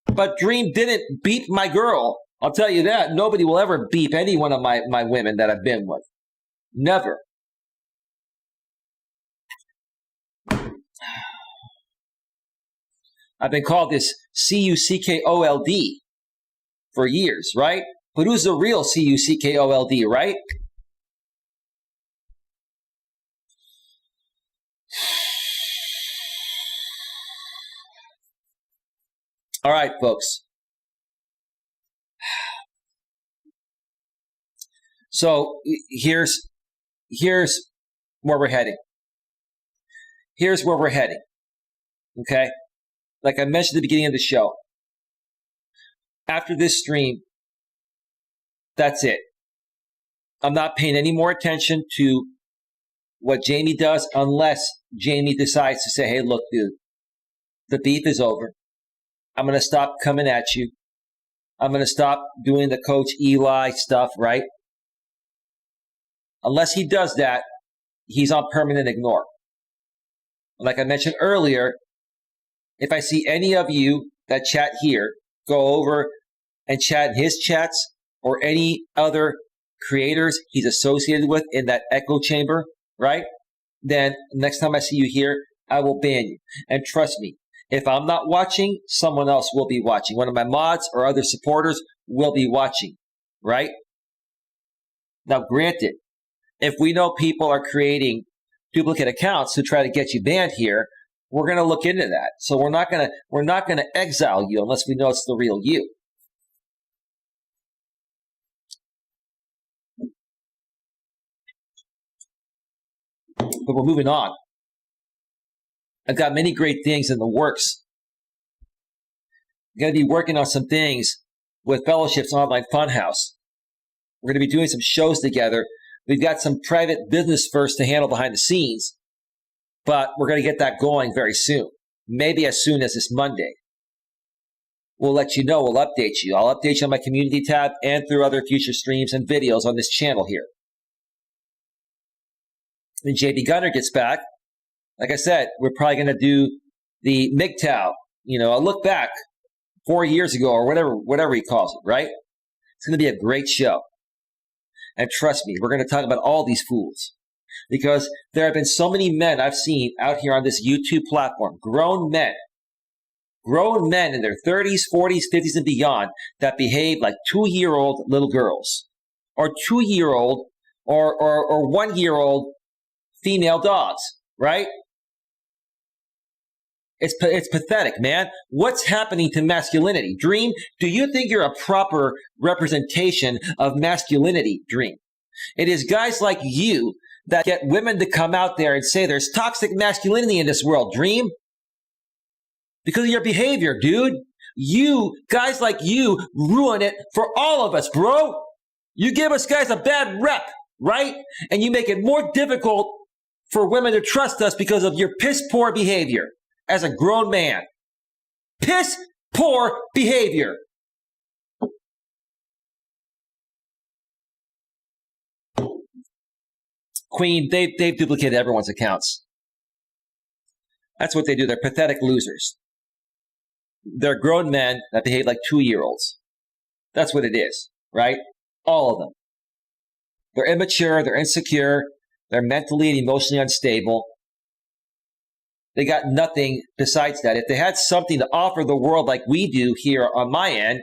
Speaker 1: But Dream didn't beat my girl. I'll tell you that. Nobody will ever beep any one of my women that I've been with. Never. I've been called this C-U-C-K-O-L-D for years, right? But who's the real C-U-C-K-O-L-D, right? All right, folks. So here's where we're heading. Here's where we're heading. Okay? Like I mentioned at the beginning of the show, after this stream, that's it. I'm not paying any more attention to what Jamie does unless Jamie decides to say, hey, look, dude, the beef is over. I'm going to stop coming at you. I'm going to stop doing the Coach Eli stuff, right? Unless he does that, he's on permanent ignore. Like I mentioned earlier, if I see any of you that chat here go over and chat in his chats or any other creators he's associated with in that echo chamber, right? Then next time I see you here, I will ban you. And trust me, if I'm not watching, someone else will be watching. One of my mods or other supporters will be watching, right? Now, granted, if we know people are creating duplicate accounts to try to get you banned here, we're going to look into that. So we're not going to exile you unless we know it's the real you. But we're moving on. I've got many great things in the works. I'm going to be working on some things with Fellowship's Online Funhouse. We're going to be doing some shows together. We've got some private business first to handle behind the scenes, but we're going to get that going very soon. Maybe as soon as this Monday. We'll let you know. We'll update you. I'll update you on my community tab and through other future streams and videos on this channel here. When JB Gunner gets back, like I said, we're probably going to do the MGTOW. I'll look back 4 years ago or whatever he calls it, right? It's going to be a great show. And trust me, we're going to talk about all these fools. Because there have been so many men I've seen out here on this YouTube platform, grown men in their 30s, 40s, 50s, and beyond that behave like 2-year-old little girls or 2-year-old or 1-year-old female dogs, right? It's pathetic, man. What's happening to masculinity? Dream, do you think you're a proper representation of masculinity, Dream? It is guys like you that get women to come out there and say there's toxic masculinity in this world, Dream. Because of your behavior, dude. Guys like you ruin it for all of us, bro. You give us guys a bad rep, right? And you make it more difficult for women to trust us because of your piss poor behavior as a grown man. Piss poor behavior. Queen, they've duplicated everyone's accounts. That's what they do. They're pathetic losers. They're grown men that behave like 2-year-olds. That's what it is, right? All of them. They're immature, they're insecure, they're mentally and emotionally unstable. They got nothing besides that. If they had something to offer the world like we do here on my end,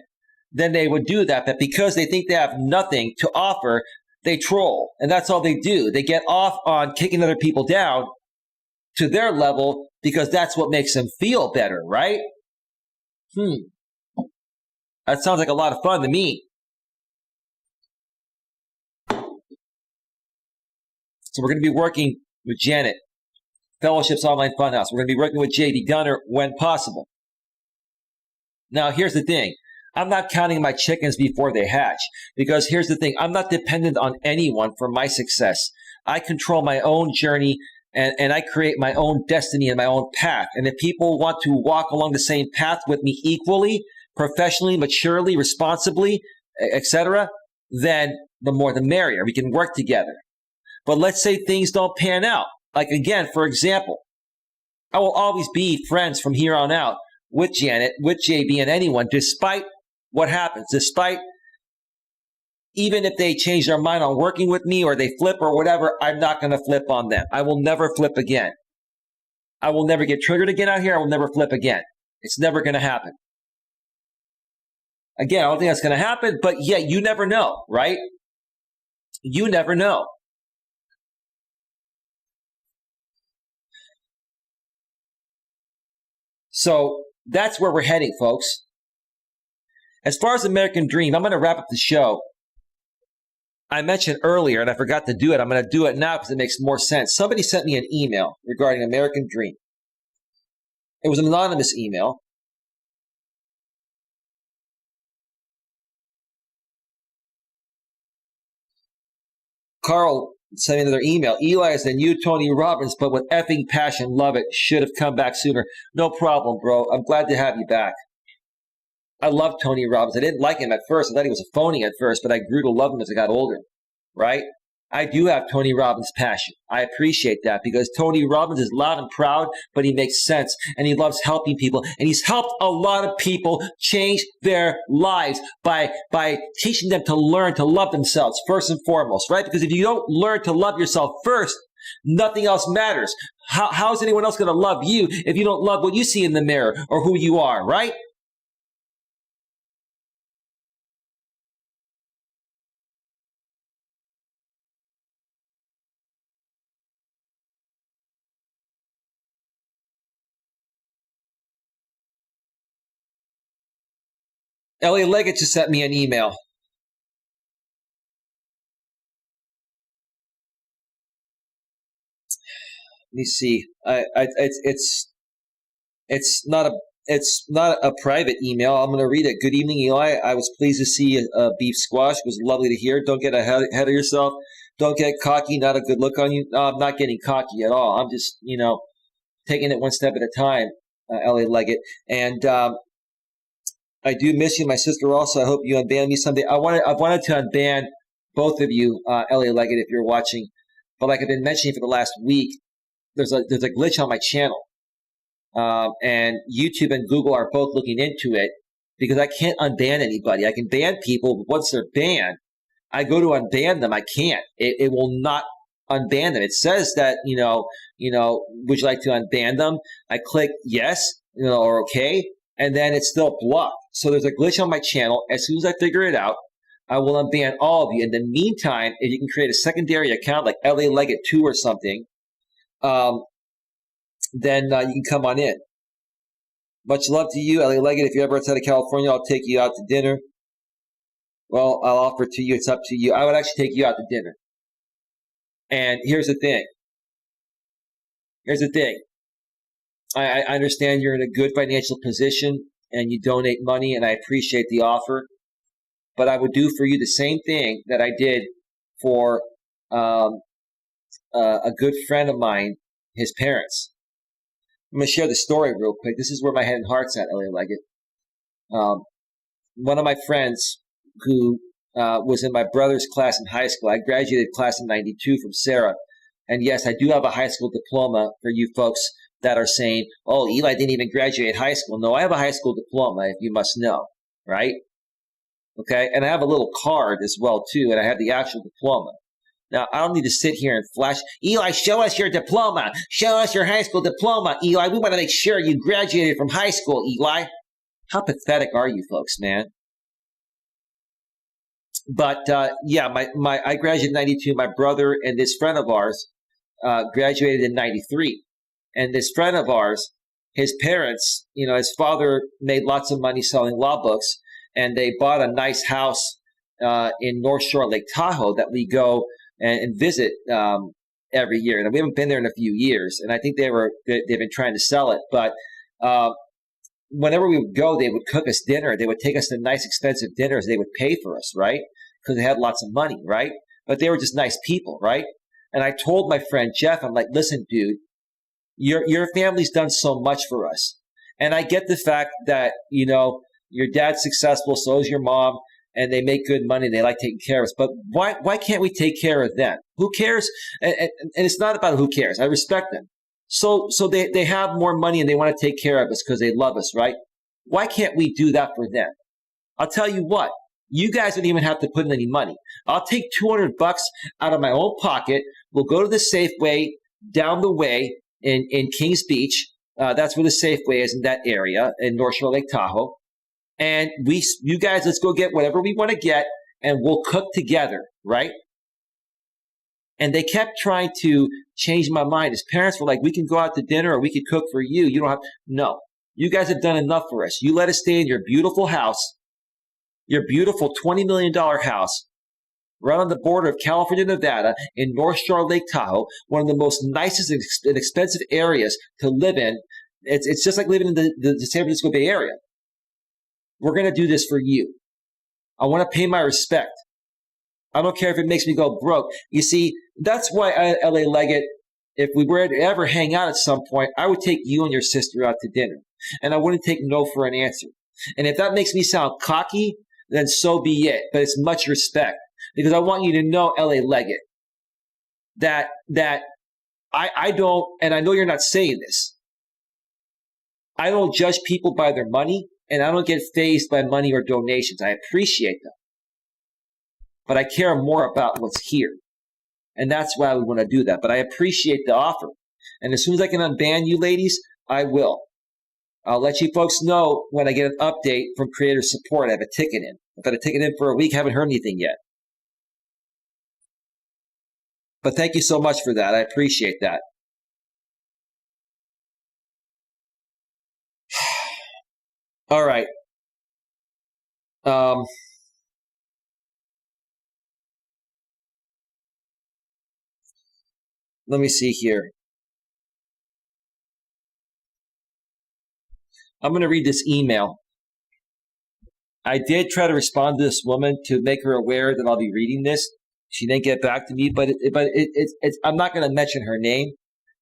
Speaker 1: then they would do that. But because they think they have nothing to offer, they troll. And that's all they do. They get off on kicking other people down to their level because that's what makes them feel better, right? That sounds like a lot of fun to me. So we're going to be working with Janet, Fellowship's Online Funhouse. We're going to be working with JB Gunner when possible. Now, here's the thing. I'm not counting my chickens before they hatch because here's the thing. I'm not dependent on anyone for my success. I control my own journey and I create my own destiny and my own path. And if people want to walk along the same path with me equally, professionally, maturely, responsibly, etc., then the more the merrier. We can work together. But let's say things don't pan out. Like again, for example, I will always be friends from here on out with Janet, with JB, and anyone, despite what happens, despite even if they change their mind on working with me or they flip or whatever, I'm not going to flip on them. I will never flip again. I will never get triggered again out here. I will never flip again. It's never going to happen. Again, I don't think that's going to happen, but yeah, you never know, right? You never know. So that's where we're heading, folks. As far as American Dream, I'm going to wrap up the show. I mentioned earlier, and I forgot to do it. I'm going to do it now because it makes more sense. Somebody sent me an email regarding American Dream. It was an anonymous email. Carl sent me another email. Eli is the new Tony Robbins, but with effing passion. Love it. Should have come back sooner. No problem, bro. I'm glad to have you back. I love Tony Robbins. I didn't like him at first. I thought he was a phony at first, but I grew to love him as I got older, right? I do have Tony Robbins' passion. I appreciate that because Tony Robbins is loud and proud, but he makes sense and he loves helping people. And he's helped a lot of people change their lives by teaching them to learn to love themselves first and foremost, right? Because if you don't learn to love yourself first, nothing else matters. How is anyone else going to love you if you don't love what you see in the mirror or who you are, right? Elliot Leggett just sent me an email. Let me see. It's not a private email. I'm going to read it. Good evening, Eli. I was pleased to see beef squash. It was lovely to hear. Don't get ahead of yourself. Don't get cocky. Not a good look on you. No, I'm not getting cocky at all. I'm just, taking it one step at a time, Elliot Leggett. And I do miss you, my sister. Also, I hope you unban me someday. I've wanted to unban both of you, Elliot Leggett, if you're watching. But like I've been mentioning for the last week, there's a glitch on my channel, and YouTube and Google are both looking into it because I can't unban anybody. I can ban people, but once they're banned, I go to unban them. I can't. It will not unban them. It says that would you like to unban them? I click yes, or okay, and then it's still blocked. So there's a glitch on my channel. As soon as I figure it out, I will unban all of you. In the meantime, if you can create a secondary account like LA Leggett 2 or something, then you can come on in. Much love to you, LA Leggett. If you're ever outside of California, I'll take you out to dinner. Well, I'll offer to you. It's up to you. I would actually take you out to dinner. And here's the thing. I understand you're in a good financial position and you donate money, and I appreciate the offer. But I would do for you the same thing that I did for a good friend of mine, his parents. I'm going to share the story real quick. This is where my head and heart's at, Elliot Leggett. One of my friends who was in my brother's class in high school, I graduated class in 92 from Sarah. And yes, I do have a high school diploma for you folks that are saying, oh, Eli didn't even graduate high school. No, I have a high school diploma, if you must know, right? Okay, and I have a little card as well, too, and I have the actual diploma. Now, I don't need to sit here and flash, Eli, show us your diploma. Show us your high school diploma, Eli. We want to make sure you graduated from high school, Eli. How pathetic are you folks, man? But, yeah, I graduated in 92. My brother and this friend of ours graduated in 93. And this friend of ours, his parents, his father made lots of money selling law books, and they bought a nice house in North Shore, Lake Tahoe, that we go and visit every year. And we haven't been there in a few years, and I think they've been trying to sell it. But whenever we would go, they would cook us dinner. They would take us to nice, expensive dinners. They would pay for us, right? Because they had lots of money, right? But they were just nice people, right? And I told my friend Jeff, I'm like, listen, dude, your family's done so much for us. And I get the fact that, your dad's successful, so is your mom, and they make good money, and they like taking care of us. But why can't we take care of them? Who cares? And it's not about who cares. I respect them. So they have more money, and they want to take care of us because they love us, right? Why can't we do that for them? I'll tell you what. You guys don't even have to put in any money. I'll take $200 out of my own pocket. We'll go to the Safeway down the way in Kings Beach. That's where the Safeway is in that area in North Shore Lake Tahoe. And you guys, let's go get whatever we want to get, and we'll cook together, right? And they kept trying to change my mind. His parents were like, we can go out to dinner or we can cook for you. You don't have, no. You guys have done enough for us. You let us stay in your beautiful house. your beautiful $20 million house right on the border of California, Nevada, in North Shore Lake Tahoe, one of the most nicest and expensive areas to live in. It's just like living in the San Francisco Bay Area. We're going to do this for you. I want to pay my respect. I don't care if it makes me go broke. You see, that's why LA Leggett, if we were to ever hang out at some point, I would take you and your sister out to dinner. And I wouldn't take no for an answer. And if that makes me sound cocky, then so be it. But it's much respect. Because I want you to know, LA Leggett, that I don't, and I know you're not saying this, I don't judge people by their money, and I don't get fazed by money or donations. I appreciate them. But I care more about what's here. And that's why we want to do that. But I appreciate the offer. And as soon as I can unban you ladies, I will. I'll let you folks know when I get an update from creator support. I have a ticket in. I've had a ticket in for a week. Haven't heard anything yet. But thank you so much for that. I appreciate that. All right. Let me see here. I'm going to read this email. I did try to respond to this woman to make her aware that I'll be reading this. She didn't get back to me, but I'm not going to mention her name,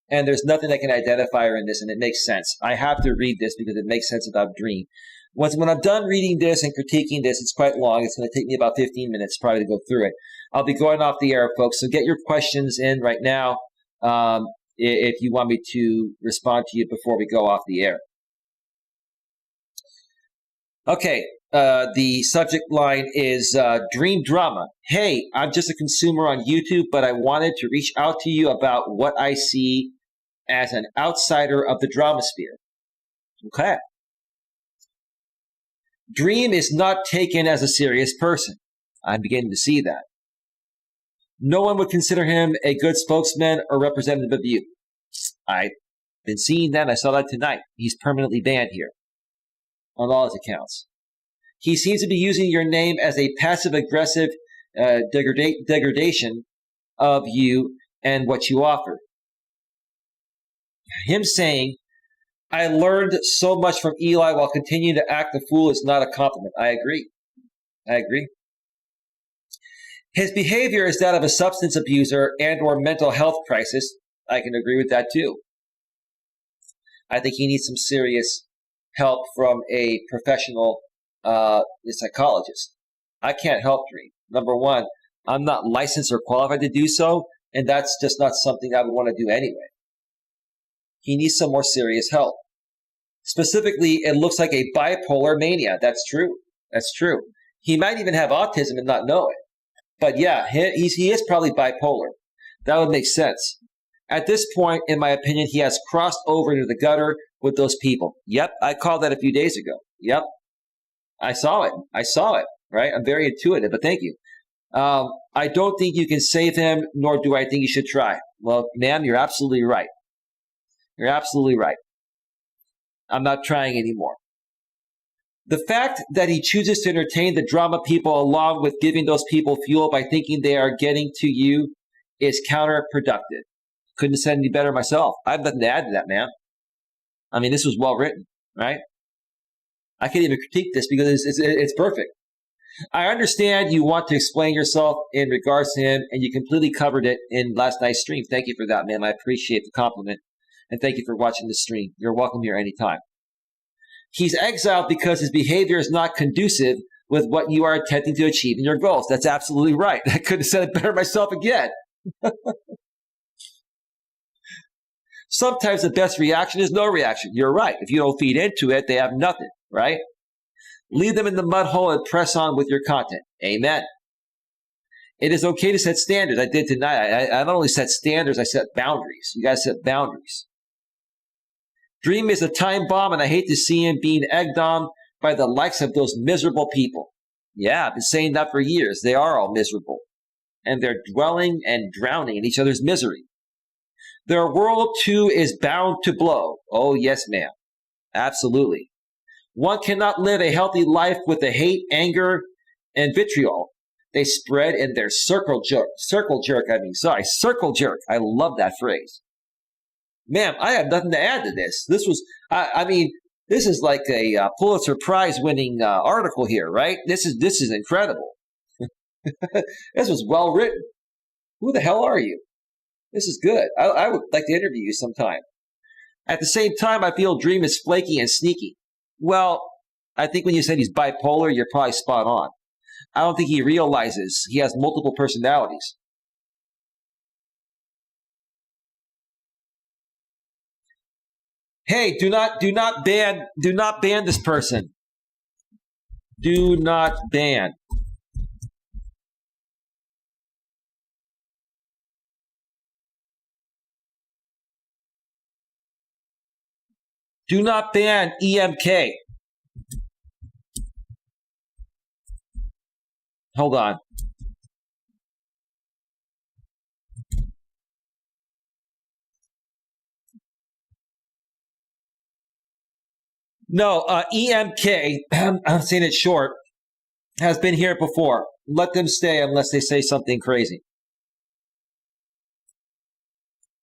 Speaker 1: and there's nothing that can identify her in this, and it makes sense. I have to read this because it makes sense about Dream. When I'm done reading this and critiquing this, it's quite long. It's going to take me about 15 minutes probably to go through it. I'll be going off the air, folks, so get your questions in right now if you want me to respond to you before we go off the air. Okay, the subject line is Dream Drama. Hey, I'm just a consumer on YouTube, but I wanted to reach out to you about what I see as an outsider of the drama sphere. Okay. Dream is not taken as a serious person. I'm beginning to see that. No one would consider him a good spokesman or representative of you. I've been seeing that. I saw that tonight. He's permanently banned here on all his accounts. He seems to be using your name as a passive-aggressive degradation of you and what you offer. Him saying, I learned so much from Eli while continuing to act the fool is not a compliment. I agree. His behavior is that of a substance abuser and or mental health crisis. I can agree with that too. I think he needs some serious help from a professional psychologist. I can't help Dream. Number one, I'm not licensed or qualified to do so, and that's just not something I would want to do anyway. He needs some more serious help. Specifically, it looks like a bipolar mania. That's true. He might even have autism and not know it. But yeah, he is probably bipolar. That would make sense. At this point, in my opinion, he has crossed over into the gutter with those people. Yep, I called that a few days ago. Yep, I saw it, right? I'm very intuitive, but thank you. I don't think you can save him, nor do I think you should try. Well, ma'am, you're absolutely right. I'm not trying anymore. The fact that he chooses to entertain the drama people along with giving those people fuel by thinking they are getting to you is counterproductive. Couldn't have said any better myself. I have nothing to add to that, man. I mean, this was well written, right? I can't even critique this because it's perfect. I understand you want to explain yourself in regards to him, and you completely covered it in last night's stream. Thank you for that, man. I appreciate the compliment, and thank you for watching the stream. You're welcome here anytime. He's exiled because his behavior is not conducive with what you are attempting to achieve in your goals. That's absolutely right. I couldn't have said it better myself again. Sometimes the best reaction is no reaction. You're right. If you don't feed into it, they have nothing, right? Leave them in the mud hole and press on with your content. Amen. It is okay to set standards. I did tonight. I not only set standards, I set boundaries. You guys set boundaries. Dream is a time bomb, and I hate to see him being egged on by the likes of those miserable people. Yeah, I've been saying that for years. They are all miserable. And they're dwelling and drowning in each other's misery. Their world, too, is bound to blow. Oh, yes, ma'am. Absolutely. One cannot live a healthy life with the hate, anger, and vitriol. They spread in their circle jerk. Circle jerk. I love that phrase. Ma'am, I have nothing to add to this. This was, this is like a Pulitzer Prize winning article here, right? This is incredible. This was well written. Who the hell are you? This is good. I would like to interview you sometime. At the same time, I feel Dream is flaky and sneaky. Well, I think when you said he's bipolar, you're probably spot on. I don't think he realizes he has multiple personalities. Hey, do not ban this person. Do not ban. Do not ban EMK. Hold on. No, EMK, I'm saying it short, has been here before. Let them stay unless they say something crazy.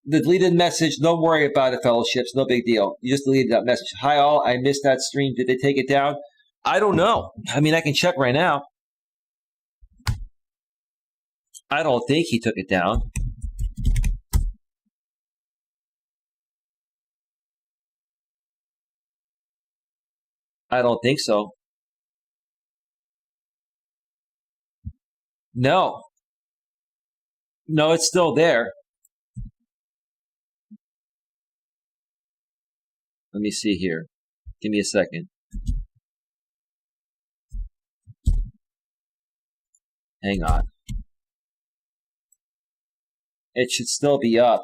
Speaker 1: The deleted message, don't worry about it, fellowships. No big deal. You just deleted that message. Hi, all. I missed that stream. Did they take it down? I don't know. I mean, I can check right now. I don't think he took it down. I don't think so. No. No, it's still there. Let me see here. Give me a second. Hang on. It should still be up.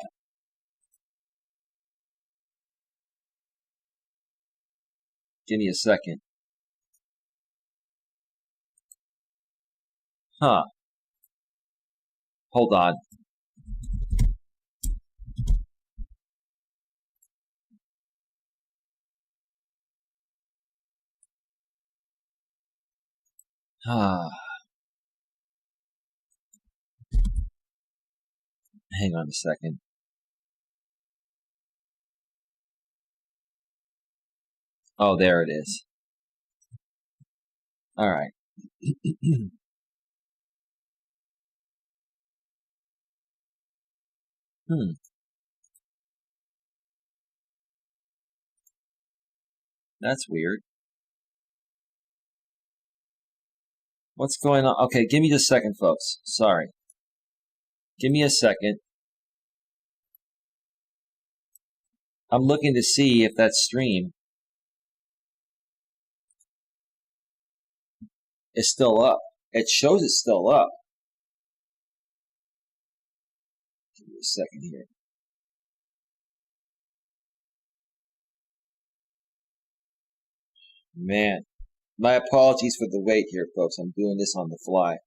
Speaker 1: Give me a second. Huh. Hold on. Hang on a second. Oh, there it is. All right. That's weird. What's going on? Okay, give me just a second, folks. Sorry. Give me a second. I'm looking to see if that stream is still up. It shows it's still up. Give me a second here. Man, my apologies for the wait here, folks. I'm doing this on the fly.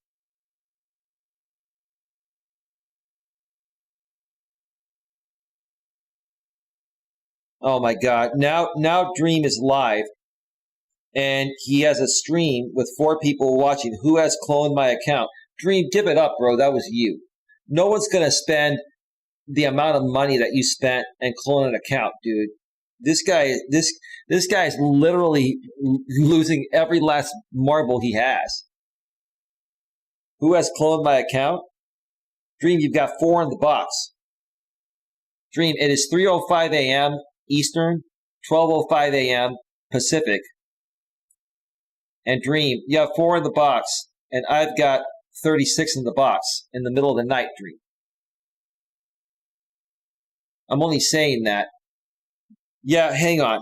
Speaker 1: Oh my God. Now Dream is live and he has a stream with 4 people watching. Who has cloned my account? Dream, give it up, bro. That was you. No one's going to spend the amount of money that you spent and clone an account, dude. This guy is literally losing every last marble he has. Who has cloned my account? Dream, you've got 4 in the box. Dream, it is 3:05 a.m. Eastern, 12:05 a.m. Pacific. And Dream, you have 4 in the box, and I've got 36 in the box in the middle of the night, Dream. I'm only saying that. Yeah, hang on.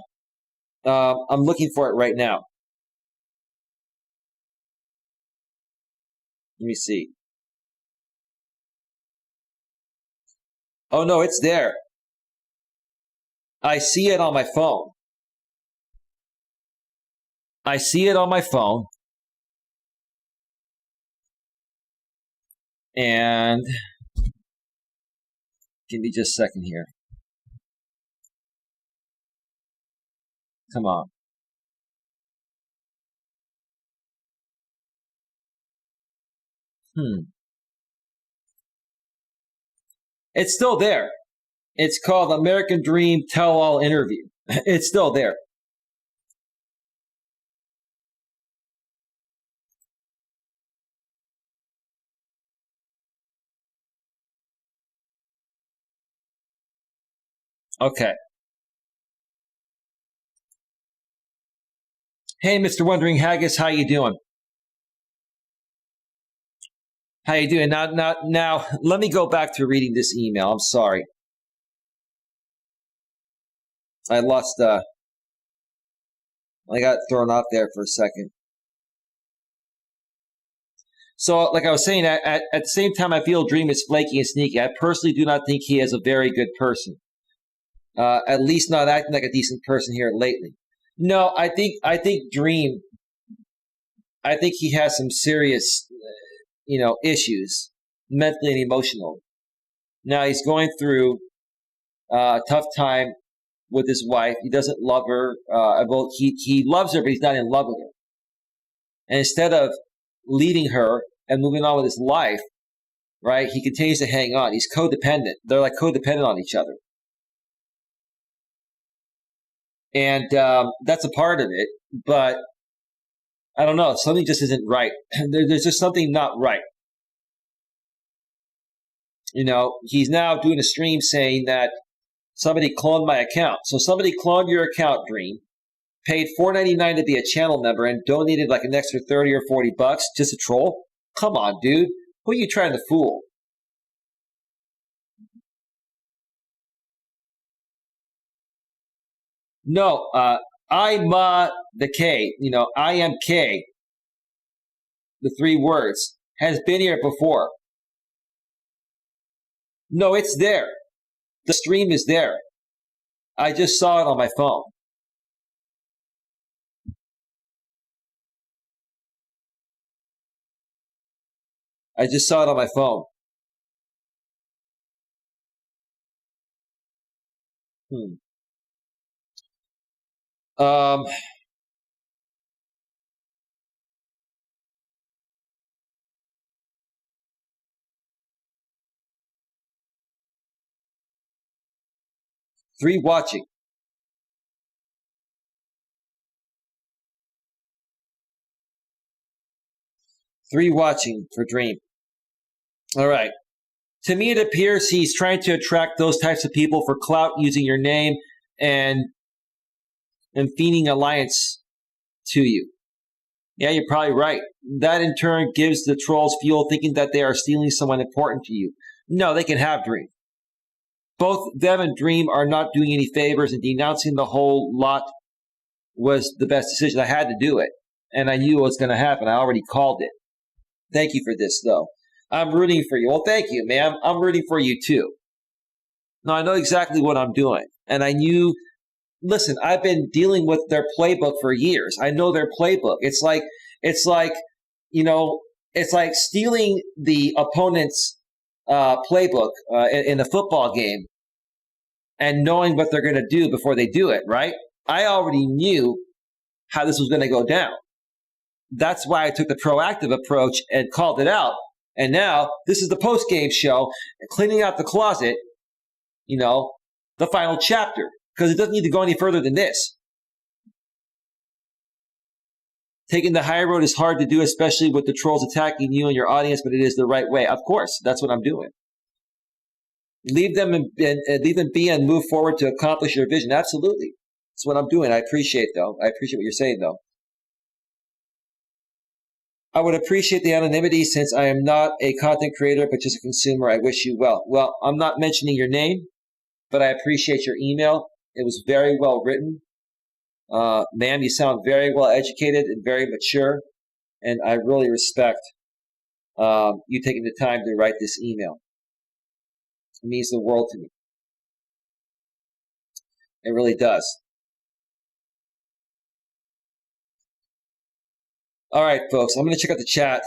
Speaker 1: I'm looking for it right now. Let me see. Oh, no, it's there. I see it on my phone. I see it on my phone. And give me just a second here. Come on. It's still there. It's called American Dream Tell-All Interview. It's still there. Okay. Hey, Mr. Wondering Haggis, how you doing? How you doing? Now, let me go back to reading this email. I'm sorry. I lost, I got thrown off there for a second. So, like I was saying, at the same time, I feel Dream is flaky and sneaky. I personally do not think he is a very good person. At least not acting like a decent person here lately. No, I think Dream, I think he has some serious, issues, mentally and emotional. Now he's going through a tough time with his wife. He doesn't love her. Well, he loves her, but he's not in love with her. And instead of leaving her and moving on with his life, right, he continues to hang on. He's codependent. They're like codependent on each other. And that's a part of it. But I don't know. Something just isn't right. There's just something not right. He's now doing a stream saying that somebody cloned my account. So somebody cloned your account, Dream, paid $4.99 to be a channel member, and donated like an extra 30 or 40 bucks just to troll? Come on, dude. Who are you trying to fool? No, I'm the K, I am K, the 3 words, has been here before. No, it's there. The stream is there. I just saw it on my phone. I just saw it on my phone. Um, 3 watching. 3 watching for Dream. All right. To me, it appears he's trying to attract those types of people for clout using your name and feeding alliance to you. Yeah, you're probably right. That in turn gives the trolls fuel, thinking that they are stealing someone important to you. No, they can have Dream. Both them and Dream are not doing any favors, and denouncing the whole lot was the best decision. I had to do it, and I knew what was going to happen. I already called it. Thank you for this, though. I'm rooting for you. Well, thank you, man. I'm rooting for you, too. No, I know exactly what I'm doing. And I knew, listen, I've been dealing with their playbook for years. I know their playbook. It's like, it's like stealing the opponent's playbook in a football game and knowing what they're going to do before they do it, right? I already knew how this was going to go down. That's why I took the proactive approach and called it out. And now this is the post-game show, cleaning out the closet, the final chapter, because it doesn't need to go any further than this. Taking the high road is hard to do, especially with the trolls attacking you and your audience, but it is the right way. Of course, that's what I'm doing. Leave them be and move forward to accomplish your vision. Absolutely. That's what I'm doing. I appreciate what you're saying, though. I would appreciate the anonymity since I am not a content creator, but just a consumer. I wish you well. Well, I'm not mentioning your name, but I appreciate your email. It was very well written. Ma'am, you sound very well educated and very mature, and I really respect you taking the time to write this email. It means the world to me. It really does. All right, folks, I'm going to check out the chat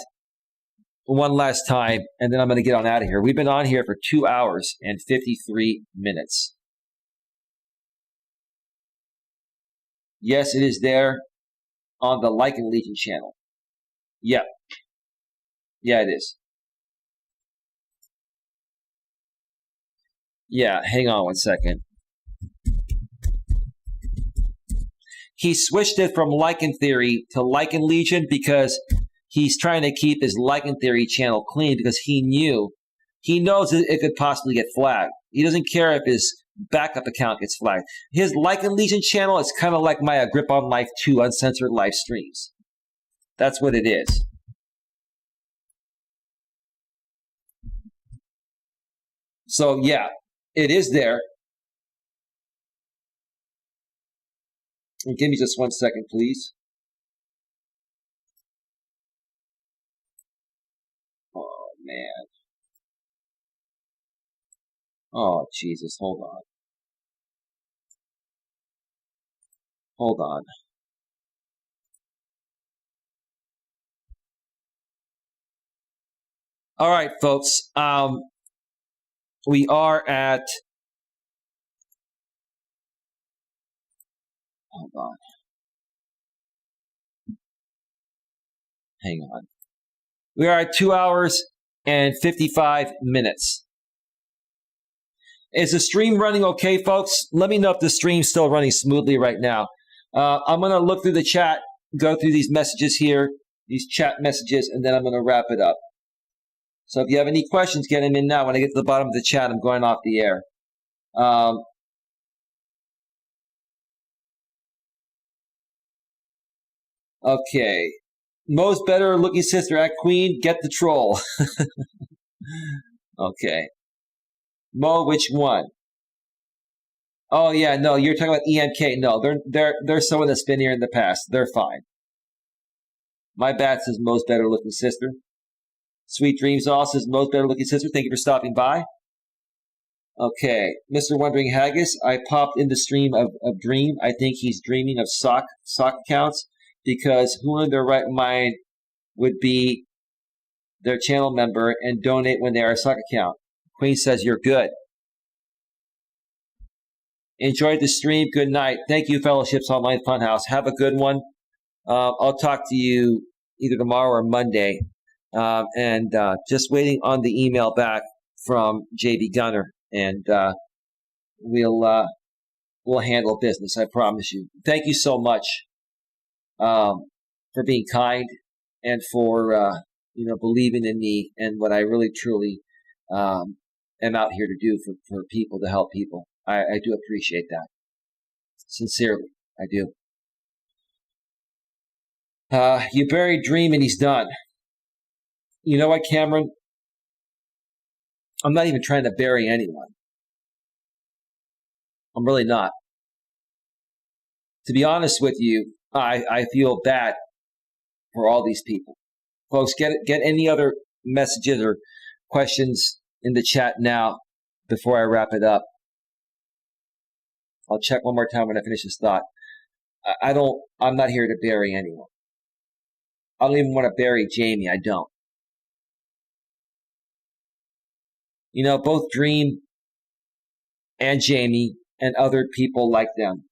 Speaker 1: one last time, and then I'm going to get on out of here. We've been on here for 2 hours and 53 minutes. Yes, it is there on the Like and Legion channel. Yeah. Yeah, it is. Yeah, hang on one second. He switched it from Lichen Theory to Lichen Legion because he's trying to keep his Lichen Theory channel clean because he knows that it could possibly get flagged. He doesn't care if his backup account gets flagged. His Lichen Legion channel is kind of like my Grip on Life 2 uncensored live streams. That's what it is. So yeah, it is there. And give me just 1 second, please. Oh, man. Oh, Jesus. Hold on. Hold on. All right, folks. We are at... Hold on. Hang on. We are at 2 hours and 55 minutes. Is the stream running okay, folks? Let me know if the stream's still running smoothly right now. I'm going to look through the chat, go through these messages here, these chat messages, and then I'm going to wrap it up. So if you have any questions, get them in now. When I get to the bottom of the chat, I'm going off the air. Okay. Most better looking sister at Queen, get the troll. Okay. Mo, which one? Oh yeah, no, you're talking about EMK. No, they're someone that's been here in the past. They're fine. My bat says most better looking sister. Sweet Dreams also says most better looking sister. Thank you for stopping by. Okay, Mr. Wondering Haggis, I popped in the stream of Dream. I think he's dreaming of sock accounts because who in their right mind would be their channel member and donate when they are a sock account? Queen says you're good. Enjoyed the stream. Good night. Thank you, Fellowships Online Funhouse. Have a good one. I'll talk to you either tomorrow or Monday. And just waiting on the email back from JB Gunner, and we'll handle business. I promise you. Thank you so much for being kind and for believing in me and what I really truly am out here to do for people, to help people. I do appreciate that. Sincerely, I do. You buried Dream and he's done. You know what, Cameron? I'm not even trying to bury anyone. I'm really not. To be honest with you, I feel bad for all these people. Folks, get any other messages or questions in the chat now before I wrap it up. I'll check one more time when I finish this thought. I'm not here to bury anyone. I don't even want to bury Jamie. I don't. Both Dream and Jamie and other people like them,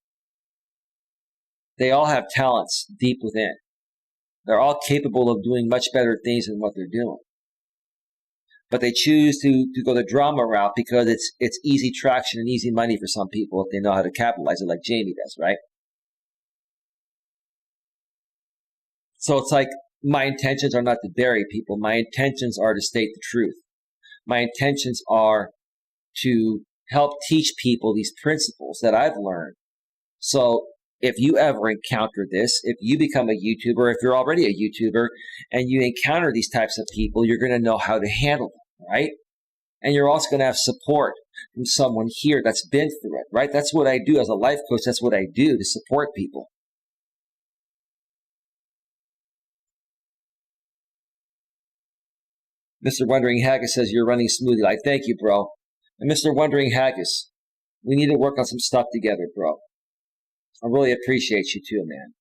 Speaker 1: they all have talents deep within. They're all capable of doing much better things than what they're doing. But they choose to go the drama route because it's easy traction and easy money for some people if they know how to capitalize it like Jamie does, right? So it's like my intentions are not to bury people. My intentions are to state the truth. My intentions are to help teach people these principles that I've learned. So if you ever encounter this, if you become a YouTuber, if you're already a YouTuber and you encounter these types of people, you're going to know how to handle them, right? And you're also going to have support from someone here that's been through it, right? That's what I do as a life coach. That's what I do to support people. Mr. Wondering Haggis says you're running smoothly. I thank you, bro. And Mr. Wondering Haggis, we need to work on some stuff together, bro. I really appreciate you too, man.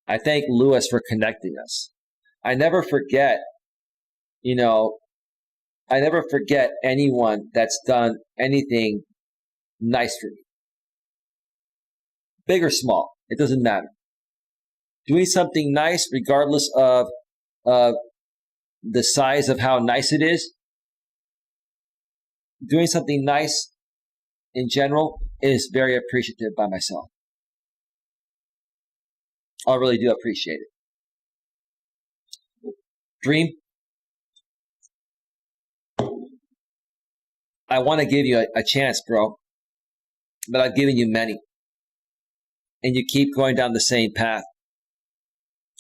Speaker 1: I thank Lewis for connecting us. I never forget, I never forget anyone that's done anything nice for me. Big or small, it doesn't matter. Doing something nice, regardless of the size of how nice it is, doing something nice in general is very appreciative by myself. I really do appreciate it. Dream, I want to give you a chance, bro, but I've given you many. And you keep going down the same path.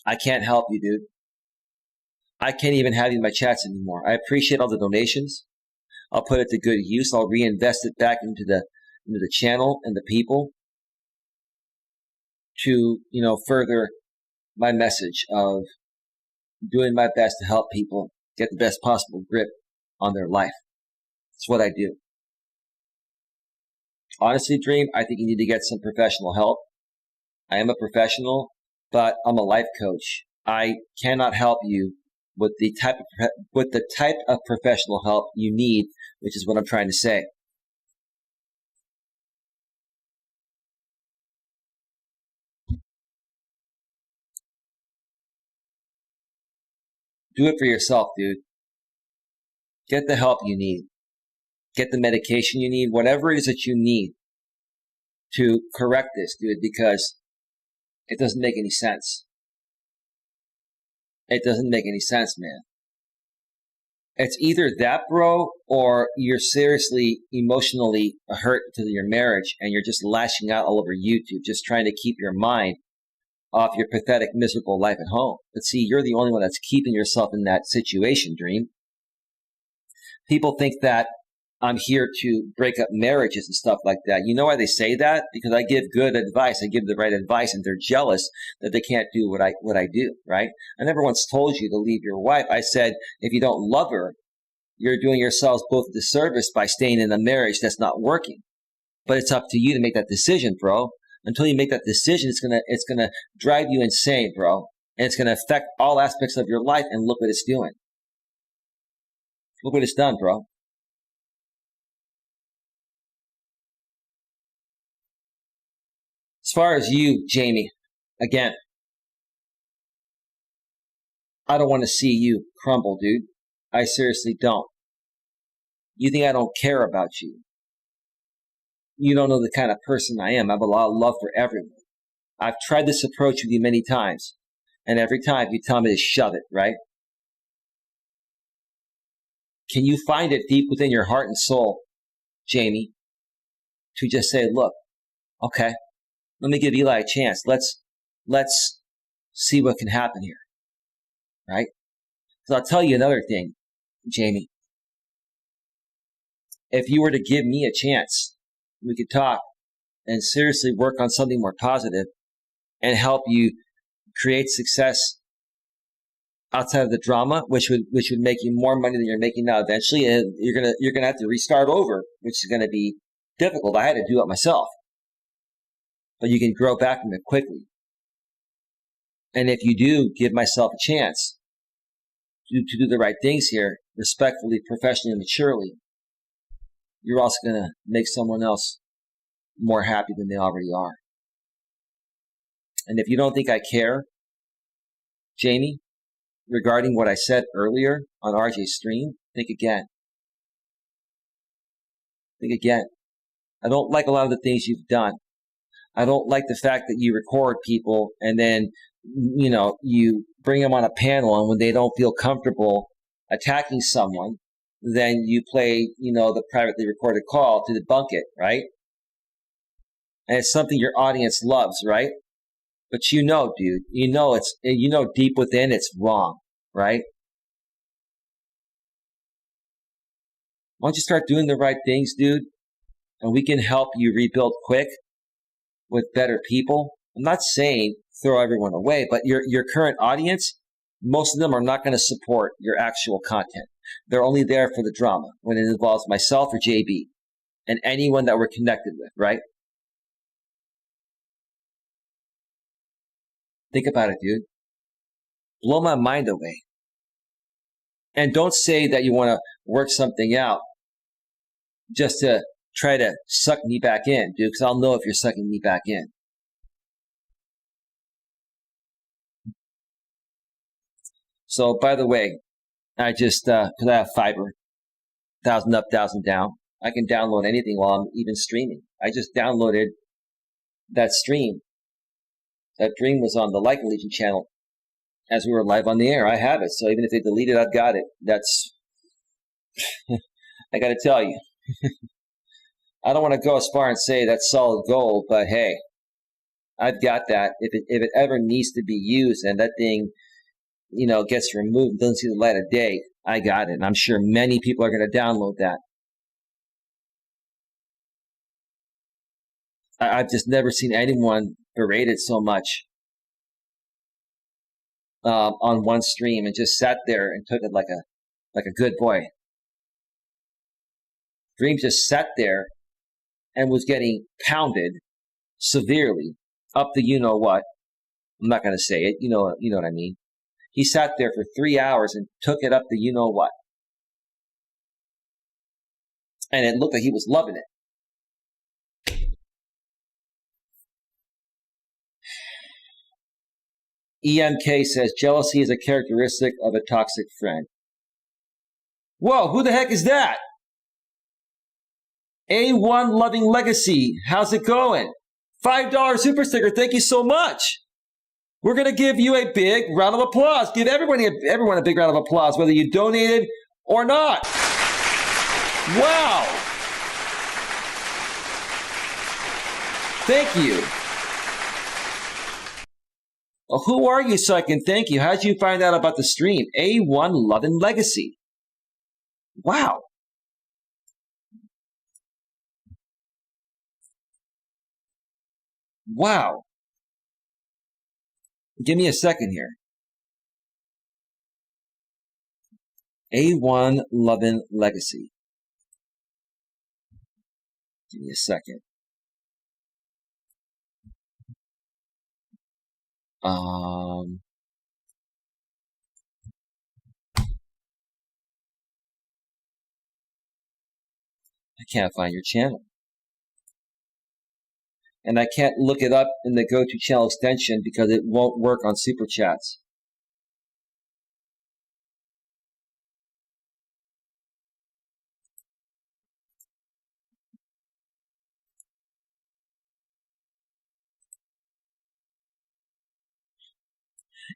Speaker 1: I can't help you, dude. I can't even have you in my chats anymore. I appreciate all the donations. I'll put it to good use. I'll reinvest it back into the channel and the people to, further my message of doing my best to help people get the best possible grip on their life. It's what I do. Honestly, Dream, I think you need to get some professional help. I am a professional, but I'm a life coach. I cannot help you with the type of professional help you need, which is what I'm trying to say. Do it for yourself, dude. Get the help you need. Get the medication you need, whatever it is that you need to correct this, dude, because it doesn't make any sense. It doesn't make any sense, man. It's either that, bro, or you're seriously emotionally hurt to your marriage and you're just lashing out all over YouTube, just trying to keep your mind off your pathetic, miserable life at home. But see, you're the only one that's keeping yourself in that situation, Dream. People think that I'm here to break up marriages and stuff like that. You know why they say that? Because I give good advice. I give the right advice, and they're jealous that they can't do what I do, right? I never once told you to leave your wife. I said, if you don't love her, you're doing yourselves both a disservice by staying in a marriage that's not working. But it's up to you to make that decision, bro. Until you make that decision, it's gonna drive you insane, bro. And it's gonna affect all aspects of your life, and look what it's doing. Look what it's done, bro. As far as you, Jamie, again, I don't want to see you crumble, dude. I seriously don't. You think I don't care about you? You don't know the kind of person I am. I have a lot of love for everyone. I've tried this approach with you many times, and every time you tell me to shove it, right? Can you find it deep within your heart and soul, Jamie, to just say, look, okay, let me give Eli a chance. Let's see what can happen here, right? So I'll tell you another thing, Jamie. If you were to give me a chance, we could talk and seriously work on something more positive and help you create success outside of the drama, which would make you more money than you're making now eventually, and you're gonna have to restart over, which is gonna be difficult. I had to do it myself, but you can grow back from it quickly. And if you do give myself a chance to do the right things here, respectfully, professionally, and maturely, you're also gonna make someone else more happy than they already are. And if you don't think I care, Jamie, regarding what I said earlier on RJ's stream, think again. Think again. I don't like a lot of the things you've done. I don't like the fact that you record people and then, you bring them on a panel, and when they don't feel comfortable attacking someone, then you play, the privately recorded call to debunk it, right? And it's something your audience loves, right? But dude, deep within it's wrong, right? Why don't you start doing the right things, dude? And we can help you rebuild quick with better people. I'm not saying throw everyone away, but your current audience, most of them are not going to support your actual content. They're only there for the drama when it involves myself or JB and anyone that we're connected with, right? Think about it, dude. Blow my mind away. And don't say that you want to work something out just to try to suck me back in, dude, because I'll know if you're sucking me back in. So, by the way, I just, because I have fiber, 1,000 up, 1,000 down, I can download anything while I'm even streaming. I just downloaded that stream. That dream was on the Like Legion channel as we were live on the air. I have it. So even if they delete it, I've got it. That's, I got to tell you, I don't want to go as far and say that's solid gold, but hey, I've got that. If it ever needs to be used and that thing, gets removed, doesn't see the light of day, I got it. And I'm sure many people are going to download that. I've just never seen anyone berated so much on one stream and just sat there and took it like a good boy. Dream just sat there and was getting pounded severely up the you-know-what. I'm not going to say it. You know what I mean. He sat there for 3 hours and took it up the you-know-what. And it looked like he was loving it. EMK says, jealousy is a characteristic of a toxic friend. Whoa, who the heck is that? A1 Loving Legacy, how's it going? $5 super sticker, thank you so much. We're going to give you a big round of applause. Give everyone a big round of applause, whether you donated or not. Wow. Thank you. Well, who are you so I can thank you? How did you find out about the stream? A1 Loving Legacy. Wow. Wow. Give me a second here. A1 Loving Legacy. Give me a second. I can't find your channel. And I can't look it up in the go-to channel extension because it won't work on Super Chats.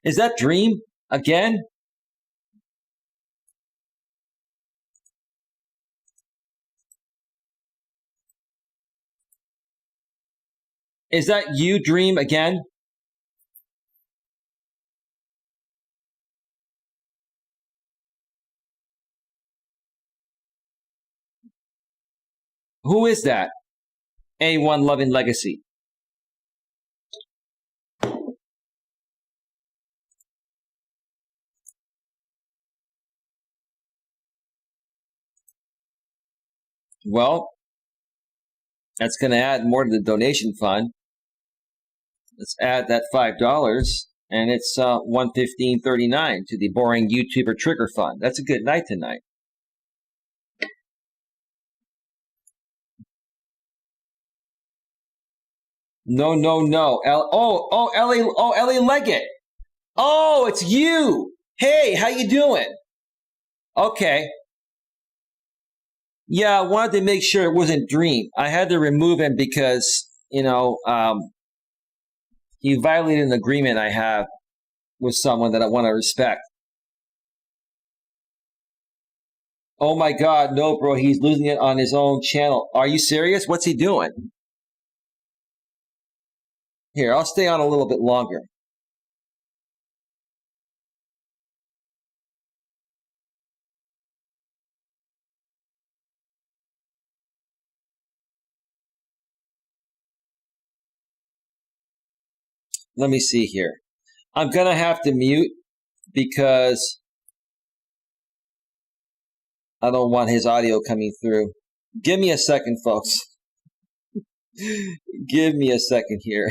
Speaker 1: Is that Dream again? Is that you, Dream, again? Who is that? A1 Loving Legacy. Well, that's going to add more to the donation fund. Let's add that $5, and it's $115.39 to the boring YouTuber trigger fund. That's a good night tonight. No. Ellie Leggett. Oh, it's you. Hey, how you doing? Okay. Yeah, I wanted to make sure it wasn't Dream. I had to remove him because, he violated an agreement I have with someone that I want to respect. Oh my God, no, bro, he's losing it on his own channel. Are you serious? What's he doing? Here, I'll stay on a little bit longer. Let me see here. I'm going to have to mute because I don't want his audio coming through. Give me a second, folks. Give me a second here.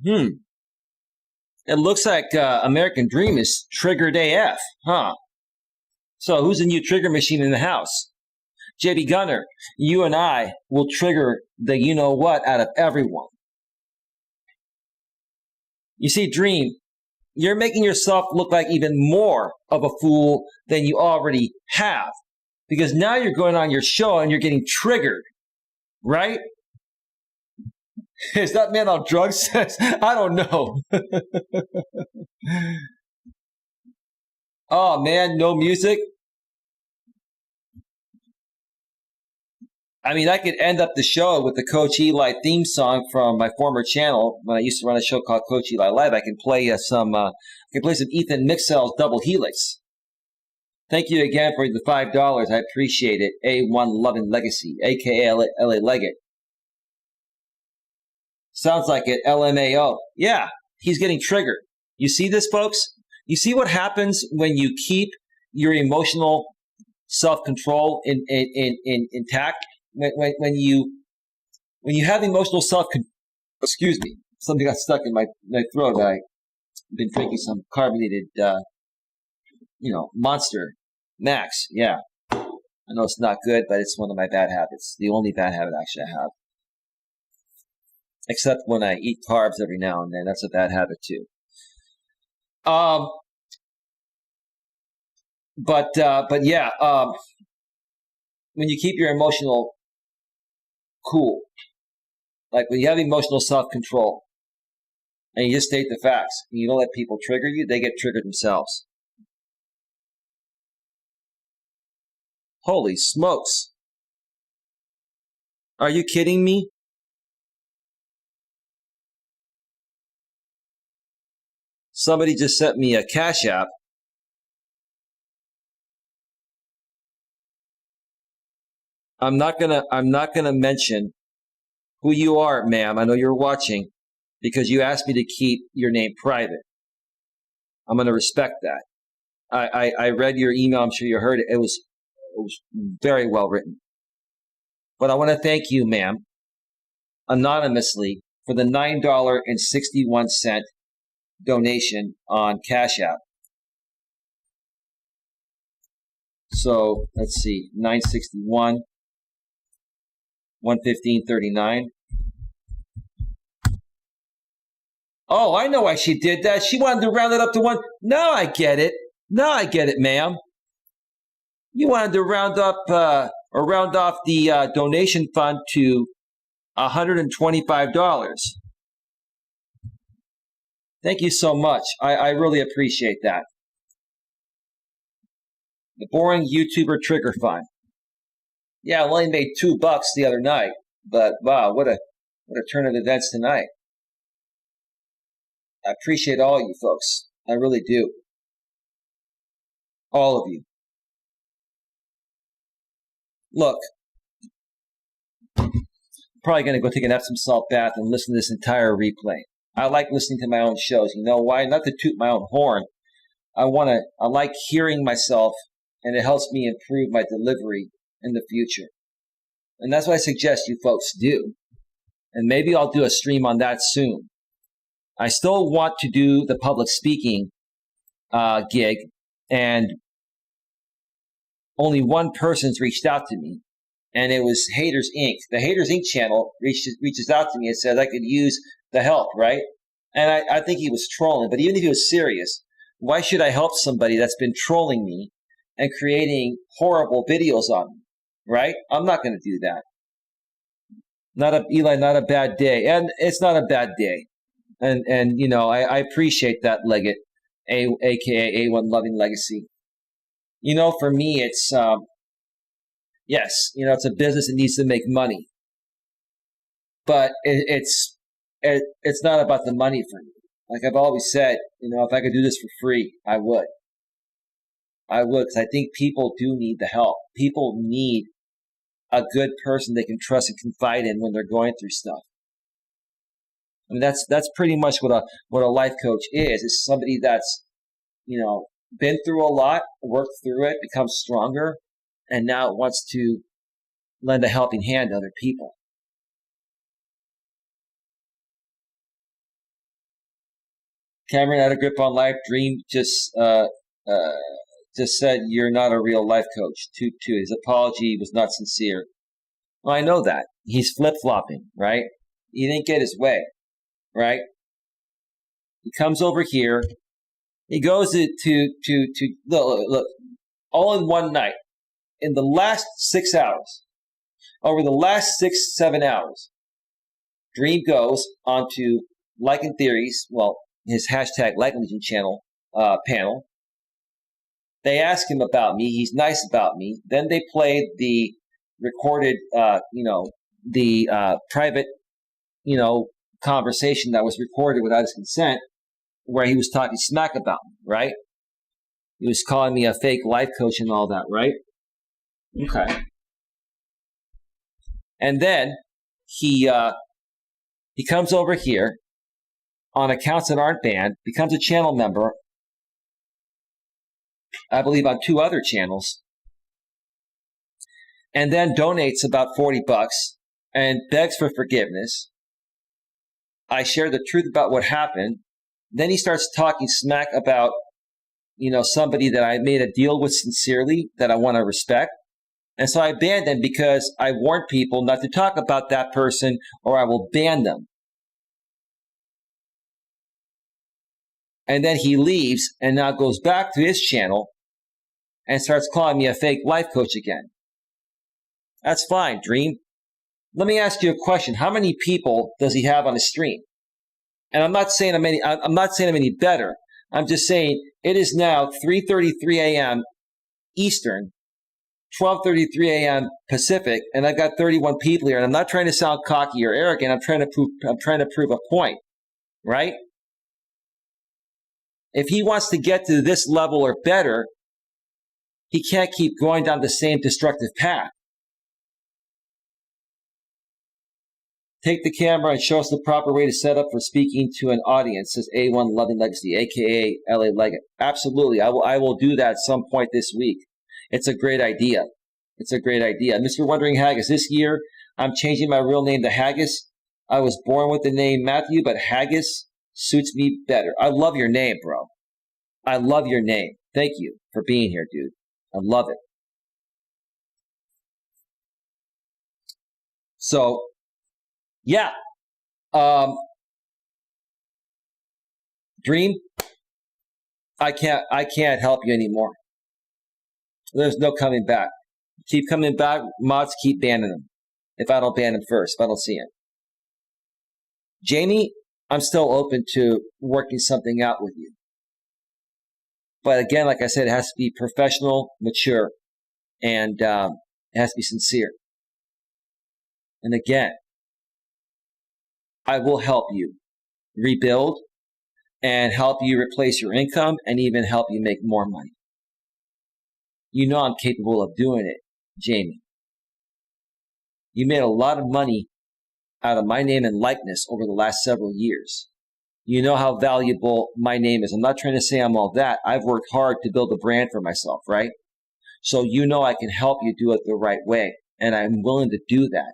Speaker 1: It looks like American Dream is triggered AF, huh? So who's the new trigger machine in the house? JB Gunner, you and I will trigger the you-know-what out of everyone. You see, Dream, you're making yourself look like even more of a fool than you already have. Because now you're going on your show and you're getting triggered, right? Is that man on drugs? I don't know. Oh man, no music? I mean, I could end up the show with the Coach Eli theme song from my former channel when I used to run a show called Coach Eli Live. I can play some Ethan Mixell's Double Helix. Thank you again for the $5. I appreciate it. A1 Loving Legacy, aka LA Leggett. Sounds like it. LMAO. Yeah, he's getting triggered. You see this, folks? You see what happens when you keep your emotional self-control intact? When you have emotional excuse me, something got stuck in my throat. I've been drinking some carbonated, Monster Max. Yeah, I know it's not good, but it's one of my bad habits. The only bad habit actually I have. Except when I eat carbs every now and then. That's a bad habit too. But yeah, when you keep your emotional cool, like when you have emotional self-control and you just state the facts and you don't let people trigger you, they get triggered themselves. Holy smokes. Are you kidding me? Somebody just sent me a Cash App. I'm not gonna mention who you are, ma'am. I know you're watching because you asked me to keep your name private. I'm gonna respect that. I read your email. I'm sure you heard it. It was very well written. But I want to thank you, ma'am, anonymously for the $9.61 donation on Cash App. So let's see, 961, 115.39. Oh, I know why she did that. She wanted to round it up to one. Now I get it. Now I get it, ma'am. You wanted to round off the donation fund to $125. Thank you so much. I really appreciate that. The boring YouTuber trigger fund. Yeah, I only made $2 the other night, but wow, what a turn of events tonight. I appreciate all you folks. I really do. All of you. Look, probably going to go take an Epsom salt bath and listen to this entire replay. I like listening to my own shows. You know why? Not to toot my own horn. I like hearing myself, and it helps me improve my delivery in the future. And that's what I suggest you folks do. And maybe I'll do a stream on that soon. I still want to do the public speaking gig, and only one person's reached out to me, and it was Haters Inc. The Haters Inc. channel reaches out to me and says I could use the help, right? And I think he was trolling, but even if he was serious, why should I help somebody that's been trolling me and creating horrible videos on me, right? I'm not going to do that. Eli, not a bad day. And it's not a bad day. And I appreciate that, Leggett, aka A1 Loving Legacy. For me, it's, yes, it's a business that needs to make money. But it's not about the money for me. Like I've always said, if I could do this for free, I would. Because I think people do need the help. People need a good person they can trust and confide in when they're going through stuff. I mean, that's pretty much what a life coach is. It's somebody that's, been through a lot, worked through it, become stronger, and now wants to lend a helping hand to other people. Cameron had a grip on life. Dream just said you're not a real life coach. His apology was not sincere. Well, I know that. He's flip-flopping, right? He didn't get his way, right? He comes over here. He goes to look, all in one night. In the last 6 hours, over the last 7 hours, Dream goes onto Lycan Theories, well, his hashtag Lycan Legion channel panel. They ask him about me. He's nice about me. Then they played the recorded, private, conversation that was recorded without his consent, where he was talking smack about me, right? He was calling me a fake life coach and all that, right? Okay. And then he comes over here on accounts that aren't banned, becomes a channel member, I believe on 2 other channels, and then donates about $40 and begs for forgiveness. I share the truth about what happened. Then he starts talking smack about, somebody that I made a deal with sincerely that I want to respect. And so I banned them because I warned people not to talk about that person or I will ban them. And then he leaves and now goes back to his channel and starts calling me a fake life coach again. That's fine, Dream. Let me ask you a question. How many people does he have on his stream? And I'm not saying I'm any better. I'm just saying it is now 3:33 a.m. Eastern, 12:33 a.m. Pacific, and I've got 31 people here. And I'm not trying to sound cocky or arrogant. I'm trying to prove a point, right? If he wants to get to this level or better, he can't keep going down the same destructive path. Take the camera and show us the proper way to set up for speaking to an audience, says A1 Loving Legacy, a.k.a. LA Leggett. Absolutely. I will do that at some point this week. It's a great idea. It's a great idea. Mr. Wondering Haggis, this year I'm changing my real name to Haggis. I was born with the name Matthew, but Haggis suits me better. I love your name, bro. I love your name. Thank you for being here, dude. I love it. So, yeah. Dream, I can't help you anymore. There's no coming back. Keep coming back. Mods keep banning them. If I don't ban them first, if I don't see him. Jamie, I'm still open to working something out with you. But again, like I said, it has to be professional, mature, and it has to be sincere. And again, I will help you rebuild and help you replace your income and even help you make more money. You know I'm capable of doing it, Jamie. You made a lot of money out of my name and likeness over the last several years. You know how valuable my name is. I'm not trying to say I'm all that. I've worked hard to build a brand for myself, right? So you know I can help you do it the right way, and I'm willing to do that.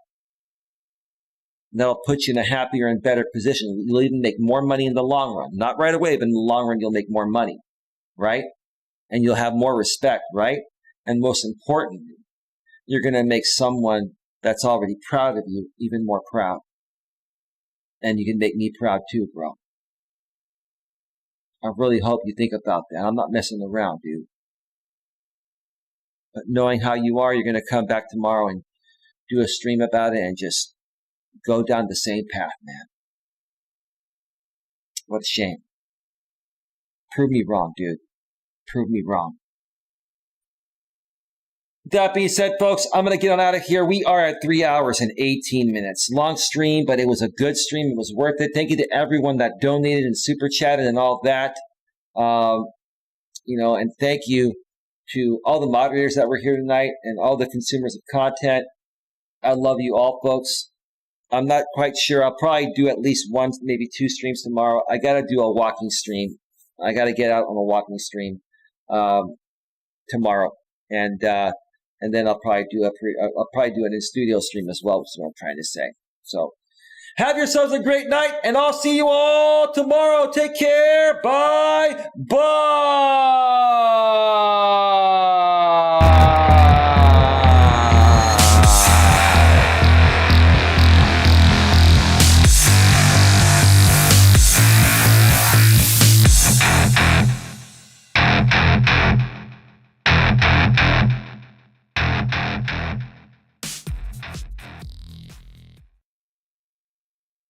Speaker 1: That'll put you in a happier and better position. You'll even make more money in the long run. Not right away, but in the long run, you'll make more money, right? And you'll have more respect, right? And most importantly, you're going to make someone that's already proud of you even more proud. And you can make me proud too, bro. I really hope you think about that. I'm not messing around, dude. But knowing how you are, you're going to come back tomorrow and do a stream about it and just go down the same path, man. What a shame. Prove me wrong, dude. Prove me wrong. That being said, folks, I'm going to get on out of here. We are at 3 hours and 18 minutes. Long stream, but it was a good stream. It was worth it. Thank you to everyone that donated and super chatted and all that. And thank you to all the moderators that were here tonight and all the consumers of content. I love you all, folks. I'm not quite sure. I'll probably do at least 1, maybe 2 streams tomorrow. I got to do a walking stream. I got to get out on a walking stream tomorrow. And then I'll probably do an in-studio stream as well, is what I'm trying to say. So Have yourselves a great night, and I'll see you all tomorrow. Take care. Bye. Bye.